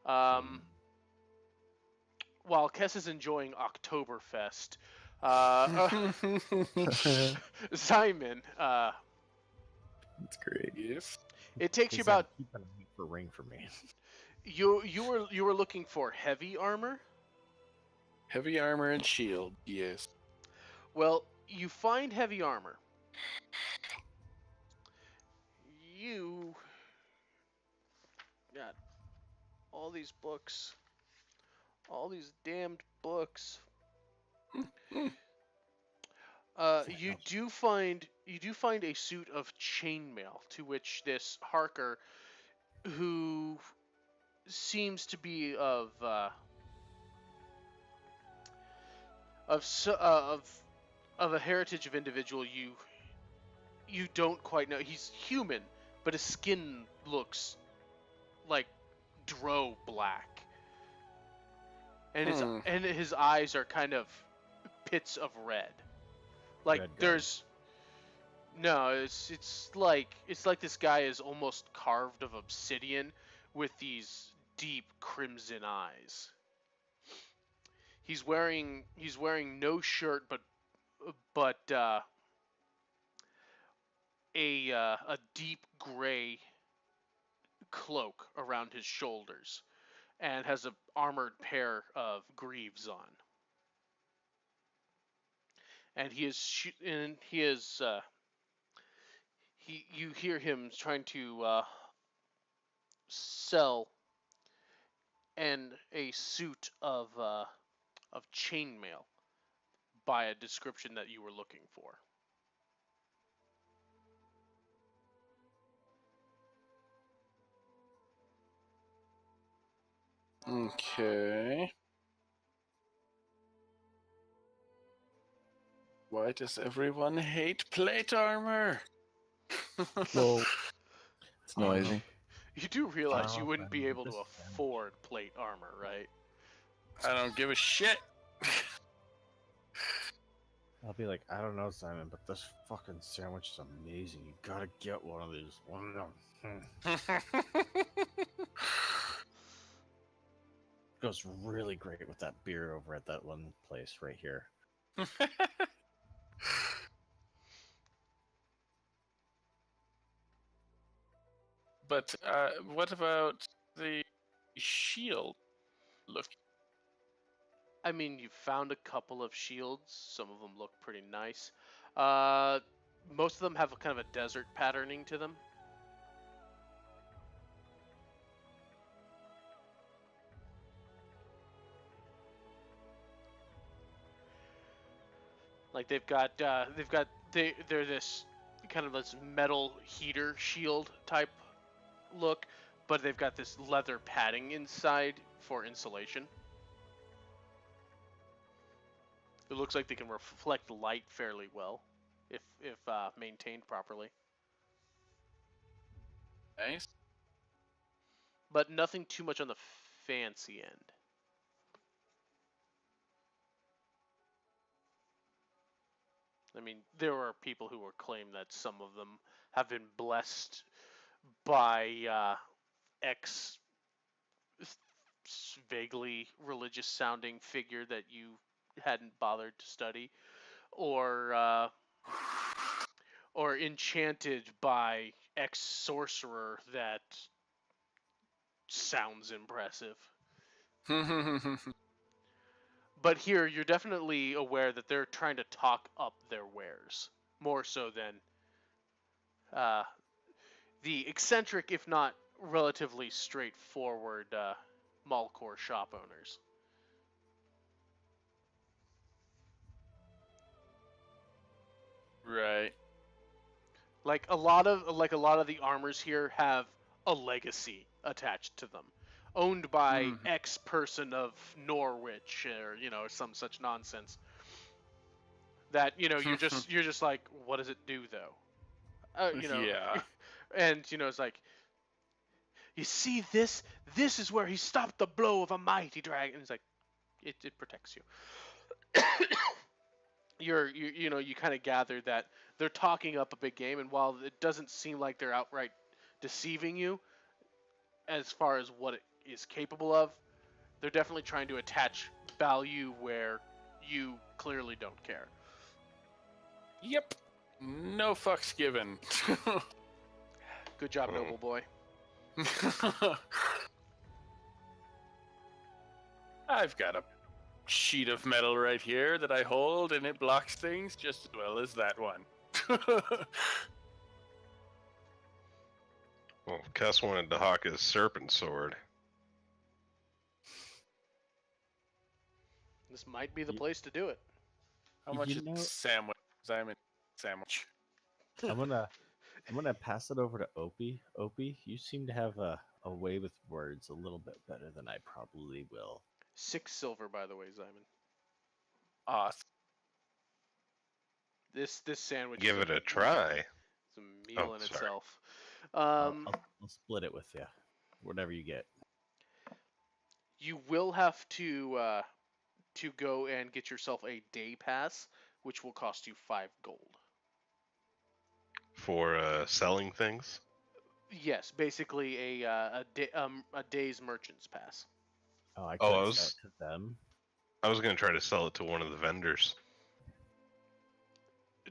While Kess is enjoying Oktoberfest, Simon, That's great. Yes. it takes you about... Keep an eye for ring for me. You were looking for heavy armor. Heavy armor and shield. Yes. Well, you find heavy armor. You got all these books. All these damned books. You do find a suit of chainmail to which this Harker, who seems to be of a heritage of individual you don't quite know. He's human, but his skin looks like Drow black, and his eyes are kind of pits of red. Like Red guy. there's no, it's like this guy is almost carved of obsidian with these deep crimson eyes. He's wearing no shirt but a deep gray cloak around his shoulders and has a armored pair of greaves on. And you hear him trying to sell a suit of chainmail by a description that you were looking for. Okay. Why does everyone hate plate armor? Well, it's noisy. You do realize you Oh, wouldn't be man, able to this is afford plate armor, right? I don't give a shit. I'll be like, I don't know, Simon, but this fucking sandwich is amazing. You gotta get one of these. One of them. Goes really great with that beer over at that one place right here. But what about the shield? Look. I mean, you found a couple of shields. Some of them look pretty nice. Most of them have a kind of a desert patterning to them. Like they're this kind of this metal heater shield type look, but they've got this leather padding inside for insulation. It looks like they can reflect light fairly well, if maintained properly. Nice. But nothing too much on the fancy end. I mean, there are people who will claim that some of them have been blessed by ex vaguely religious sounding figure that you hadn't bothered to study, or enchanted by ex sorcerer that sounds impressive. But here, you're definitely aware that they're trying to talk up their wares more so than the eccentric, if not relatively straightforward, Mallcore shop owners. Right. Like a lot of the armors here have a legacy attached to them, owned by X person of Norwich, or some such nonsense. That you're just like, what does it do though? Yeah. And it's like, you see this is where he stopped the blow of a mighty dragon. It's like, it protects you. You kind of gather that they're talking up a big game, and while it doesn't seem like they're outright deceiving you as far as what it is capable of, they're definitely trying to attach value where you clearly don't care. Yep. No fucks given. Good job, noble boy. I've got a sheet of metal right here that I hold, and it blocks things just as well as that one. Well, Cuss wanted to hawk his serpent sword. This might be the You- place to do it. How much You is know- sandwich? I'm in sandwich. I'm gonna pass it over to Opie. Opie, you seem to have a way with words a little bit better than I probably will. 6 silver, by the way, Simon. Awesome. This sandwich Give is it a try. It's a meal Oh, in sorry. itself. I'll split it with you, whatever you get. You will have to go and get yourself a day pass, which will cost you 5 gold. For selling things. Yes, basically a day's merchant's pass. Oh, I Oh, could I sell was- it to them. I was gonna try to sell it to one of the vendors.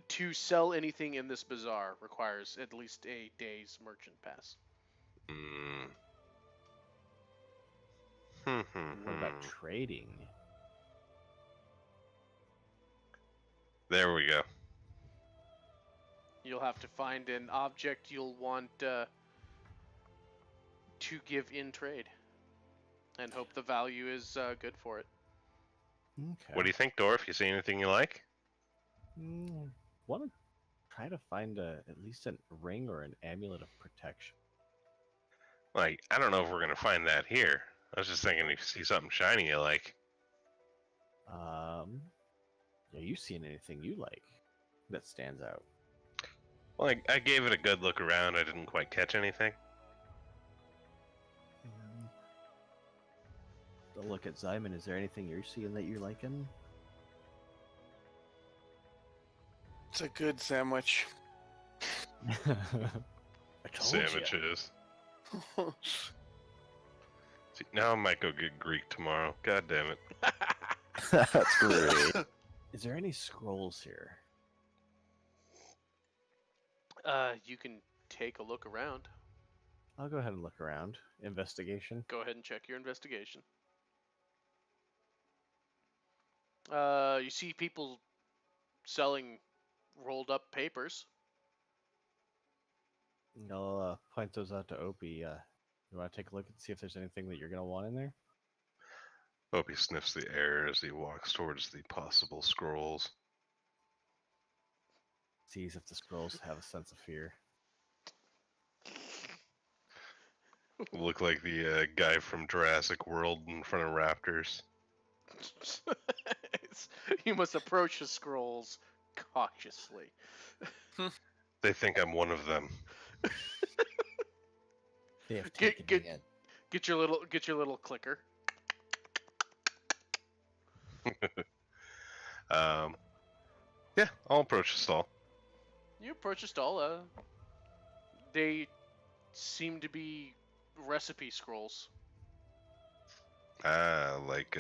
To sell anything in this bazaar requires at least a day's merchant pass. Mm. What about trading? There we go. You'll have to find an object you'll want to give in trade, and hope the value is good for it. Okay. What do you think, Dorf? You see anything you like? Want to try to find at least a ring or an amulet of protection. Like, I don't know if we're gonna find that here. I was just thinking if you see something shiny you like. Are you seeing anything you like that stands out? Well, I gave it a good look around. I didn't quite catch anything. To look at Simon, is there anything you're seeing that you're liking? It's a good sandwich. I told ya. Sandwiches. See, now I might go get Greek tomorrow. God damn it. That's great. Is there any scrolls here? You can take a look around. I'll go ahead and look around. Investigation. Go ahead and check your investigation. You see people selling rolled up papers. I'll point those out to Opie. You want to take a look and see if there's anything that you're gonna want in there? Hope he sniffs the air as he walks towards the possible scrolls. Sees if the scrolls have a sense of fear. Look like the guy from Jurassic World in front of raptors. You must approach the scrolls cautiously. They think I'm one of them. They have Get- taken get- me in. Get your little clicker. Yeah, I'll approach the stall. You approach a stall. They seem to be recipe scrolls. Like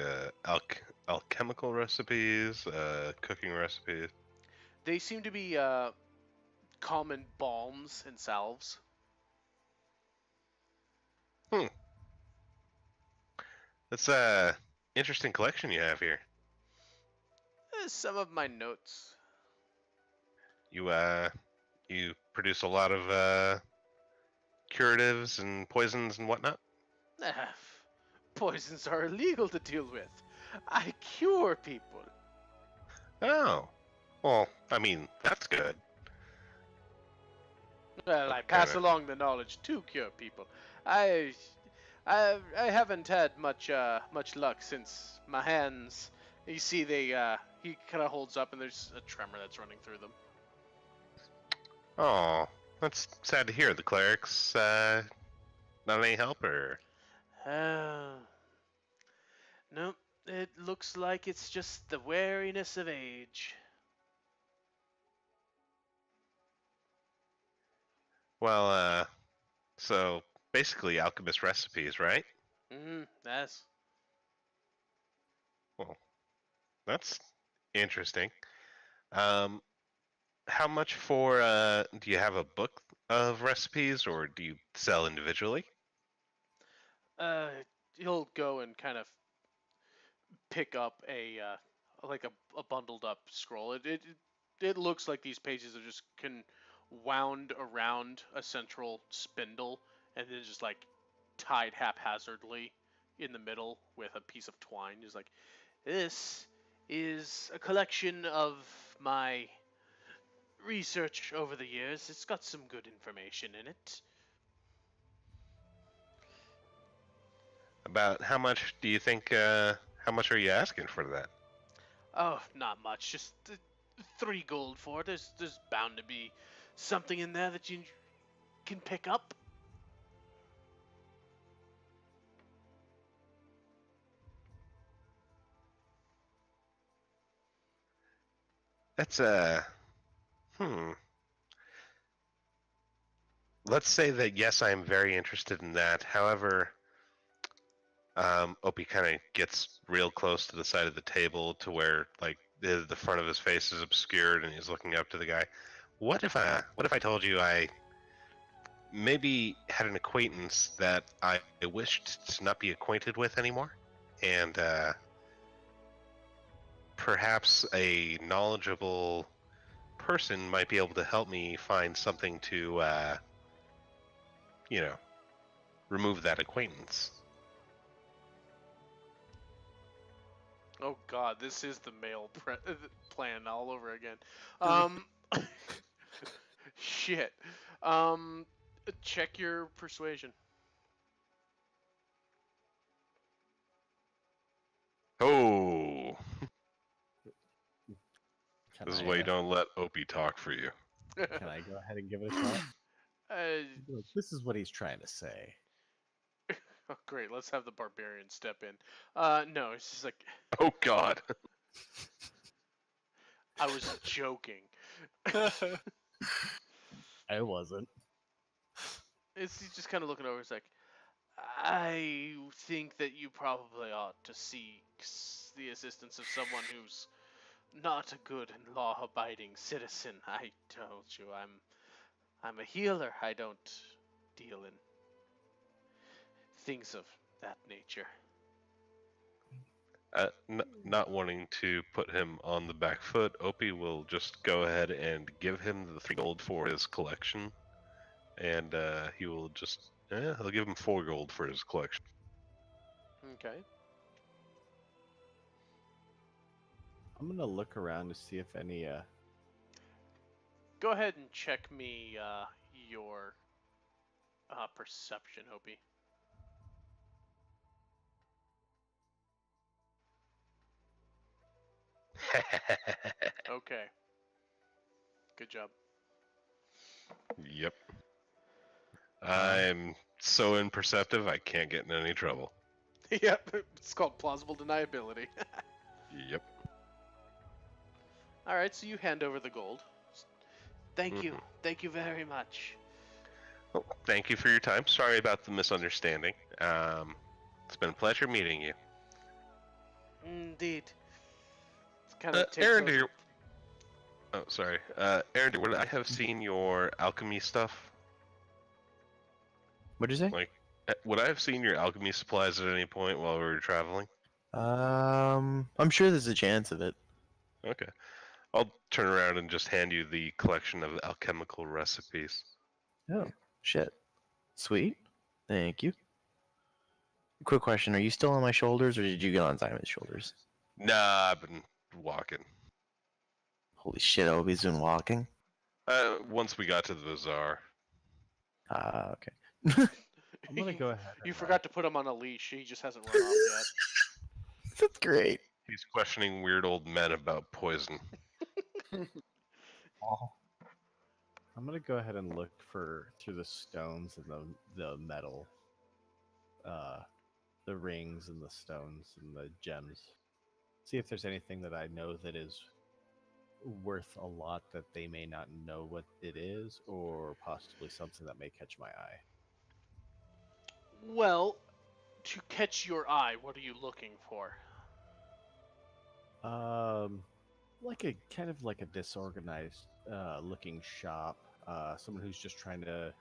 alchemical recipes, cooking recipes. They seem to be common balms and salves. That's interesting collection you have here. Some of my notes. You produce a lot of curatives and poisons and whatnot. Poisons are illegal to deal with. I cure people. Oh, well, I mean that's good. Well, I What pass kinda- along the knowledge to cure people. I haven't had much luck since my hands. You see, he kind of holds up, and there's a tremor that's running through them. Oh, that's sad to hear. The clerics not any help or. No, it looks like it's just the wariness of age. Well, so basically alchemist recipes, right? Yes. Well, that's interesting. How much for, do you have a book of recipes or do you sell individually? He'll go and kind of pick up a like a bundled up scroll. it looks like these pages are just wound around a central spindle and then just like tied haphazardly in the middle with a piece of twine. Just like, this is a collection of my research over the years. It's got some good information in it. About how much do you think? How much are you asking for that? Oh, not much. Just 3 gold for it. There's bound to be something in there that you can pick up. That's hmm. Let's say that yes, I am very interested in that. However, Opie kind of gets real close to the side of the table to where like the front of his face is obscured, and he's looking up to the guy. What if I told you I maybe had an acquaintance that I wished to not be acquainted with anymore, and perhaps a knowledgeable person might be able to help me find something to, remove that acquaintance. Oh god, this is the male plan all over again. Shit. Check your persuasion. Oh, Can this is I, why you don't let Opie talk for you. Can I go ahead and give it a shot? Uh, Look, this is what he's trying to say. oh, great. Let's have the barbarian step in. No, it's just like, Oh God. I was joking. I wasn't. He's just kind of looking over. It's like, I think that you probably ought to seek the assistance of someone who's not a good and law-abiding citizen. I told you, I'm a healer. I don't deal in things of that nature. Not wanting to put him on the back foot, Opie will just go ahead and give him the 3 gold for his collection, and he will just he'll give him 4 gold for his collection. Okay. I'm gonna look around to see if any Go ahead and check me your perception, Opie. Okay. Good job. Yep. I'm so imperceptive I can't get in any trouble. Yep, it's called plausible deniability. Yep. All right, so you hand over the gold. Thank you. Mhm. Thank you very much. Well, thank you for your time. Sorry about the misunderstanding. It's been a pleasure meeting you. Indeed. It's kind of Aaron, dear. Oh, sorry. Aaron, dear, would I have seen your alchemy stuff? What'd you say? Like, would I have seen your alchemy supplies at any point while we were traveling? I'm sure there's a chance of it. Okay. I'll turn around and just hand you the collection of alchemical recipes. Oh, shit. Sweet. Thank you. Quick question: are you still on my shoulders, or did you get on Simon's shoulders? Nah, I've been walking. Holy shit! Obi's been walking. Once we got to the bazaar. Ah, okay. I'm gonna go ahead. You And, forgot to put him on a leash. He just hasn't run off That's great. He's questioning weird old men about poison. I'm gonna go ahead and look through the stones and the metal, the rings and the stones and the gems. See if there's anything that I know that is worth a lot that they may not know what it is, or possibly something that may catch my eye. yet. Well, to catch your eye, what are you looking for? Like a kind of like a disorganized looking shop. Someone who's just trying to,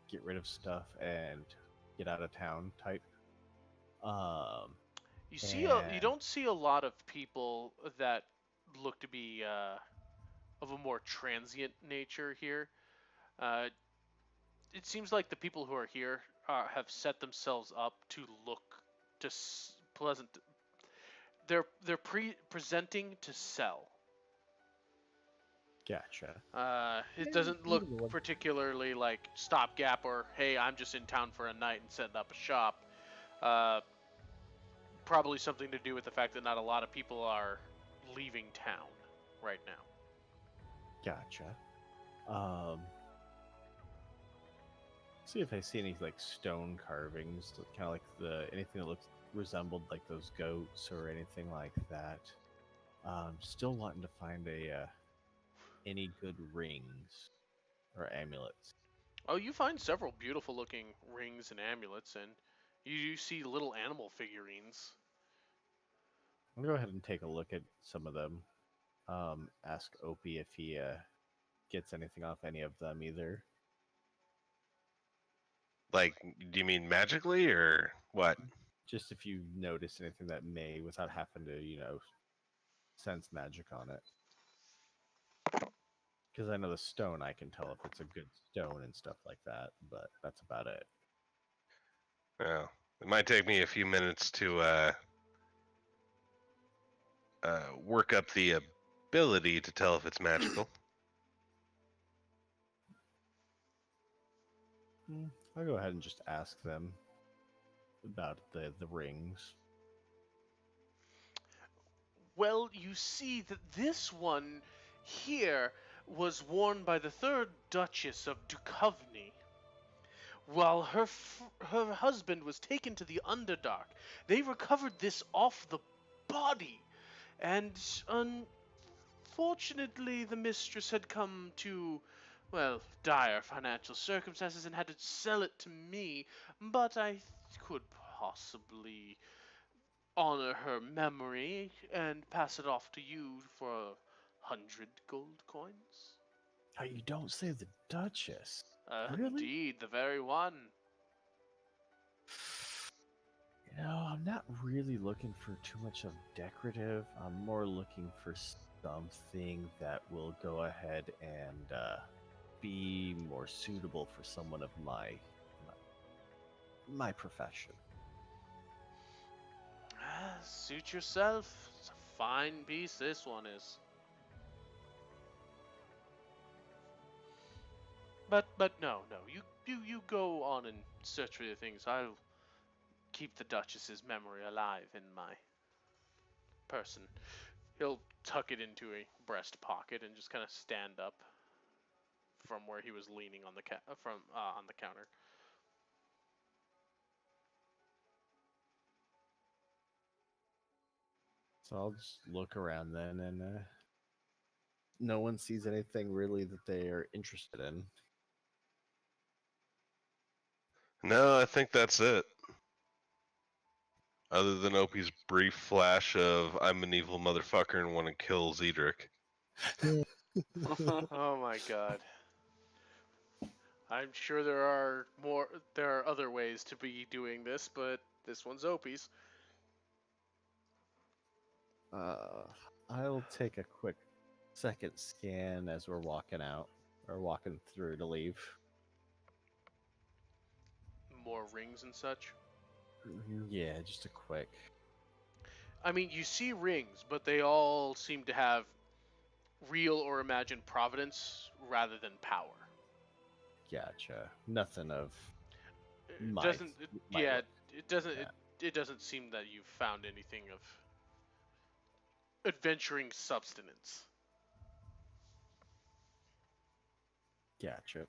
get rid of stuff and get out of town type. You don't see a lot of people that look to be of a more transient nature here. Uh, it seems like the people who are here have set themselves up to look to pleasant. They're presenting to sell. Gotcha. It Yeah, doesn't these look are the ones- particularly like stopgap or hey, I'm just in town for a night and setting up a shop. Uh, Probably something to do with the fact that not a lot of people are leaving town right now. Gotcha. See if I see any like stone carvings, kind of like anything that looks resembled like those goats or anything like that. Still wanting to find any good rings or amulets. Oh, you find several beautiful looking rings and amulets, and you see little animal figurines. I'll go ahead and take a look at some of them. Ask Opie if he gets anything off any of them either. Like, do you mean magically or what? Just if you notice anything that may, without having to, sense magic on it. Because I know the stone, I can tell if it's a good stone and stuff like that, but that's about it. Well, it might take me a few minutes to work up the ability to tell if it's magical. I'll go ahead and just ask them about the rings. Well, you see that this one here was worn by the third Duchess of Duchovny. While her husband was taken to the Underdark, they recovered this off the body, and unfortunately the mistress had come to, well, dire financial circumstances and had to sell it to me, but I could possibly honor her memory and pass it off to you for 100 gold coins. Oh, you don't say the Duchess. Really? Indeed, the very one. I'm not really looking for too much of decorative. I'm more looking for something that will go ahead and be more suitable for someone of my profession. Suit yourself. It's a fine piece this one is. But no. You go on and search for your things. I'll keep the Duchess's memory alive in my person. He'll tuck it into a breast pocket and just kind of stand up from where he was leaning on the on the counter. So I'll just look around then, and no one sees anything really that they are interested in. No, I think that's it. Other than Opie's brief flash of "I'm an evil motherfucker and want to kill Zedric." Oh my god. I'm sure there are other ways to be doing this, but this one's Opie's. I'll take a quick second scan as we're walking out or walking through to leave. More rings and such. Yeah, just a quick. I mean, you see rings, but they all seem to have real or imagined providence rather than power. Gotcha. Nothing of. It doesn't. might It doesn't. yeah. It doesn't seem that you've found anything of adventuring substance. Gotcha.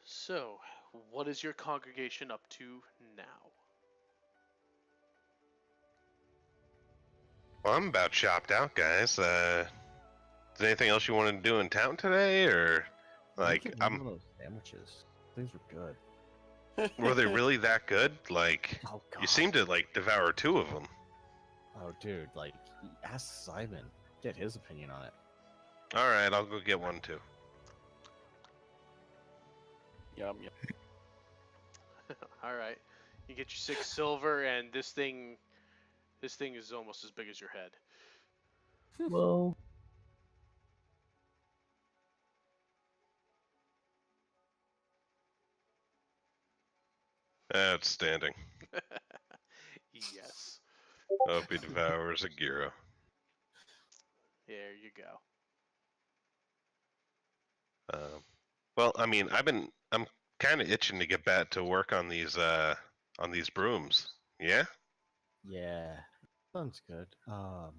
So, what is your congregation up to now? Well, I'm about chopped out, guys. Is there anything else you wanted to do in town today, or like Look at one of those sandwiches. Things were good. were they really that good? Like, Oh god. you seem to like devour 2 of them. Oh dude, like ask Simon. Get his opinion on it. All right, I'll go get one too. Yum. All right, you get your 6 silver, and this thing This thing is almost as big as your head. Well, Outstanding. Yes. Hope he devours a gyro. There you go. Well, I mean, I'm kind of itching to get back to work on these brooms. Yeah. Yeah, sounds good. I'll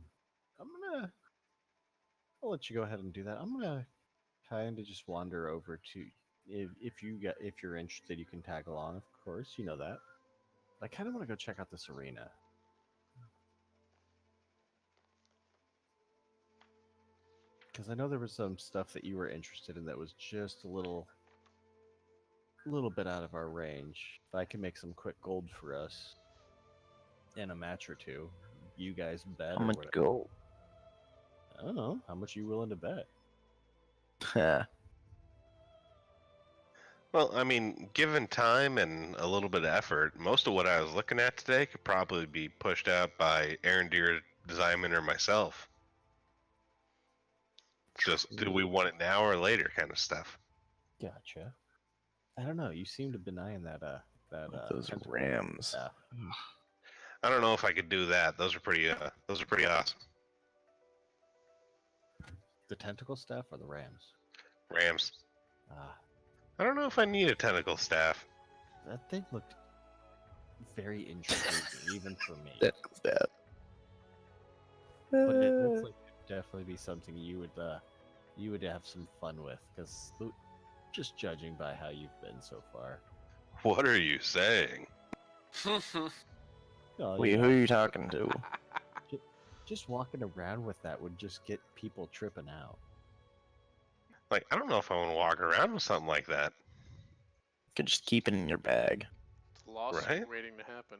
let you go ahead and do that. I'm gonna kind of just wander over to if you're interested, you can tag along. Of course, you know that. But I kind of want to go check out this arena. Because I know there was some stuff that you were interested in that was just a little bit out of our range. If I can make some quick gold for us in a match or two, you guys bet how or much whatever. gold? I don't know. How much are you willing to bet? Well, I mean, given time and a little bit of effort, most of what I was looking at today could probably be pushed out by Aaron Deere, Designman, or myself. It's just, do we want it now or later kind of stuff. Gotcha. I don't know. You seem to be denying that Those tentacle rams. stuff. I don't know if I could do that. Those are pretty awesome. The tentacle stuff or the rams? Rams. Ah, I don't know if I need a tentacle staff. that thing looked very intriguing, even for me. Tentacle staff. But it looks like it'd definitely be something you would have some fun with, because just judging by how you've been so far. What are you saying? Well, Wait, you who know, are you talking to? just walking around with that would just get people tripping out. Like, I don't know if I want to walk around with something like that. You could just keep it in your bag. It's a lawsuit Right? waiting to happen.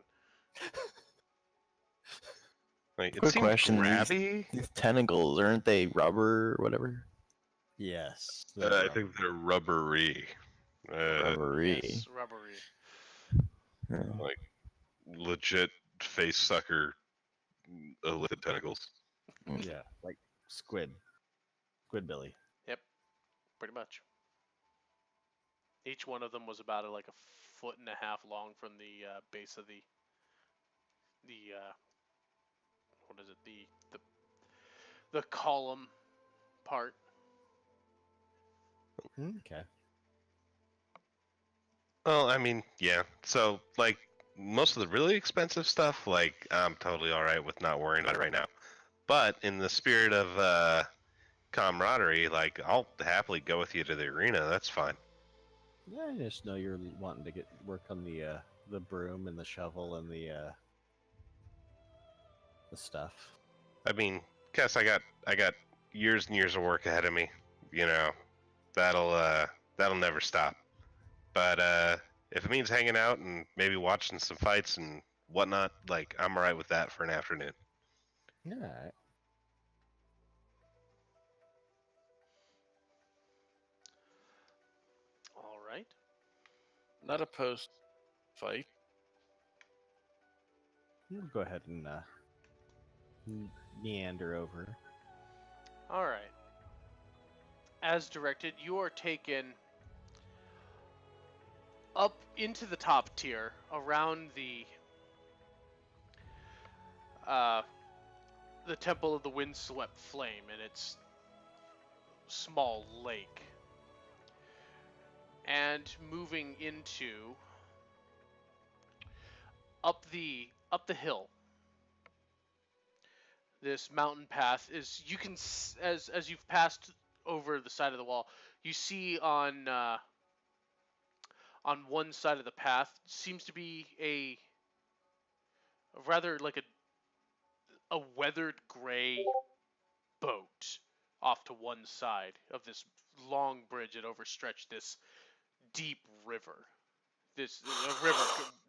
Like, it Quick seems question, grabby. These tentacles, aren't they rubber or whatever? Yes. I think they're rubbery. Rubbery. Yes, rubbery. Yeah. Like, legit face sucker elliptic tentacles. Yeah, like Squidbilly. Yep, pretty much. Each one of them was about like a foot and a half long from the base of the what is it, the column part. Okay. Well, I mean, yeah. So, like, most of the really expensive stuff, like, I'm totally alright with not worrying about it right now. But in the spirit of camaraderie, like, I'll happily go with you to the arena. That's fine. Yeah, I just know you're wanting to get work on the broom and the shovel and the stuff. I mean, Kess, I got years and years of work ahead of me. You know, that'll never stop. But if it means hanging out and maybe watching some fights and whatnot, like, I'm alright with that for an afternoon. Yeah. All right. Not opposed fight. We'll go ahead and meander over. All right. As directed, you are taken up into the top tier around the Temple of the Windswept Flame and its small lake, and moving into up the hill. This mountain path is, you can, as you've passed over the side of the wall, you see on one side of the path seems to be a rather like a weathered gray boat off to one side of this long bridge that overstretched this deep river. This a river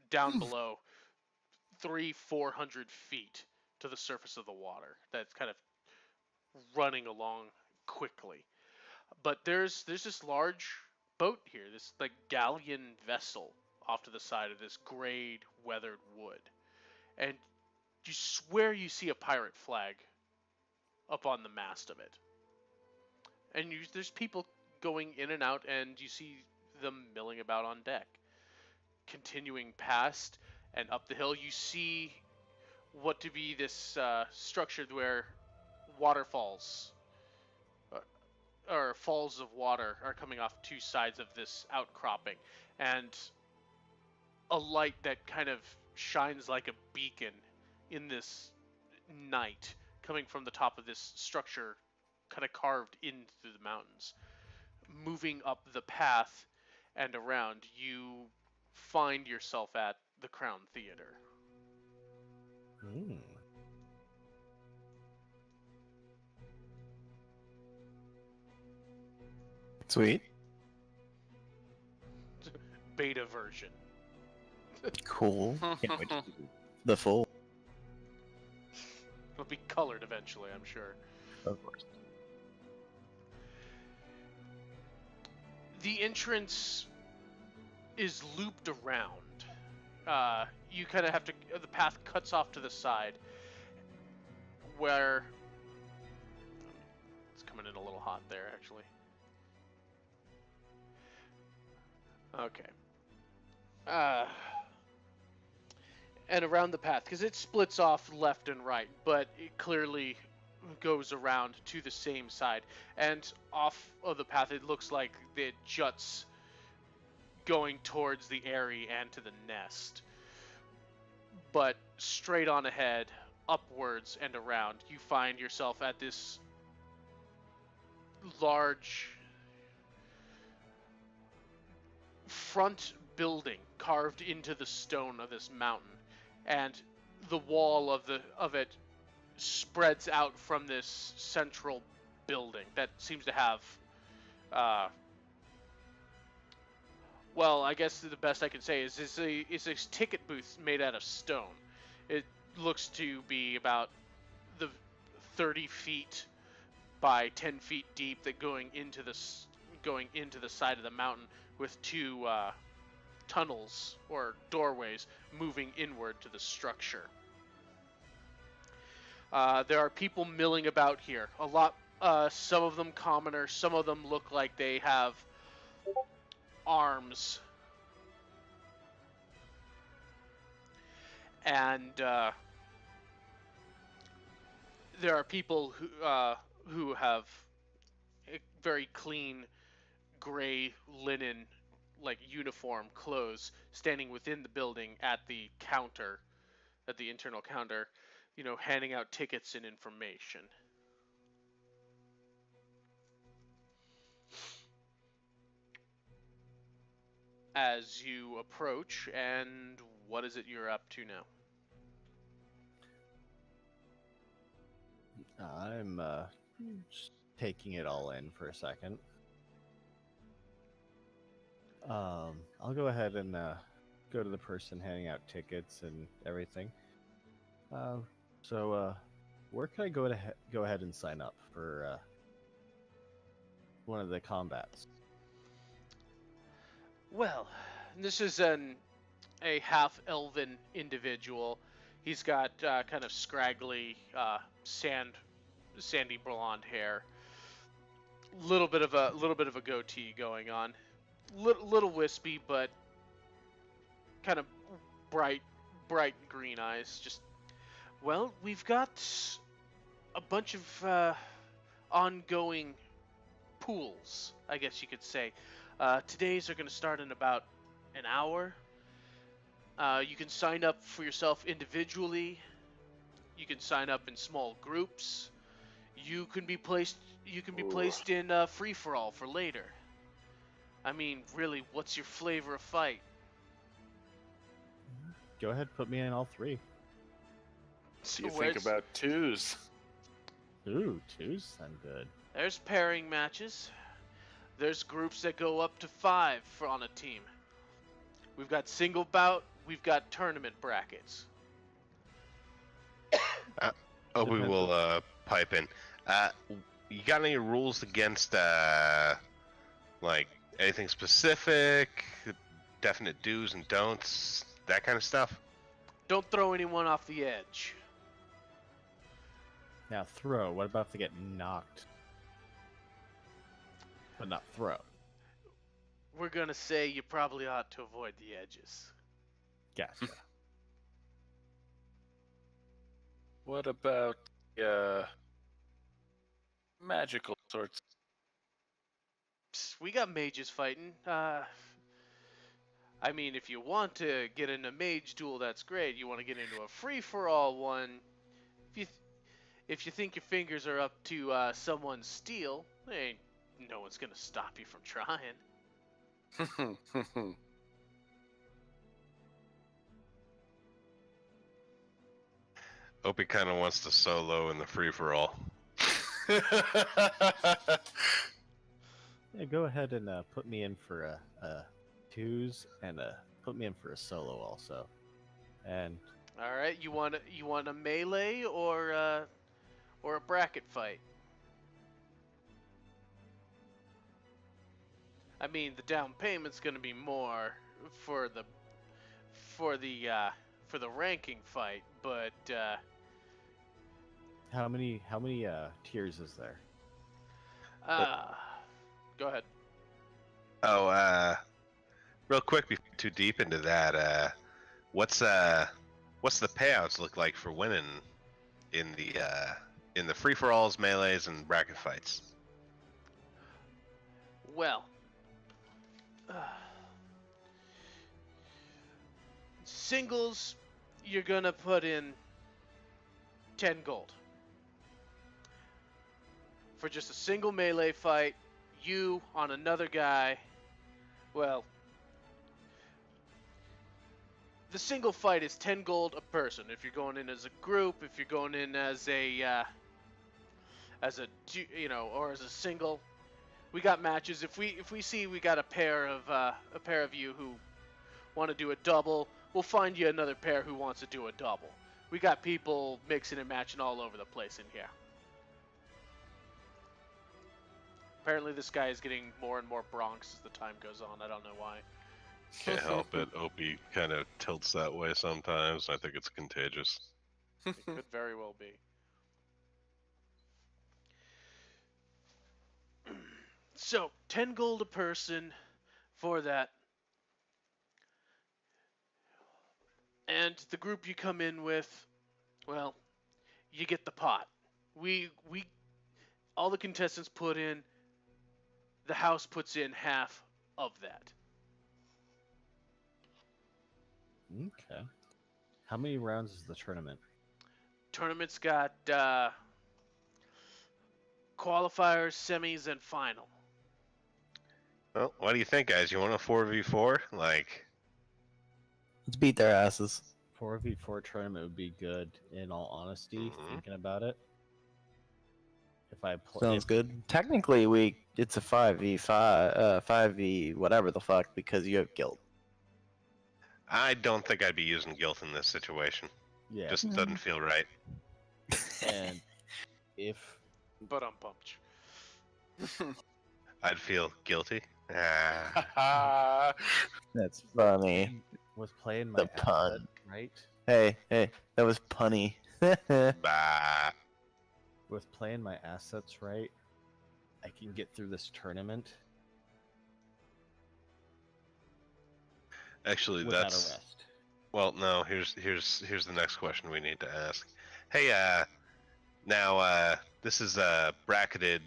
down below 400 feet to the surface of the water. That's kind of running along quickly. But there's this large boat here, this like galleon vessel off to the side of this grayed, weathered wood, and you swear you see a pirate flag up on the mast of it. And there's people going in and out, and you see them milling about on deck. Continuing past and up the hill, you see what to be this structure where waterfalls or falls of water are coming off two sides of this outcropping, and a light that kind of shines like a beacon in this night coming from the top of this structure kind of carved into the mountains. Moving up the path and around, you find yourself at the Crown Theater. Sweet. Beta version. Cool. Can't wait to see The full. It'll be colored eventually, I'm sure. Of course. The entrance is looped around. You kind of have to. The path cuts off to the side, where it's coming in a little hot there, actually. Okay. And around the path, because it splits off left and right, but it clearly goes around to the same side. And off of the path, it looks like it juts going towards the Eyrie and to the Nest. But straight on ahead, upwards and around, you find yourself at this large front building carved into the stone of this mountain, and the wall of it spreads out from this central building that seems to have well, I guess the best I can say is it's a ticket booth made out of stone. It looks to be about the 30 feet by 10 feet deep, that going into the side of the mountain, with two tunnels or doorways moving inward to the structure. There are people milling about here. A lot. Some of them commoners. Some of them look like they have arms. And there are people who have very clean gray linen, like uniform clothes, standing within the building at the counter, at the internal counter, handing out tickets and information. As you approach, and what is it you're up to now? I'm just taking it all in for a second. I'll go ahead and go to the person handing out tickets and everything. So where can I go ahead and sign up for one of the combats? Well, this is a half-elven individual. He's got kind of scraggly, sandy blonde hair. Little bit of a goatee going on. Little wispy, but kind of bright green eyes. Just, well, we've got a bunch of ongoing pools, I guess you could say. Today's are going to start in about an hour. You can sign up for yourself individually. You can sign up in small groups. You can be placed in free for all for later. I mean, really, what's your flavor of fight? Go ahead, put me in all three. So you think about twos? Ooh, twos sound good. There's pairing matches. There's groups that go up to 5 on a team. We've got single bout. We've got tournament brackets. We will pipe in. You got any rules against like anything specific, definite do's and don'ts, that kind of stuff? Don't throw anyone off the edge. Now throw. What about if they get knocked? But not throw. We're gonna say you probably ought to avoid the edges. Gotcha. What about magical sorts? Psst, we got mages fighting. I mean, if you want to get in a mage duel, that's great. You want to get into a free-for-all one. If you think your fingers are up to someone's steel, ain't no one's gonna stop you from trying. Opie kind of wants to solo in the free for all. Yeah, go ahead and put me in for a twos and put me in for a solo also. And All right, you want a melee or a bracket fight? I mean, the down payment's gonna be more for the ranking fight, but how many tiers is there? go ahead. Oh, real quick, before we get too deep into that, what's the payouts look like for winning in the free for alls, melees, and bracket fights? Well, singles, you're gonna put in 10 gold for just a single melee fight. You on another guy. Well, the single fight is 10 gold a person. If you're going in as a group, if you're going in as a or as a single, we got matches. If we see we got a pair of you who want to do a double, we'll find you another pair who wants to do a double. We got people mixing and matching all over the place in here. Apparently this guy is getting more and more Bronx as the time goes on. I don't know why. Can't help it. Opie kind of tilts that way sometimes. I think it's contagious. It could very well be. So, 10 gold a person for that. And the group you come in with, well, you get the pot. We all the contestants put in, the house puts in half of that. Okay. How many rounds is the tournament? Tournament's got qualifiers, semis, and final. Well, what do you think, guys? You want a 4v4? Like, Let's beat their asses. 4v4 tournament would be good, in all honesty, thinking about it. If I play, Sounds good. Technically, it's a 5v5, 5v whatever the fuck, because you have guilt. I don't think I'd be using guilt in this situation. yeah. Just doesn't feel right. And if But I'm pumped. I'd feel guilty. Ah. That's funny. was playing my The pun. asset right, Hey, that was punny. Bah. with playing my assets right, I can get through this tournament Actually, without that's arrest. well. No, here's the next question we need to ask. Hey, now this is a bracketed,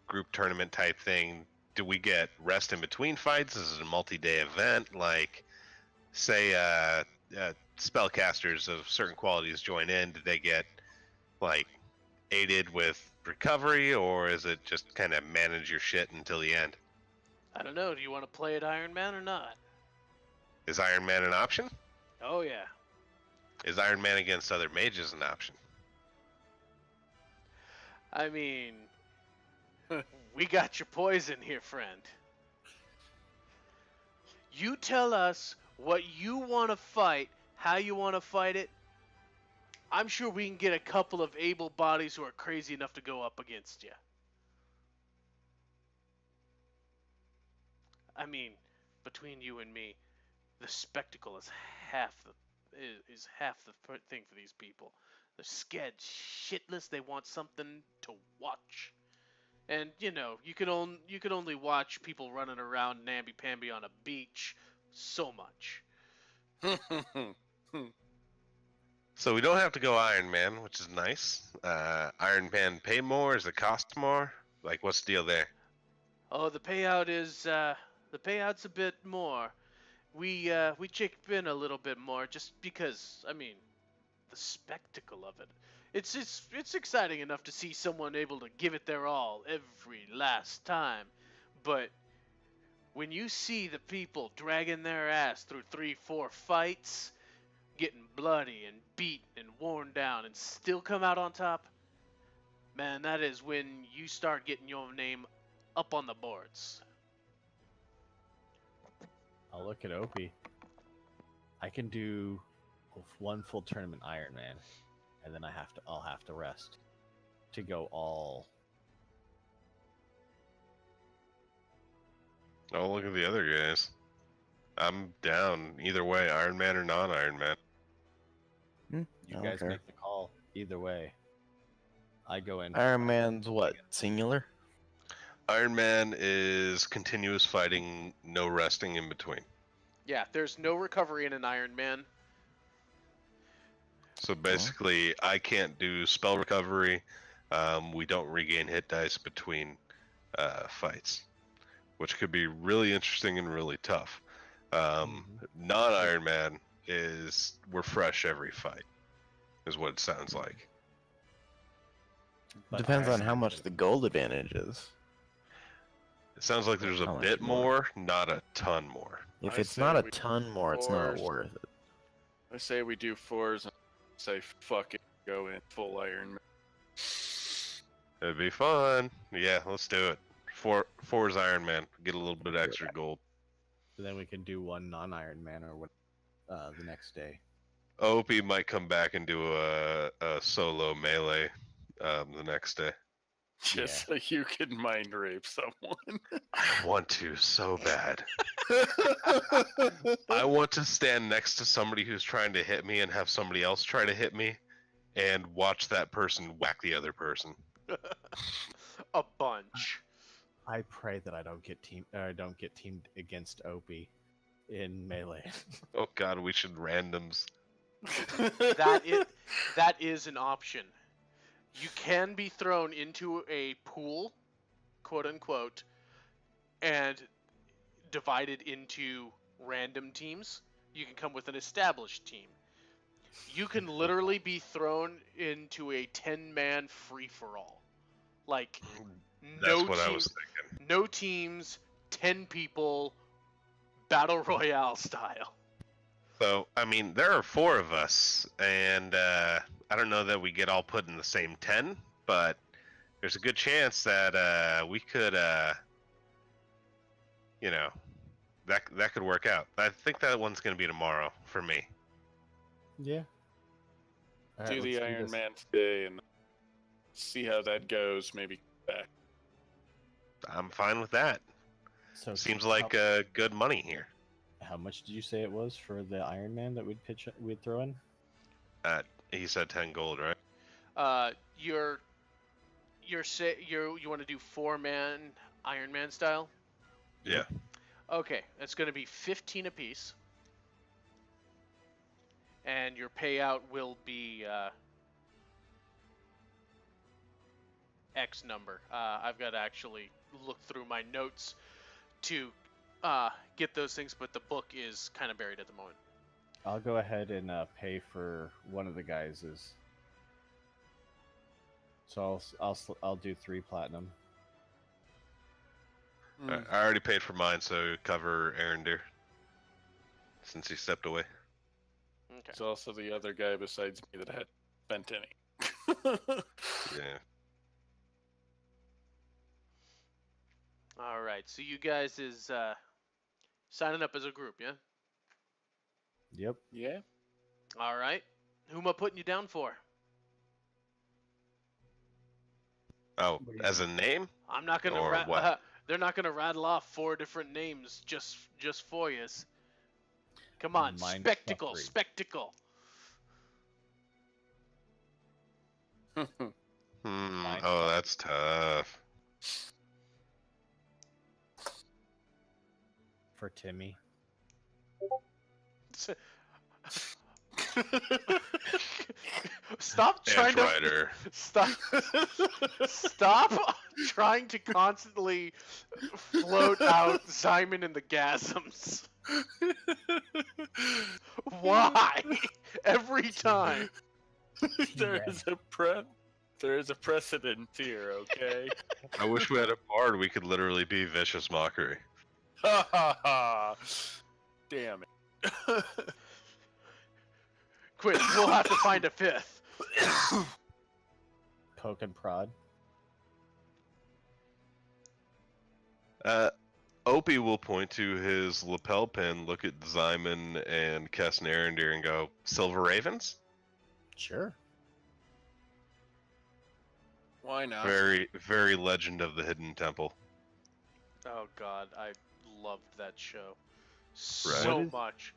group tournament type thing. Do we get rest in between fights? Is it a multi-day event? Like, say, spellcasters of certain qualities join in. Do they get like aided with recovery, or is it just kind of manage your shit until the end? I don't know. Do you want to play at Iron Man or not? Is Iron Man an option? Oh, yeah. Is Iron Man against other mages an option? I mean, we got your poison here, friend. You tell us what you want to fight, how you want to fight it. I'm sure we can get a couple of able bodies who are crazy enough to go up against you. I mean, between you and me, the spectacle is half the thing for these people. They're scared shitless. They want something to watch. And you know, you can only watch people running around namby-pamby on a beach so much. So we don't have to go Iron Man, which is nice. Iron Man pay more? Does it cost more? Like, what's the deal there? Oh, the payout's a bit more. We chip in a little bit more just because, I mean, the spectacle of it. It's exciting enough to see someone able to give it their all every last time. But when you see the people dragging their ass through 3-4 fights, getting bloody and beaten and worn down and still come out on top, man, that is when you start getting your name up on the boards. I'll look at Opie. I can do one full tournament Iron Man, and then I'll have to rest to go all. Oh, look at the other guys. I'm down either way, Iron Man or non-Iron Man. You guys make the call either way. I go in. Iron Man's what? Singular? Iron Man is continuous fighting, no resting in between. Yeah, there's no recovery in an Iron Man. So basically, I can't do spell recovery. We don't regain hit dice between fights, which could be really interesting and really tough. Non-Iron Man is we're fresh every fight, is what it sounds like. But Depends Iron on how Man much is- the gold advantage is. It sounds like there's a How much bit more? more, not a ton more. If I it's say not a we ton more, it's not fours. worth it. I say we do 4s and say fuck it, go in full Iron Man. It'd be fun. Yeah, let's do it. Four's Iron Man. Get a little bit extra gold. Then we can do one non-Iron Man or what the next day. Opie might come back and do a solo melee the next day. Just so you can mind rape someone. I want to so bad. I want to stand next to somebody who's trying to hit me and have somebody else try to hit me and watch that person whack the other person. A bunch. I pray that I don't get teamed against Opie in melee. Oh god, we should randoms. That is an option. You can be thrown into a pool, quote unquote, and divided into random teams. You can come with an established team. You can literally be thrown into a 10-man free-for-all. Like, That's what I was thinking. no teams, 10 people, battle royale style. So, I mean, there are 4 of us, and I don't know that we get all put in the same 10, but there's a good chance that we could, you know, that could work out. I think that one's going to be tomorrow for me. Yeah. Do the Iron Man today and see how that goes. Maybe come back. I'm fine with that. So Seems like good money here. how much did you say it was for the Iron Man that we'd throw in? He said 10 gold, right? You want to do 4-man Iron Man style? Yeah. Okay, that's going to be 15 apiece. And your payout will be X number. I've got to actually look through my notes to get those things, but the book is kind of buried at the moment. I'll go ahead and pay for one of the guys's. So I'll do 3 platinum. I already paid for mine, so cover Aaron Deer. Since he stepped away. Okay. There's also the other guy besides me that had spent any. Yeah. All right. So you guys is signing up as a group, yeah? Yep. Yeah. All right. Who am I putting you down for? Oh, as a name? I'm not gonna. Or what? They're not gonna rattle off 4 different names just for you. Come on, Mind spectacle, fuckery. spectacle. Oh, that's tough. For Timmy. Stop trying to Rider. stop trying to constantly float out Simon and the Gasms. Why? Every time. There is a precedent here, okay? I wish we had a bard. We could literally be vicious mockery. Ha ha ha! Damn it. Quit. We'll have to find a fifth. Poke and prod. Opie will point to his lapel pin, look at Zyman and Kess Narendir and go, Silver Ravens? Sure. Why not? Very, very Legend of the Hidden Temple. Oh god, I loved that show Right. so much.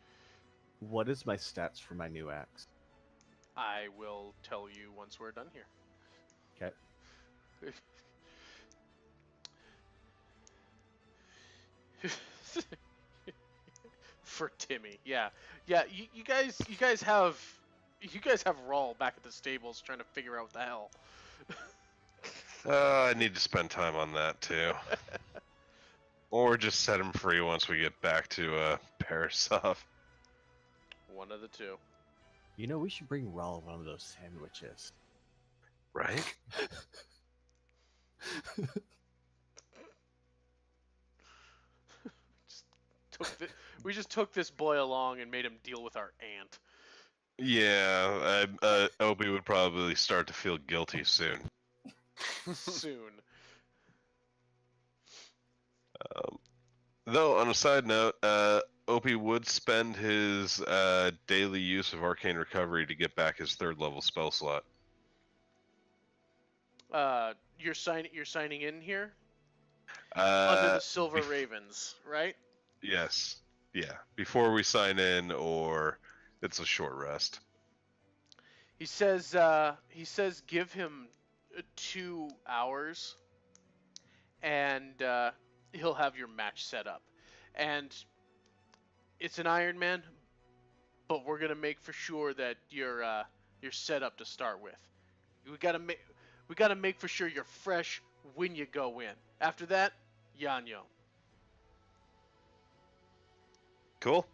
What is my stats for my new axe? I will tell you once we're done here. Okay. For Timmy, yeah. You guys have Rawl back at the stables trying to figure out what the hell. I need to spend time on that too. Or just set him free once we get back to Parasoft. One of the two. You know, we should bring Rawl one of those sandwiches. Right? We just took this boy along and made him deal with our aunt. Yeah, Opie would probably start to feel guilty soon. Soon. Though, on a side note, Opie would spend his daily use of Arcane Recovery to get back his 3rd level spell slot. You're signing in here under the Silver bef- Ravens, right? Yes. Yeah. Before we sign in, or it's a short rest. He says give him 2 hours, and he'll have your match set up. And it's an Iron Man, but we're gonna make for sure that you're set up to start with. We gotta make for sure you're fresh when you go in. After that, Yanyo. Cool.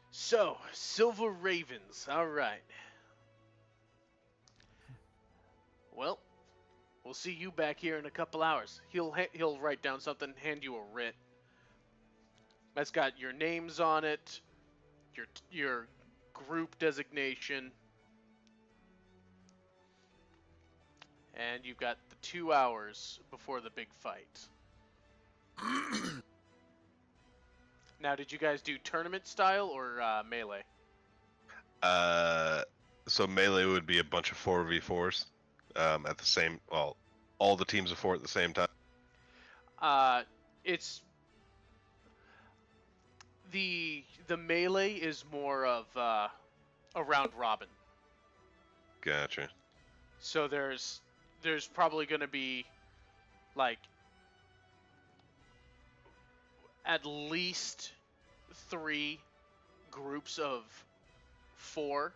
So, Silver Ravens. All right. Well, we'll see you back here in a couple hours. He'll write down something, hand you a writ. That's got your names on it, your group designation, and you've got the 2 hours before the big fight. Now, did you guys do tournament style or melee? So melee would be a bunch of 4v4s at the same. Well, all the teams of 4 at the same time. It's the melee is more of a round robin. Gotcha. So there's probably going to be like at least 3 groups of 4,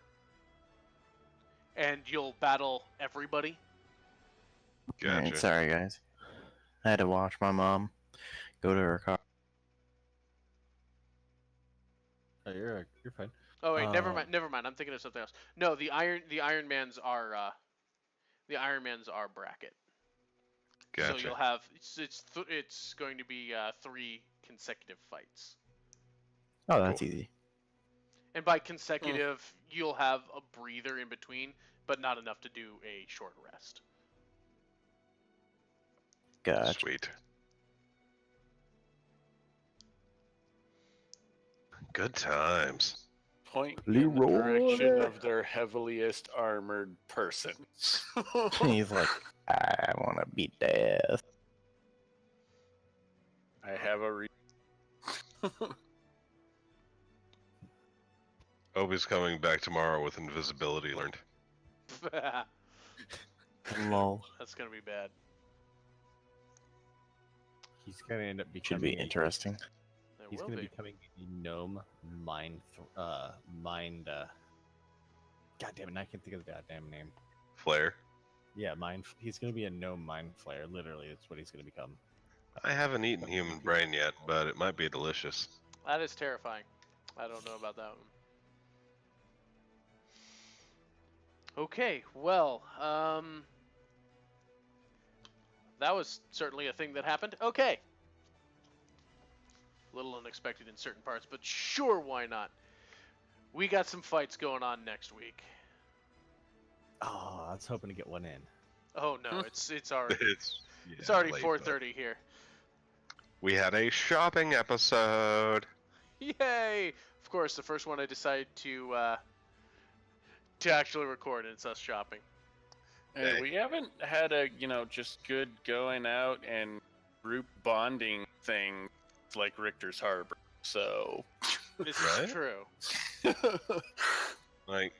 and you'll battle everybody. Gotcha. Alright, sorry guys. I had to watch my mom go to her car. Oh, you're fine. Oh wait, never mind. I'm thinking of something else. No, the Iron Man's are bracket. Gotcha. So you'll have it's going to be 3 consecutive fights. Oh, that's easy. And by consecutive, you'll have a breather in between, but not enough to do a short rest. Gotcha. Sweet. Good times. Point in the Leroy. direction of their heaviest armored person. He's like, I want to beat death. I have a Obi's coming back tomorrow with invisibility learned. Lol. That's gonna be bad. He's gonna end up Should becoming be interesting. There He's will gonna be. be becoming a gnome mind. God damn it! I can't think of the goddamn name. Flare. Yeah, He's gonna be a gnome mind flayer. Literally, that's what he's gonna become. I haven't eaten human brain yet, but it might be delicious. That is terrifying. I don't know about that one. Okay, well, that was certainly a thing that happened. Okay. A little unexpected in certain parts, but sure, why not? We got some fights going on next week. Oh, I was hoping to get one in. Oh no, it's already it's Yeah, already late, 4:30 here. but we had a shopping episode. Yay! Of course, the first one I decided to actually record, and it's us shopping. Hey, Hey. we haven't had a just good going out and group bonding thing like Richter's Harbor. So This Right? is true. Like,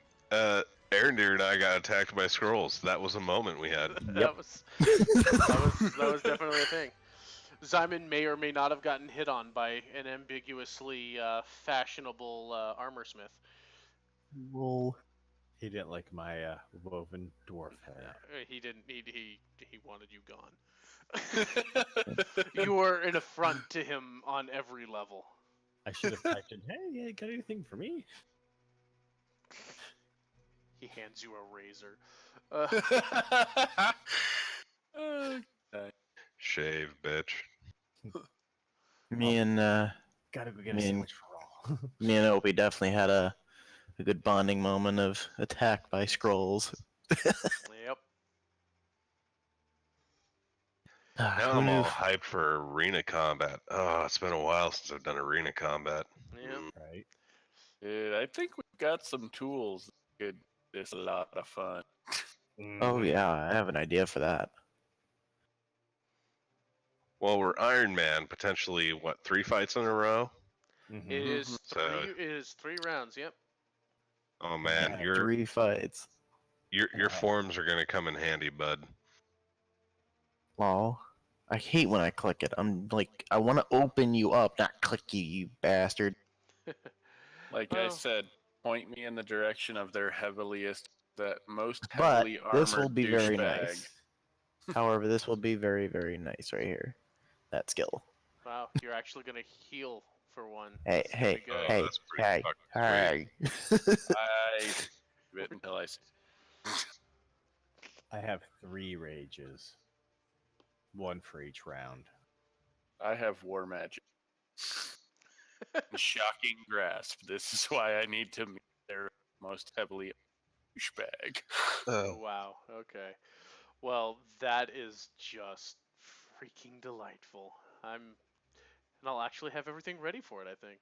Aarondeer and I got attacked by scrolls. That was a moment we had. That was definitely a thing. Zyman may or may not have gotten hit on by an ambiguously fashionable armor smith. Lol. He didn't like my woven dwarf hair. He didn't. He wanted you gone. You were an affront to him on every level. I should have typed in, "Hey, yeah, got anything for me?" He hands you a razor. Shave, bitch. Me and Gotta go get a Man. sandwich for all. me and Opie definitely had a good bonding moment of attack by scrolls. Yep. Now Who I'm knew? all hyped for arena combat. Oh, it's been a while since I've done arena combat. Yep. Right? Dude, I think we've got some tools that could make this a lot of fun. Oh yeah, I have an idea for that. Well, we're Iron Man, potentially, what, 3 fights in a row? Mhm. It is So- three. It is 3 rounds. Yep. Oh man, Yeah, your 3 fights. your forms are gonna come in handy, bud. Lol. I hate when I click it. I'm like, I want to open you up, not click you, you bastard. Like I Well- said, point me in the direction of their most But heavily armored this will be very douchebag. nice. However, this will be very, very nice right here. That skill. Wow, you're actually gonna heal for one. Hey, This is gonna hey, be good. hey, that's pretty hey, fucking sweet. hey. I do it until I see. I have 3 rages. 1 for each round. I have war magic. Shocking grasp. This is why I need to meet their most heavily douchebag. Oh wow. Okay. Well, that is just freaking delightful. And I'll actually have everything ready for it, I think.